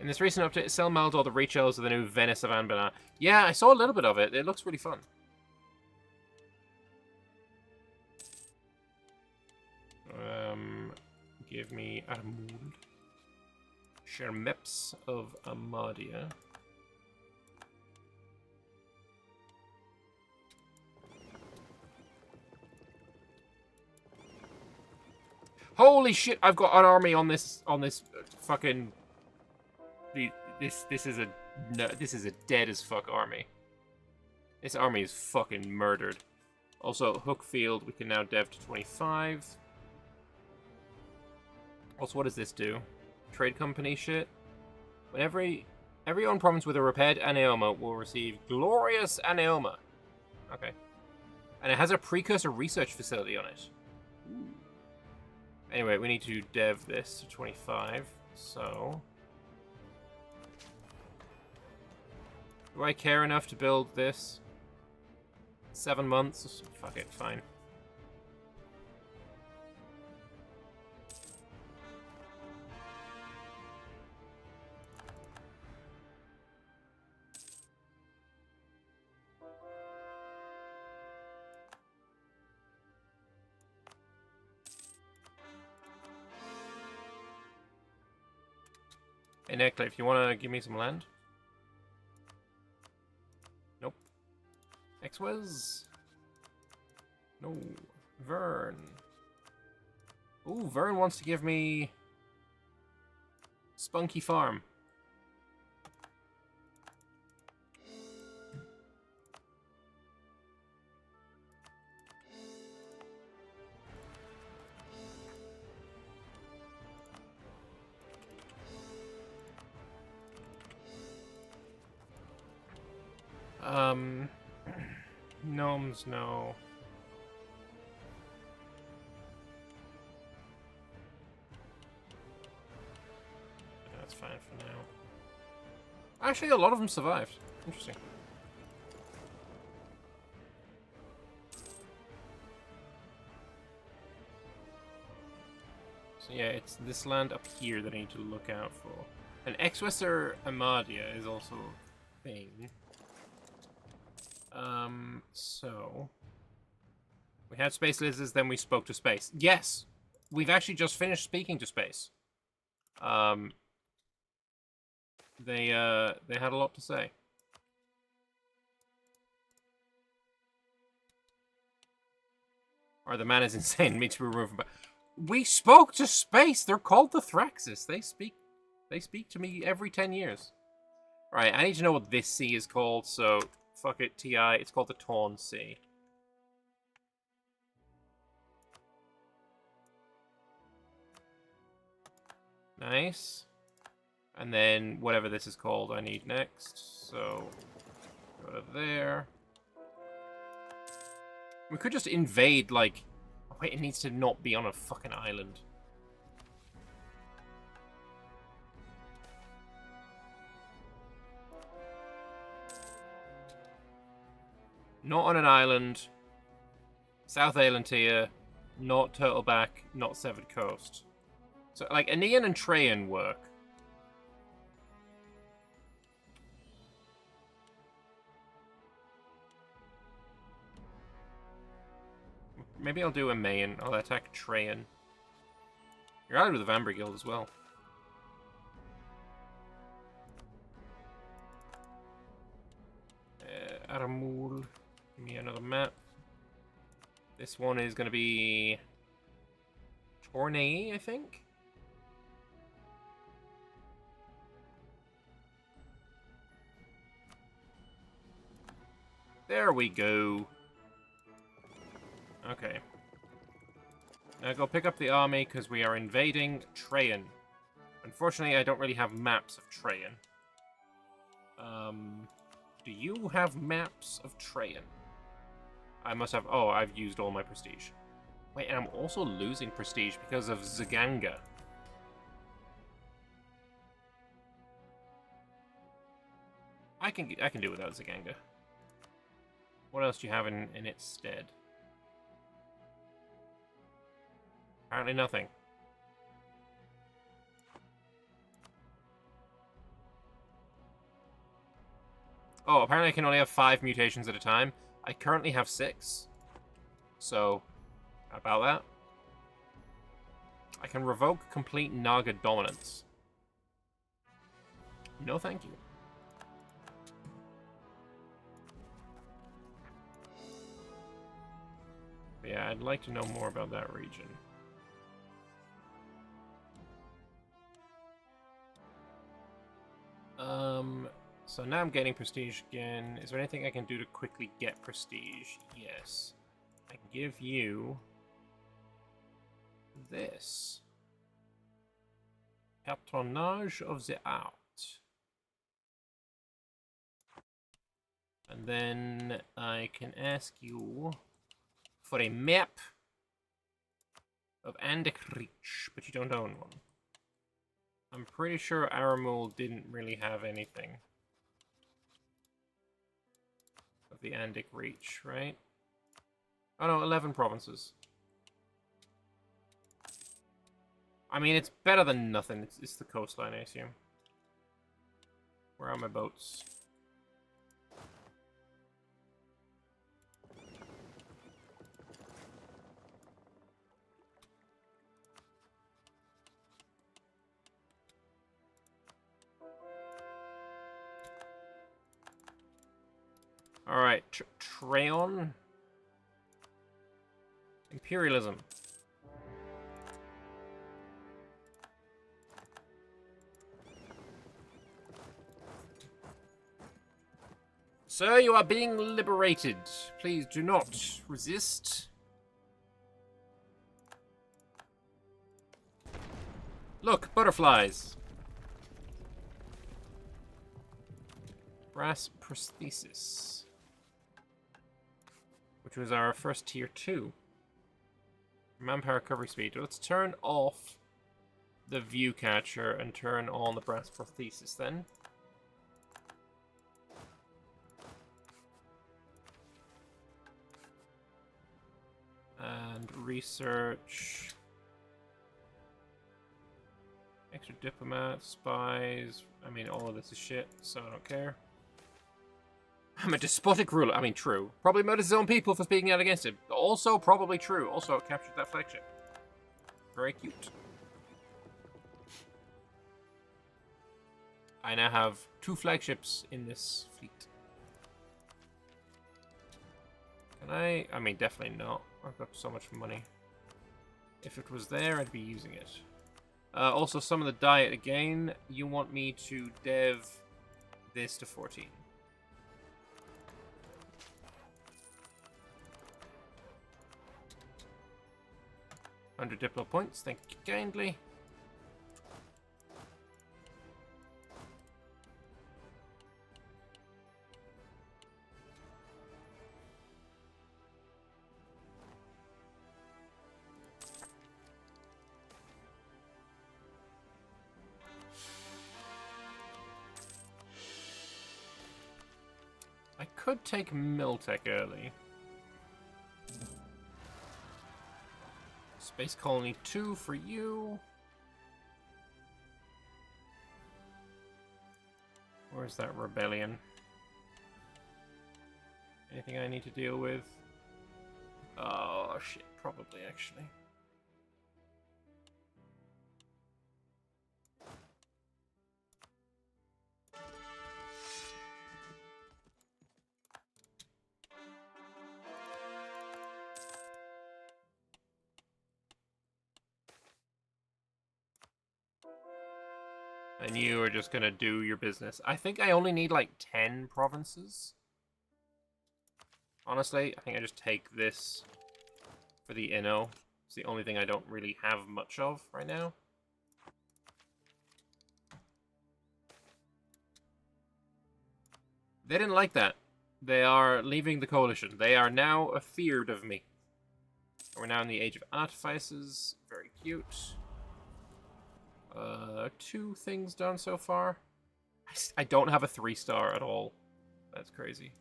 In this recent update, Sel Maldor, the Reach Elves of the new Venice of Anbennar. Yeah, I saw a little bit of it. It looks really fun. Give me Armul. Shermeps of Amadia. Holy shit! I've got an army on this fucking. This is a dead as fuck army. This army is fucking murdered. Also, Hookfield, we can now dev to 25. Also, what does this do? Trade company shit? When every owned province with a repaired Aneoma will receive glorious Aneoma. Okay. And it has a Precursor research facility on it. Ooh. Anyway, we need to dev this to 25, so... Do I care enough to build this? 7 months? Fuck it, fine. Hey, Necla, if you want to give me some land? Nope. Exwez? No. Vern. Ooh, Vern wants to give me... Spunky Farm. Gnomes, no. That's fine for now. Actually, a lot of them survived. Interesting. So yeah, it's this land up here that I need to look out for. And Exwesser Amadia is also a thing. So... We had Space Lizards, then we spoke to Space. Yes! We've actually just finished speaking to Space. They had a lot to say. Or the man is insane, needs to be removed from... We spoke to space! They're called the Thraxis. They speak to me every 10 years. Right, I need to know what this sea is called, so... Fuck it, TI. It's called the Torn Sea. Nice. And then whatever this is called I need next. So, go to there. We could just invade, like... Oh, wait, it needs to not be on a fucking island. Not on an island. South Islantia. Not Turtleback. Not Severed Coast. So, like, Aenean and Trajan work. Maybe I'll do Aenean. I'll attack Trajan. You're allied with the Vamber Guild as well. Aramul. Give me another map. This one is going to be... Tournai, I think? There we go. Okay. Now go pick up the army, because we are invading Trajan. Unfortunately, I don't really have maps of Trajan. Do you have maps of Trajan? I must have... Oh, I've used all my prestige. Wait, and I'm also losing prestige because of Zaganga. I can do without Zaganga. What else do you have in its stead? Apparently nothing. Oh, apparently I can only have 5 mutations at a time. I currently have 6. So, how about that? I can revoke complete Naga dominance. No, thank you. But yeah, I'd like to know more about that region. So now I'm getting prestige again. Is there anything I can do to quickly get prestige? Yes. I can give you this. Patronage of the Art. And then I can ask you for a map of Andekreach, but you don't own one. I'm pretty sure Aramul didn't really have anything of the Andic Reach, right? Oh no, 11 provinces. I mean, it's better than nothing. It's the coastline, I assume. Where are my boats? Alright, Trajan. Imperialism. Sir, you are being liberated. Please do not resist. Look, butterflies. Brass prosthesis. Which was our first tier 2. Manpower recovery speed. Let's turn off the view catcher and turn on the brass prosthesis then. And research. Extra diplomat, spies. I mean, all of this is shit, so I don't care. I'm a despotic ruler. I mean, true. Probably murders his own people for speaking out against him. Also, probably true. Also, captured that flagship. Very cute. I now have 2 flagships in this fleet. Can I? I mean, definitely not. I've got so much money. If it was there, I'd be using it. Also, some of the diet again. You want me to dev this to 14. Under Diplo points, thank you kindly. I could take Miltech early. Space Colony 2 for you. Where's that rebellion? Anything I need to deal with? Oh shit, probably actually. And you are just gonna do your business. I think I only need like 10 provinces. Honestly, I think I just take this for the Inno. It's the only thing I don't really have much of right now. They didn't like that. They are leaving the coalition. They are now afeared of me. We're now in the Age of Artifices. Very cute. 2 things done so far. I don't have a 3-star at all. That's crazy.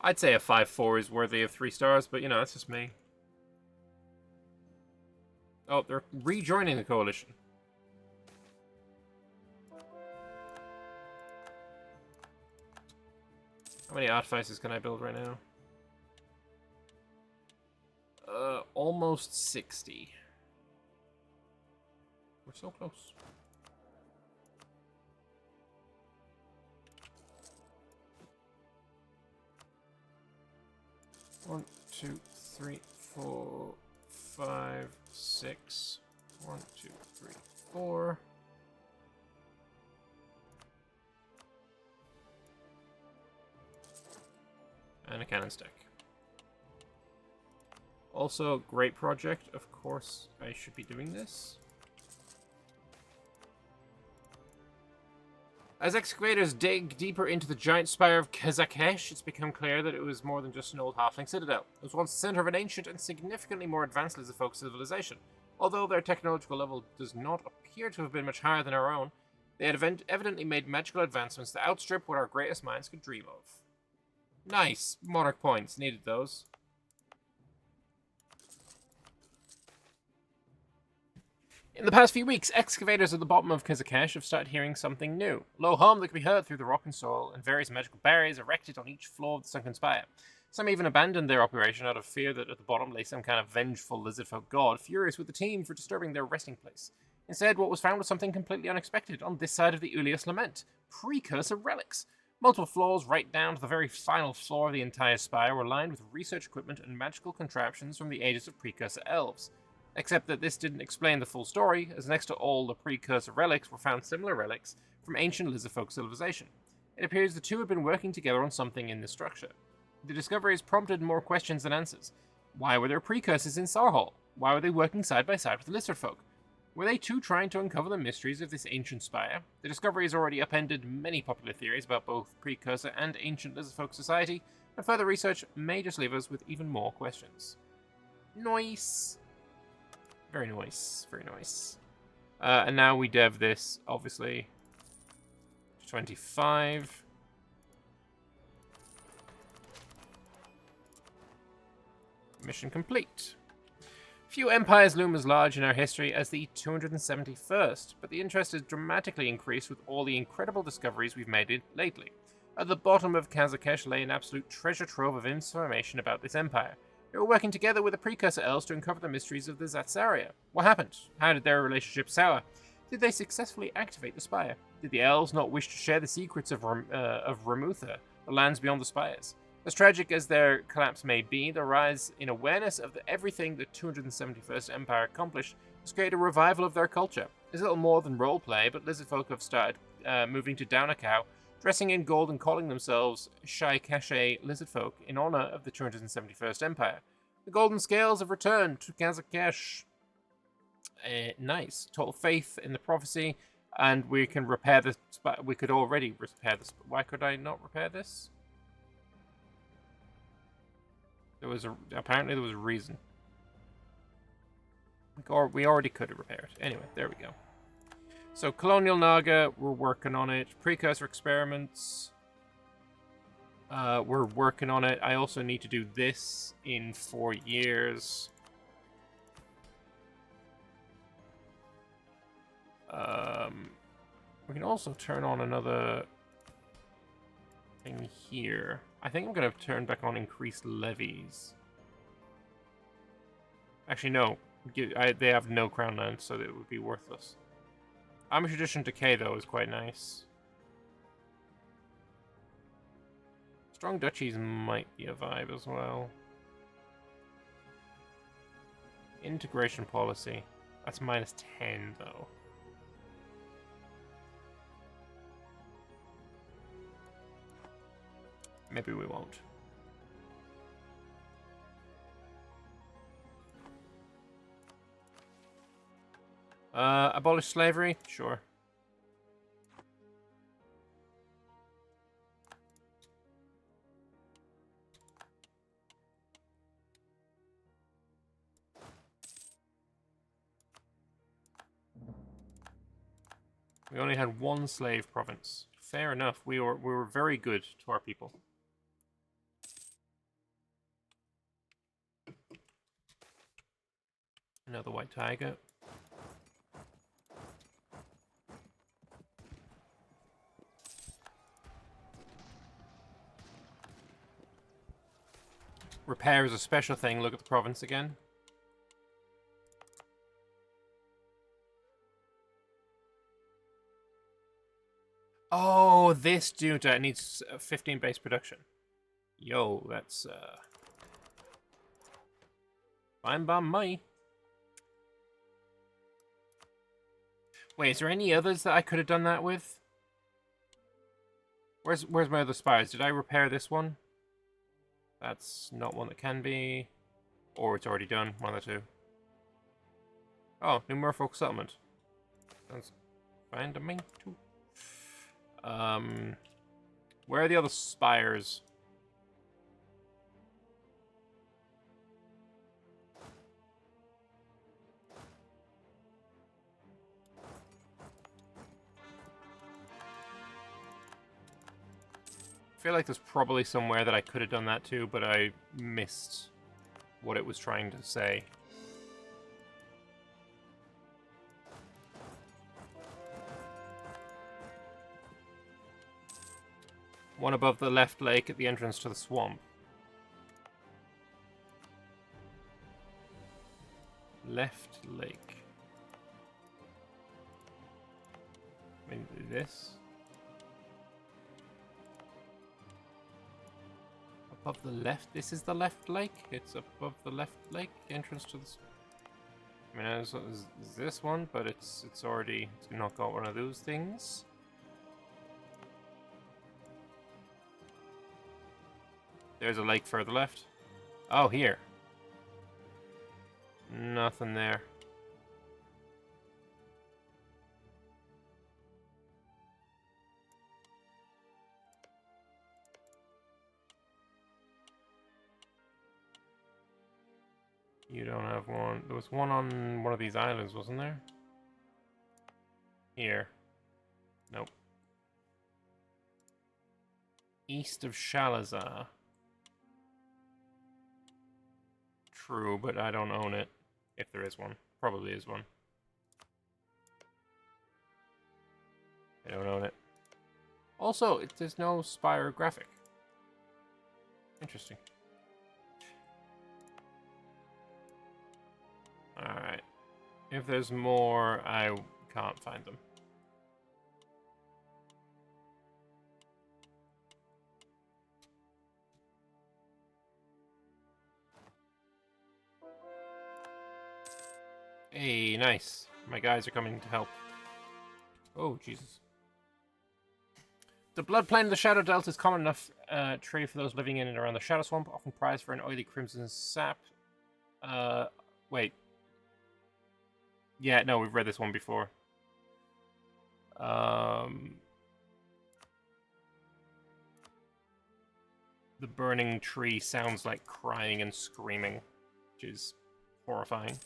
I'd say a 5-4 is worthy of 3 stars, but you know, that's just me. Oh, they're rejoining the coalition. How many artifices can I build right now? Almost 60. We're so close. One, 2, 3, 4, 5, 6. 1, 2, 3, 4. And a cannon stack. Also, great project. Of course, I should be doing this. As excavators dig deeper into the giant spire of Kazakesh, it's become clear that it was more than just an old halfling citadel. It was once the center of an ancient and significantly more advanced Lizardfolk civilization. Although their technological level does not appear to have been much higher than our own, they had evidently made magical advancements that outstrip what our greatest minds could dream of. Nice. Monarch points. Needed those. In the past few weeks, excavators at the bottom of Kazakesh have started hearing something new. Low hum that can be heard through the rock and soil, and various magical barriers erected on each floor of the sunken spire. Some even abandoned their operation out of fear that at the bottom lay some kind of vengeful lizardfolk god, furious with the team for disturbing their resting place. Instead, what was found was something completely unexpected on this side of the Ulius Lament. Precursor relics. Multiple floors, right down to the very final floor of the entire spire, were lined with research equipment and magical contraptions from the ages of Precursor Elves. Except that this didn't explain the full story, as next to all the Precursor relics were found similar relics from ancient Lizardfolk civilization. It appears the two had been working together on something in this structure. The discoveries prompted more questions than answers. Why were there Precursors in Sarhall? Why were they working side by side with the Lizardfolk? Were they too trying to uncover the mysteries of this ancient spire? The discovery has already upended many popular theories about both Precursor and ancient Lizardfolk society, and further research may just leave us with even more questions. Nice. Very nice. Very nice. And now we dev this, obviously, to 25. Mission complete. Few empires loom as large in our history as the 271st, but the interest has dramatically increased with all the incredible discoveries we've made lately. At the bottom of Kazakesh lay an absolute treasure trove of information about this empire. They were working together with the Precursor Elves to uncover the mysteries of the Zatsaria. What happened? How did their relationship sour? Did they successfully activate the spire? Did the elves not wish to share the secrets of Ramutha, the lands beyond the spires? As tragic as their collapse may be, the rise in awareness of everything the 271st Empire accomplished has created a revival of their culture. It's little more than roleplay, but lizard folk have started moving to Downaccow, dressing in gold and calling themselves Shai Cache lizard folk in honor of the 271st Empire. The golden scales have returned to Kazakesh. Nice. Total faith in the prophecy, and we can repair this. We could already repair this. Why could I not repair this? Apparently there was a reason. We already could have repaired it. Anyway, there we go. So Colonial Naga, we're working on it. Precursor experiments, we're working on it. I also need to do this in 4 years. We can also turn on another thing here. I think I'm going to turn back on increased levies. Actually, no. They have no crown land, so it would be worthless. Amish Tradition Decay, though, is quite nice. Strong Duchies might be a vibe as well. Integration Policy. That's -10, though. Maybe we won't. Abolish slavery? Sure. We only had one slave province. Fair enough. We were very good to our people. Another white tiger. Repair is a special thing. Look at the province again. Oh, this dude needs 15 base production. Yo, that's fine by me. Wait, is there any others that I could have done that with? Where's my other spires? Did I repair this one? That's not one that can be. Or it's already done, one of the two. Oh, new merfolk settlement. Sounds fine to me, too. Where are the other spires? I feel like there's probably somewhere that I could have done that too, but I missed what it was trying to say. One above the left lake at the entrance to the swamp. Left lake. Maybe this. Above the left. This is the left lake. It's above the left lake entrance to the. I mean, there's this one, but it's not got one of those things. There's a lake further left. Oh, here. Nothing there. You don't have one. There was one on one of these islands, wasn't there? Here. Nope. East of Shalazar. True, but I don't own it. If there is one. Probably is one. I don't own it. Also, there's no Spire graphic. Interesting. Alright. If there's more, I can't find them. Hey, nice. My guys are coming to help. Oh, Jesus. The blood plane of the Shadow Delta is common enough trade for those living in and around the Shadow Swamp, often prized for an oily crimson sap. Wait. Yeah, no, we've read this one before. The burning tree sounds like crying and screaming, which is horrifying.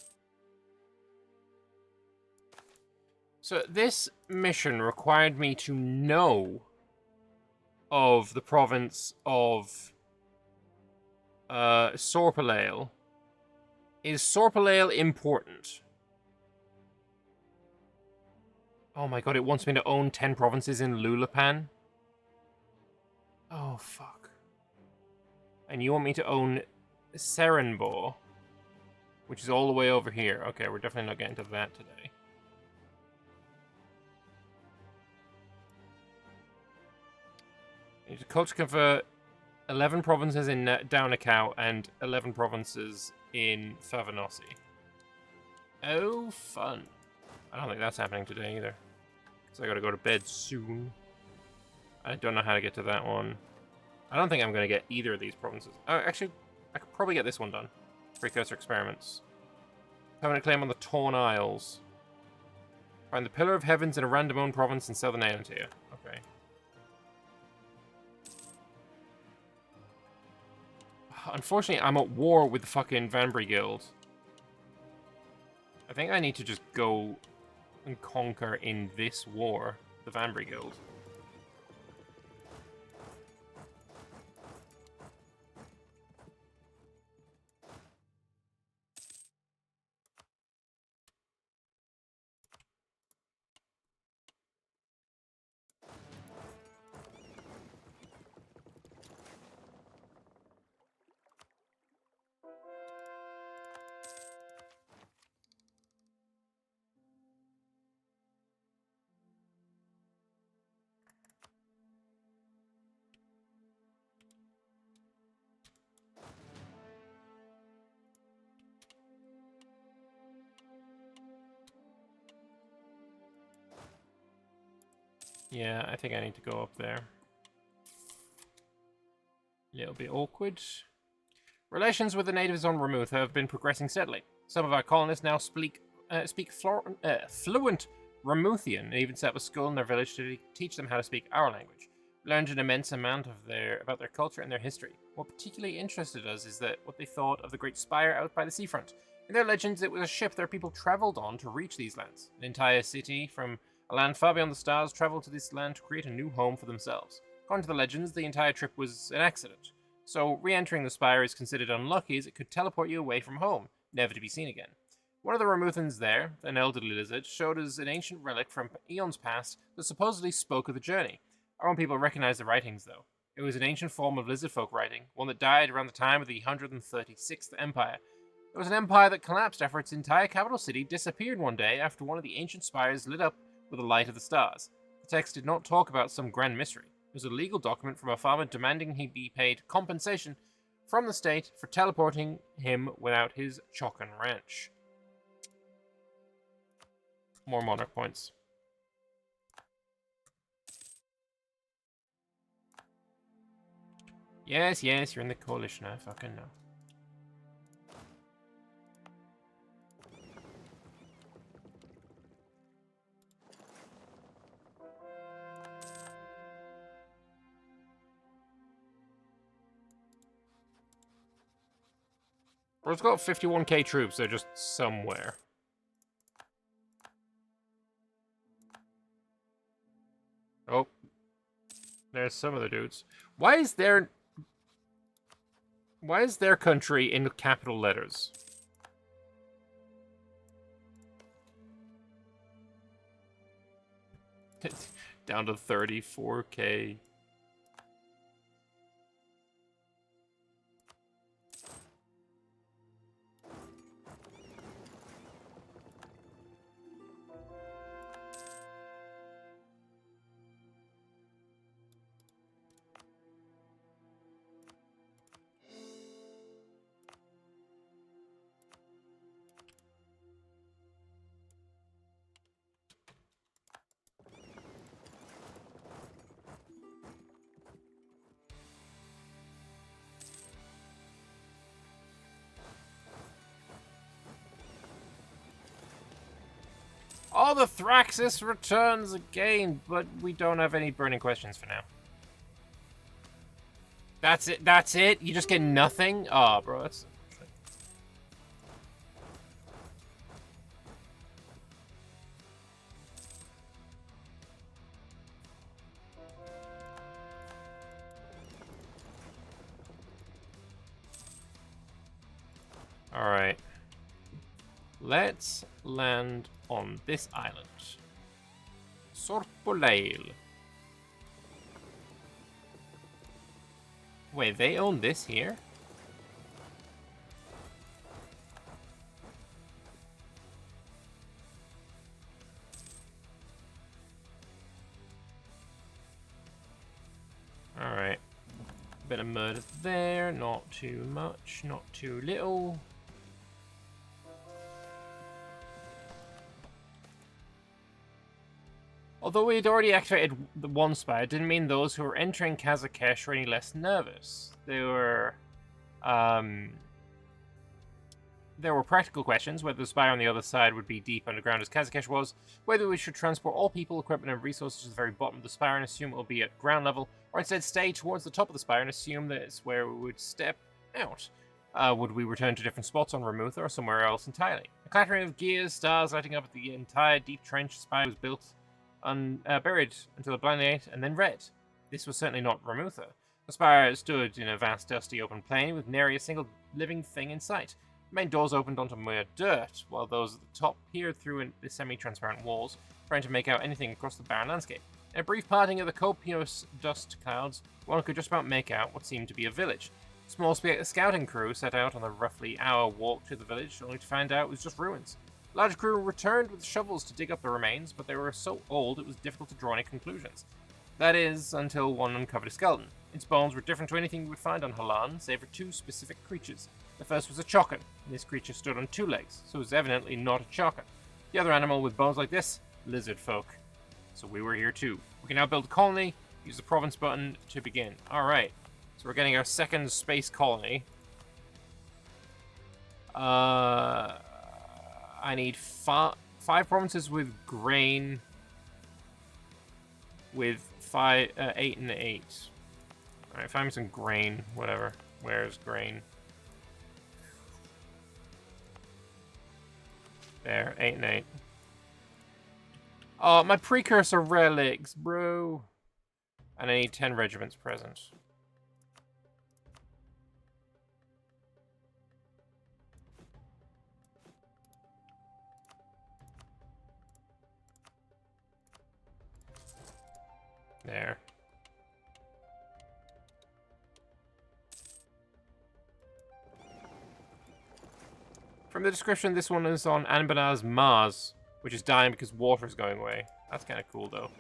So this mission required me to know of the province of Sorpalale. Is Sorpalale important? Oh my god, it wants me to own 10 provinces in Lulapan? Oh, fuck. And you want me to own Serenbor, which is all the way over here. Okay, we're definitely not getting to that today. Need to culture convert 11 provinces in Downacau and 11 provinces in Favanossi. Oh, fun. I don't think that's happening today either. Because I gotta go to bed soon. I don't know how to get to that one. I don't think I'm gonna get either of these provinces. Oh, actually, I could probably get this one done. Precursor experiments. Permanent claim on the Torn Isles. Find the Pillar of Heavens in a random province in southern Aeontia. Okay. Unfortunately, I'm at war with the fucking Vanbury Guild. I think I need to just go and conquer in this war the Vanbury Guild. Yeah, I think I need to go up there. A little bit awkward. Relations with the natives on Ramuth have been progressing steadily. Some of our colonists now speak fluent Ramuthian and even set up a school in their village to teach them how to speak our language. We learned an immense amount about their culture and their history. What particularly interested us is that what they thought of the Great Spire out by the seafront. In their legends, it was a ship their people traveled on to reach these lands. An entire city from a land far beyond the stars traveled to this land to create a new home for themselves. According to the legends, the entire trip was an accident. So, re-entering the Spire is considered unlucky as it could teleport you away from home, never to be seen again. One of the Ramuthans there, an elderly lizard, showed us an ancient relic from eons past that supposedly spoke of the journey. Our own people recognize the writings, though. It was an ancient form of lizard folk writing, one that died around the time of the 136th Empire. It was an empire that collapsed after its entire capital city disappeared one day after one of the ancient spires lit up with the light of the stars. The text did not talk about some grand mystery. It was a legal document from a farmer demanding he be paid compensation from the state for teleporting him without his Chocan ranch. More monarch points. Yes, you're in the coalition, I fucking know. Bro's got 51k troops, they're just somewhere. Oh. There's some of the dudes. Why is their country in capital letters? Down to 34k. Oh, the Thraxis returns again, but we don't have any burning questions for now. That's it? That's it? You just get nothing? Oh, bro, that's... Alright. Let's land on this island. Sorpolail. Wait, they own this here? Alright. Bit of murder there, not too much, not too little. Although we had already activated the one spire, it didn't mean those who were entering Kazakesh were any less nervous. There were practical questions, whether the spire on the other side would be deep underground as Kazakesh was, whether we should transport all people, equipment, and resources to the very bottom of the spire and assume it will be at ground level, or instead stay towards the top of the spire and assume that it's where we would step out. Would we return to different spots on Ramutha or somewhere else entirely? A clattering of gears, stars lighting up the entire deep trench spire was built buried until it blindly ate and then red. This was certainly not Ramutha. The spire stood in a vast dusty open plain with nary a single living thing in sight. The main doors opened onto mere dirt, while those at the top peered through the semi-transparent walls, trying to make out anything across the barren landscape. In a brief parting of the copious dust clouds, one could just about make out what seemed to be a village. A small scouting crew set out on the roughly hour walk to the village, only to find out it was just ruins. A large crew returned with shovels to dig up the remains, but they were so old it was difficult to draw any conclusions. That is, until one uncovered a skeleton. Its bones were different to anything you would find on Halan, save for two specific creatures. The first was a chokan. This creature stood on two legs, so it was evidently not a chokan. The other animal with bones like this? Lizard folk. So we were here too. We can now build a colony, use the province button to begin. Alright, so we're getting our second space colony. I need five provinces with grain, with 8 and 8. Alright, find me some grain, whatever. Where's grain? There, 8 and 8. Oh, my Precursor relics, bro. And I need 10 regiments present. There. From the description, this one is on Anbennar's Mars, which is dying because water is going away. That's kind of cool, though.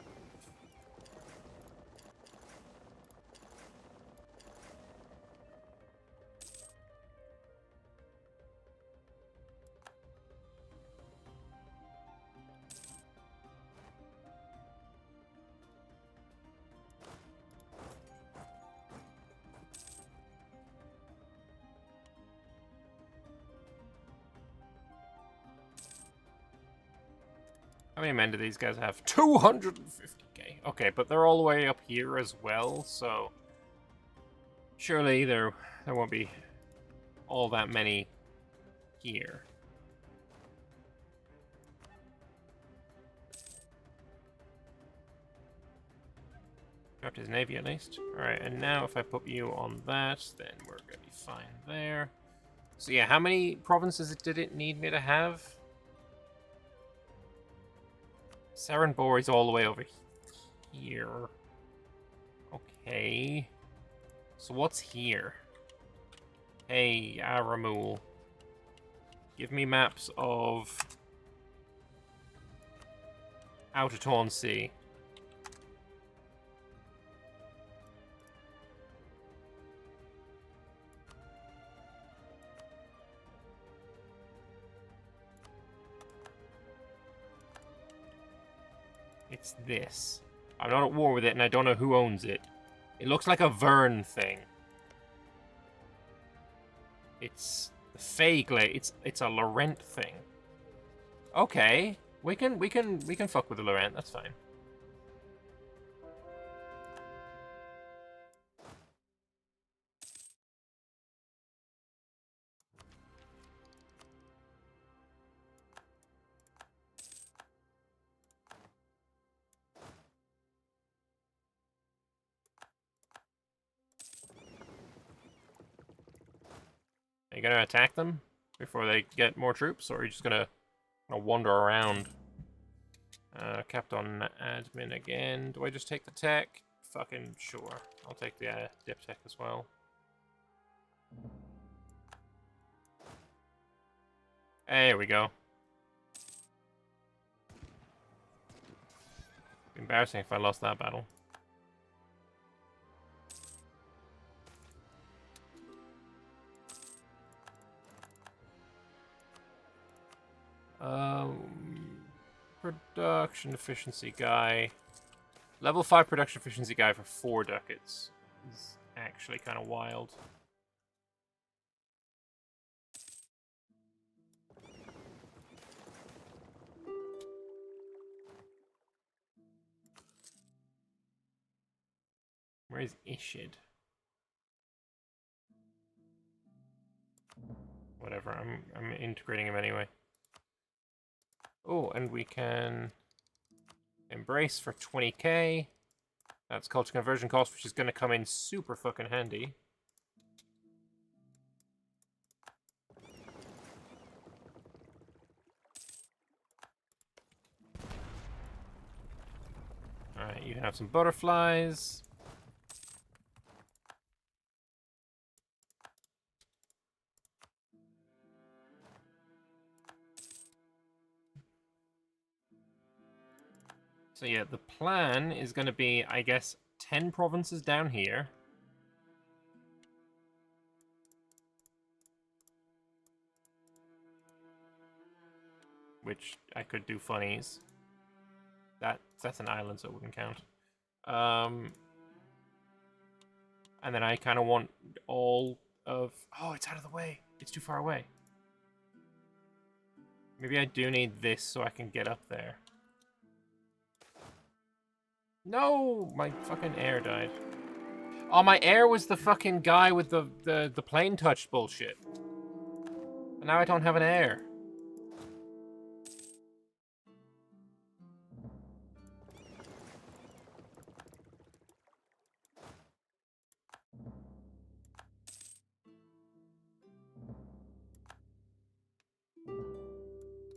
How many men do these guys have? 250k. Okay, but they're all the way up here as well, so surely there won't be all that many here. Dropped his navy at least. Alright, and now if I put you on that, then we're gonna be fine there. So yeah, how many provinces did it need me to have? Sarenbor is all the way over here. Okay. So what's here? Hey, Aramul. Give me maps of Outer Torn Sea. It's this. I'm not at war with it, and I don't know who owns it. It looks like a Vern thing. It's the Faeglay. It's a Laurent thing. Okay. We can fuck with the Laurent, that's fine. Are you gonna attack them before they get more troops, or are you just gonna wander around? Capped on admin again. Do I just take the tech? Fucking sure. I'll take the dip tech as well. There we go. Embarrassing if I lost that battle. Production efficiency guy. Level 5 production efficiency guy for 4 ducats is actually kind of wild. Where is Ishid? Whatever, I'm integrating him anyway. Oh, and we can embrace for 20k. That's culture conversion cost, which is going to come in super fucking handy. Alright, you have some butterflies. So yeah, the plan is going to be, I guess, 10 provinces down here. Which I could do funnies. That's an island, so it wouldn't count. And then I kind of want all of... Oh, it's out of the way. It's too far away. Maybe I do need this so I can get up there. No! My fucking air died. Oh, my air was the fucking guy with the plane touch bullshit. And now I don't have an air.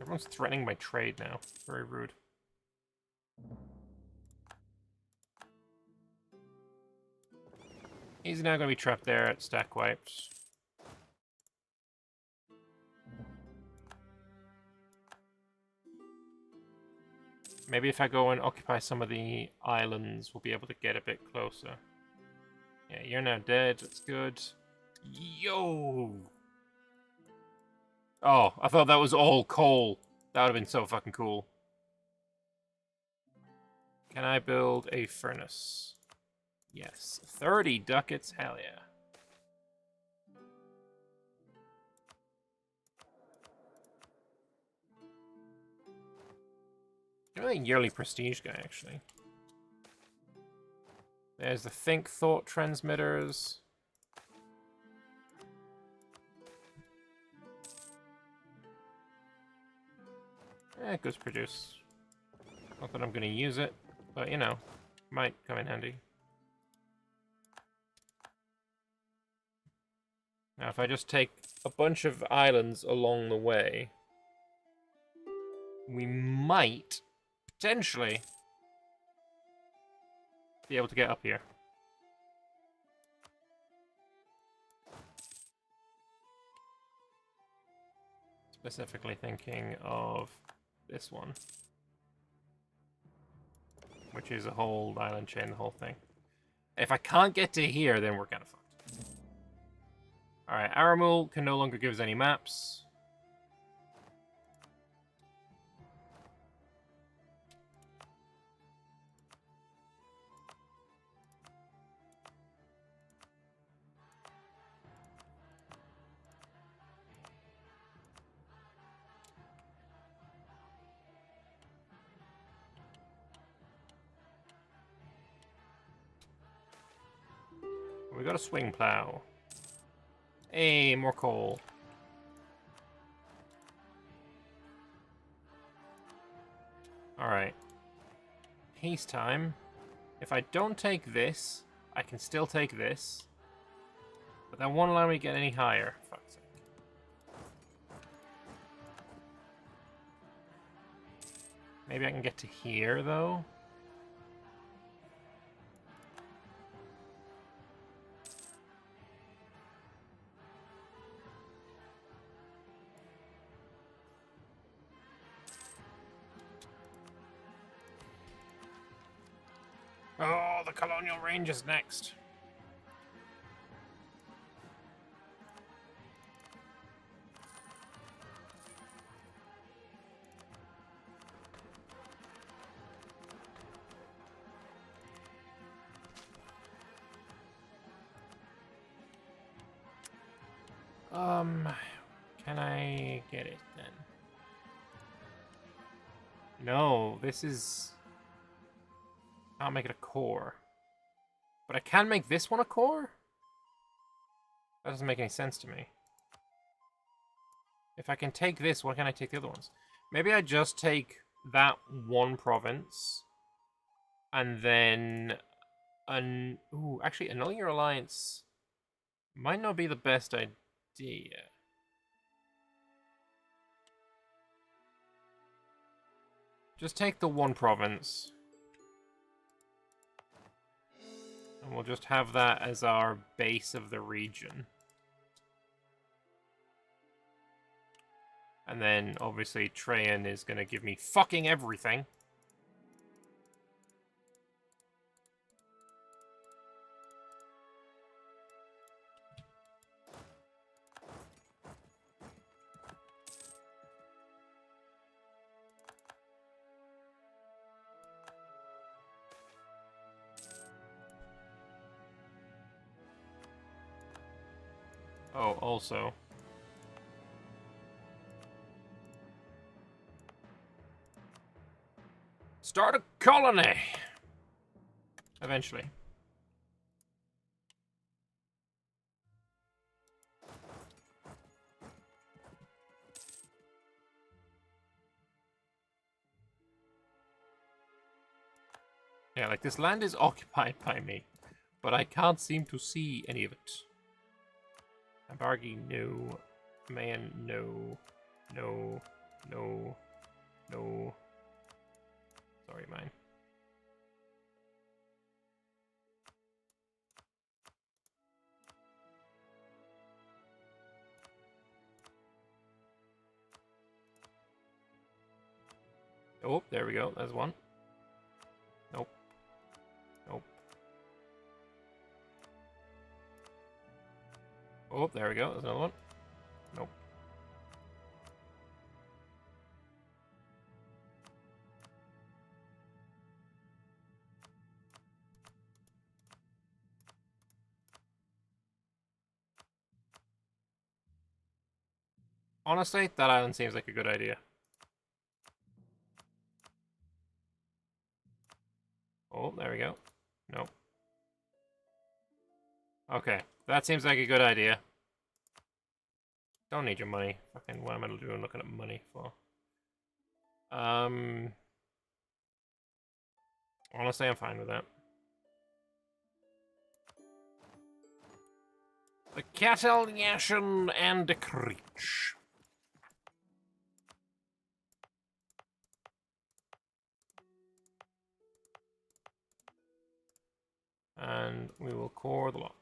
Everyone's threatening my trade now. Very rude. He's now going to be trapped there at stack wipes. Maybe if I go and occupy some of the islands, we'll be able to get a bit closer. Yeah, you're now dead. That's good. Yo! Oh, I thought that was all coal. That would have been so fucking cool. Can I build a furnace? Yes. 30 ducats? Hell yeah. You're a yearly prestige guy, actually. There's the think thought transmitters. It goes produce. Not that I'm going to use it, but you know, might come in handy. Now, if I just take a bunch of islands along the way, we might potentially be able to get up here. Specifically thinking of this one, which is a whole island chain, the whole thing. If I can't get to here, then we're kind of fucked. Alright, Aramul can no longer give us any maps. got a swing plow. Hey, more coal. Alright. Peacetime. If I don't take this, I can still take this. But that won't allow me to get any higher. Fuck's sake. Maybe I can get to here, though. Oh, the Colonial Range is next. Can I get it then? No, this is... I'll make it a core. But I can make this one a core? That doesn't make any sense to me. If I can take this, why can't I take the other ones? Maybe I just take that one province. And then... Ooh, actually, annulling your alliance might not be the best idea. Just take the one province. And we'll just have that as our base of the region. And then, obviously, Trajan is going to give me fucking everything. Oh, also... Start a colony! Eventually. Yeah, like, this land is occupied by me, but I can't seem to see any of it. Abargi, no. Man, no. No. No. No. Sorry, mine. Oh, there we go. There's one. Nope. Nope. Oh, there we go. There's another one. Nope. Honestly, that island seems like a good idea. Oh, there we go. Nope. Okay, that seems like a good idea. Don't need your money. Fucking, what am I doing looking at money for? Honestly, I'm fine with that. The Cattle, Yashin, and the Creech. And we will core the lot.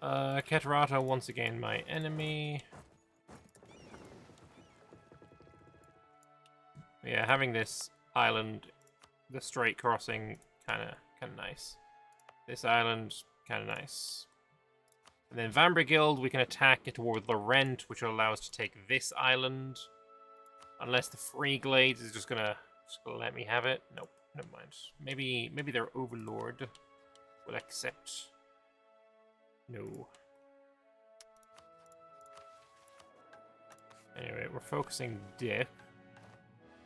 Keterata, once again, my enemy. Yeah, having this island, the straight crossing, kind of nice. This island, kind of nice. And then Vambra Guild, we can attack it toward Laurent, which will allow us to take this island. Unless the Free Glades is just gonna let me have it. Nope, never mind. Maybe their overlord will accept. No. Anyway, we're focusing dip.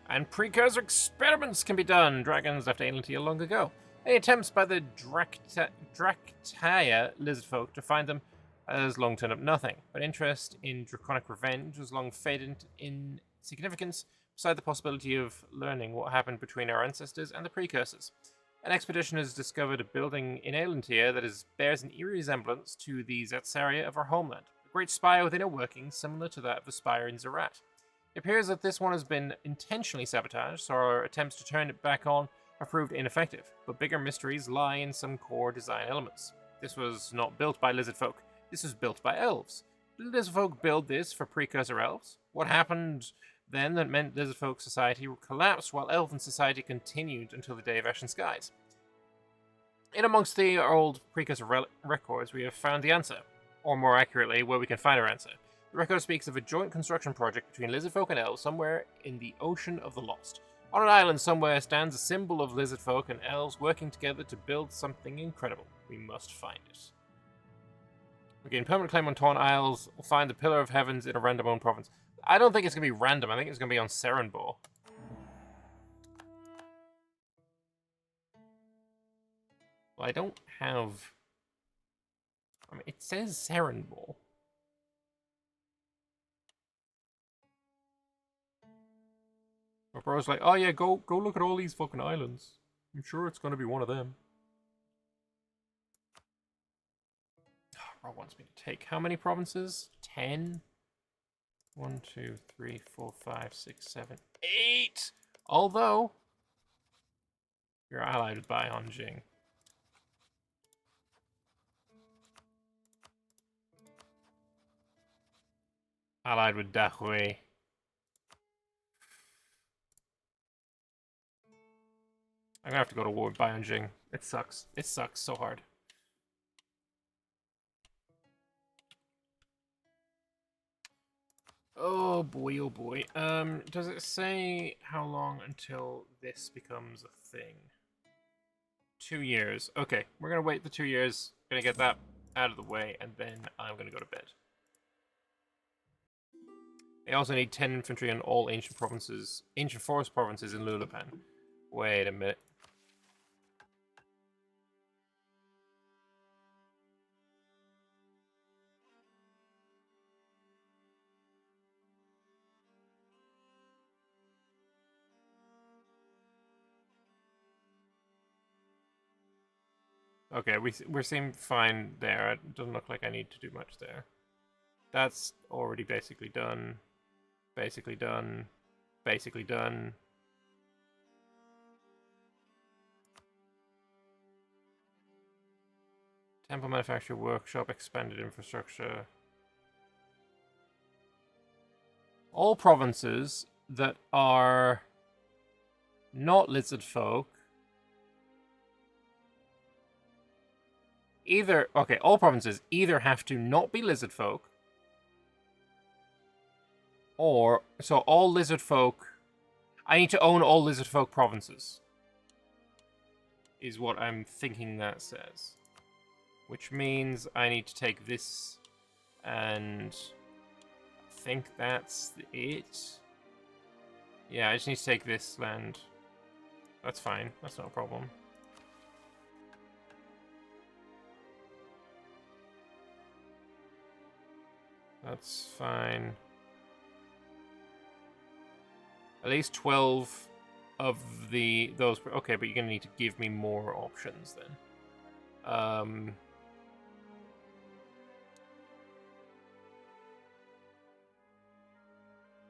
And precursor experiments can be done. Dragons left Aelantia long ago. Any attempts by the Draktaia lizardfolk to find them has long turned up nothing. But interest in draconic revenge has long faded in significance, beside the possibility of learning what happened between our ancestors and the precursors. An expedition has discovered a building in Aelantia that bears an eerie resemblance to the Zetsaria of our homeland. A great spire with inner workings similar to that of the spire in Zerat. It appears that this one has been intentionally sabotaged, so our attempts to turn it back on have proved ineffective, but bigger mysteries lie in some core design elements. This was not built by lizard folk. This was built by elves. Did lizard folk build this for precursor elves? What happened then that meant lizard folk society collapsed while elven society continued until the day of Ashen Skies? In amongst the old precursor records, we have found the answer, or more accurately, where we can find our answer. The record speaks of a joint construction project between lizardfolk and elves somewhere in the Ocean of the Lost. On an island somewhere stands a symbol of lizardfolk and elves working together to build something incredible. We must find it. We gain permanent claim on Torn Isles. We'll find the Pillar of Heavens in a random owned province. I don't think it's going to be random. I think it's going to be on Serenbor. Well, I don't have... I mean, it says Serenbor. My bro's like, oh yeah, go look at all these fucking islands. I'm sure it's gonna be one of them. Bro wants me to take how many provinces? 10? 1, 2, 3, 4, 5, 6, 7, 8! Although, you're allied with Baihonjing. Allied with Dahui. I'm gonna have to go to war with Baihonjing. It sucks. It sucks so hard. Oh boy, oh boy. Does it say how long until this becomes a thing? 2 years. Okay, we're gonna wait the 2 years. Gonna get that out of the way, and then I'm gonna go to bed. I also need 10 infantry on all ancient forest provinces in Lulapan. Wait a minute. Okay, we seem fine there. It doesn't look like I need to do much there. That's already basically done. Basically done. Basically done. Temple manufacturer workshop, expanded infrastructure. All provinces that are not lizard folk either, okay, all provinces either have to not be lizard folk, or, so all lizard folk, I need to own all lizard folk provinces, is what I'm thinking that says. Which means I need to take this, and I think that's it. Yeah, I just need to take this land. That's fine, that's not a problem. That's fine. At least 12 of those. Okay, but you're gonna need to give me more options then.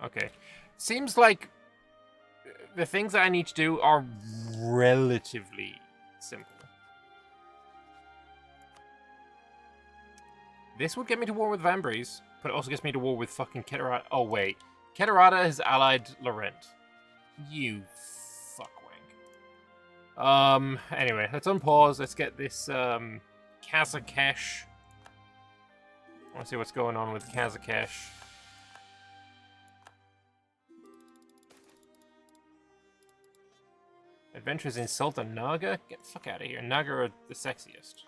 Okay. Seems like the things that I need to do are relatively simple. This would get me to war with Vambres, but it also gets me to war with fucking Keterata. Oh, wait. Keterata has allied Laurent. You fuckwing. Anyway, let's unpause. Let's get this, Kazakesh. I want to see what's going on with Kazakesh. Adventures in Sultan Naga? Get the fuck out of here. Naga are the sexiest.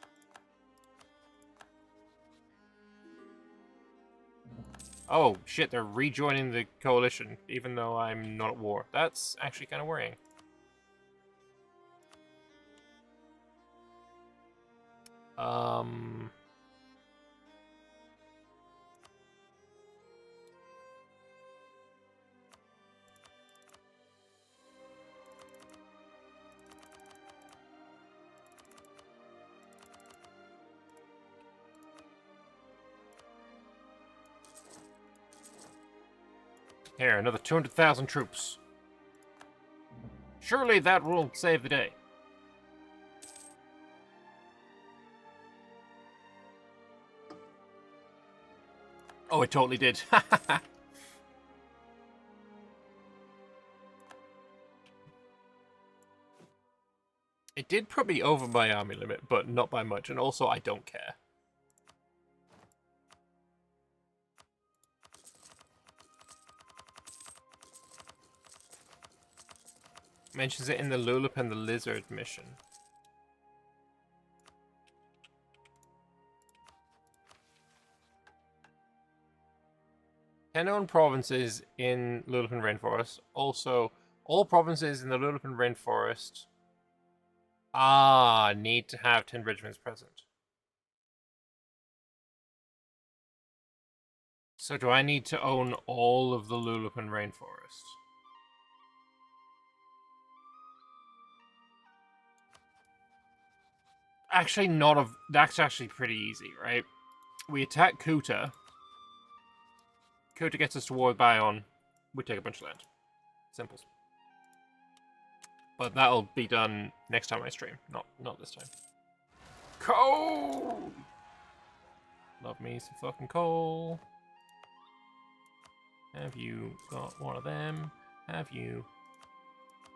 Oh, shit, they're rejoining the coalition, even though I'm not at war. That's actually kind of worrying. Here, another 200,000 troops. Surely that will save the day. Oh, it totally did. It did put me over my army limit, but not by much, and also I don't care. Mentions it in the Lulip and the Lizard mission. Unknown provinces in Lulip Rainforest. Also, all provinces in the Lulip Rainforest need to have 10 regiments present. So do I need to own all of the Lulip Rainforest? Actually, not of. That's actually pretty easy, right? We attack Kuta. Kuta gets us to war with Bion. We take a bunch of land. Simples. But that'll be done next time I stream, not this time. Coal! Love me some fucking coal. Have you got one of them? Have you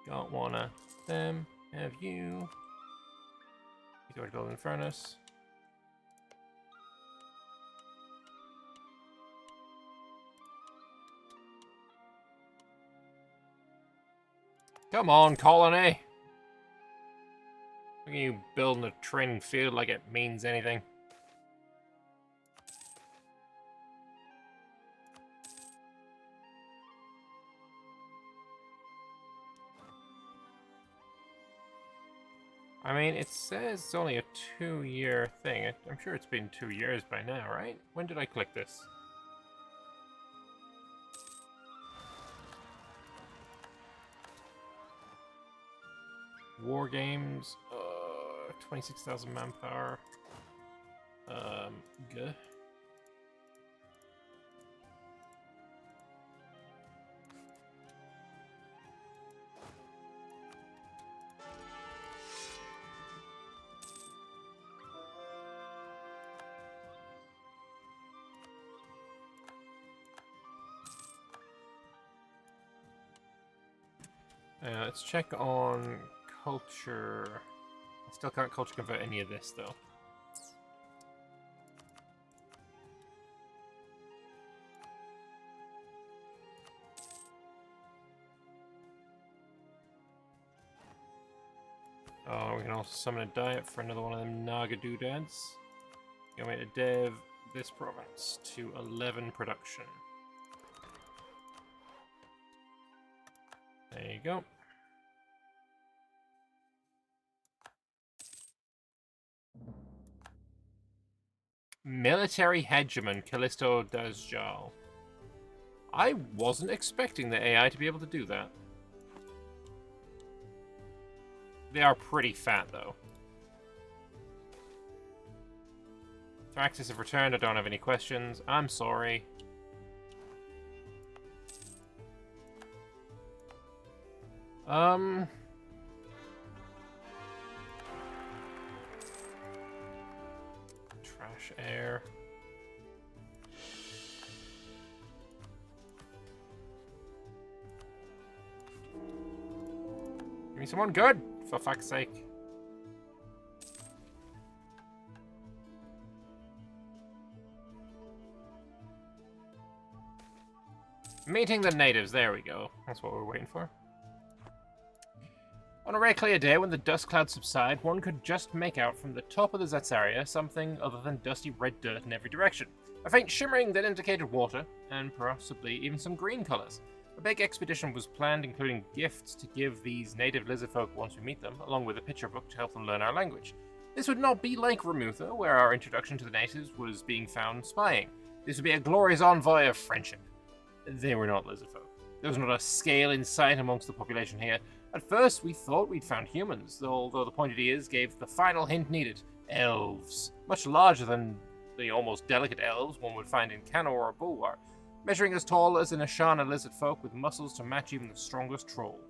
got one of them? Have you? He's already building a furnace. Come on, colony! Look at you building a training field like it means anything. I mean, it says it's only a 2-year thing. I'm sure it's been 2 years by now, right? When did I click this? War games, 26,000 manpower. Good. Let's check on culture. I still can't culture convert any of this, though. Oh, we can also summon a diet for another one of them Naga doodads. Going to dev this province to 11 production. There you go. Military hegemon Callisto Dazjal. I wasn't expecting the AI to be able to do that. They are pretty fat, though. Thraxis have returned. I don't have any questions. I'm sorry. Trash air. Give me someone good, for fuck's sake. Meeting the natives, there we go. That's what we're waiting for. On a rare clear day when the dust clouds subside, one could just make out from the top of the Zetsaria something other than dusty red dirt in every direction. A faint shimmering that indicated water, and possibly even some green colors. A big expedition was planned, including gifts to give these native lizard folk once we meet them, along with a picture book to help them learn our language. This would not be like Ramutha, where our introduction to the natives was being found and spying. This would be a glorious envoy of friendship. They were not lizard folk. There was not a scale in sight amongst the population here. At first, we thought we'd found humans, although the pointed ears gave the final hint needed. Elves. Much larger than the almost delicate elves one would find in Canor or Bulwar, measuring as tall as an Ashana lizard folk with muscles to match even the strongest troll.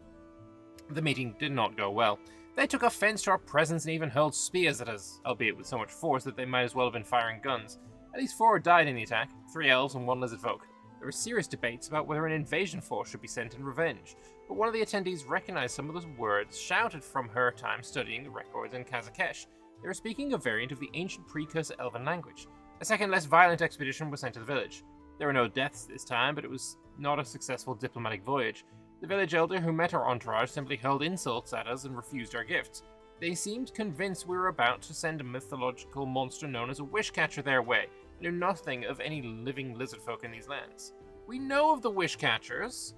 The meeting did not go well. They took offense to our presence and even hurled spears at us, albeit with so much force that they might as well have been firing guns. At least 4 died in the attack, 3 elves and 1 lizard folk. There were serious debates about whether an invasion force should be sent in revenge, but one of the attendees recognized some of those words shouted from her time studying the records in Kazakesh. They were speaking a variant of the ancient Precursor Elven language. A second, less violent expedition was sent to the village. There were no deaths this time, but it was not a successful diplomatic voyage. The village elder who met our entourage simply hurled insults at us and refused our gifts. They seemed convinced we were about to send a mythological monster known as a wish-catcher their way, and knew nothing of any living lizard folk in these lands. We know of the wish-catchers.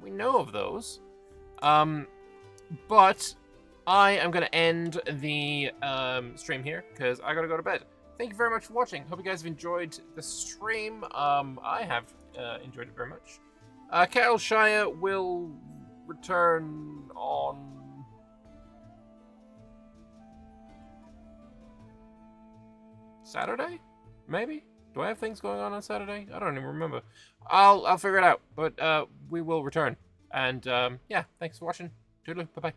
We know of those. But I am going to end the stream here, because I got to go to bed. Thank you very much for watching. Hope you guys have enjoyed the stream. I have enjoyed it very much. Carol Shire will return on Saturday? Maybe? Do I have things going on Saturday? I don't even remember. I'll figure it out, but we will return. And yeah, thanks for watching. Toodaloo. Bye-bye.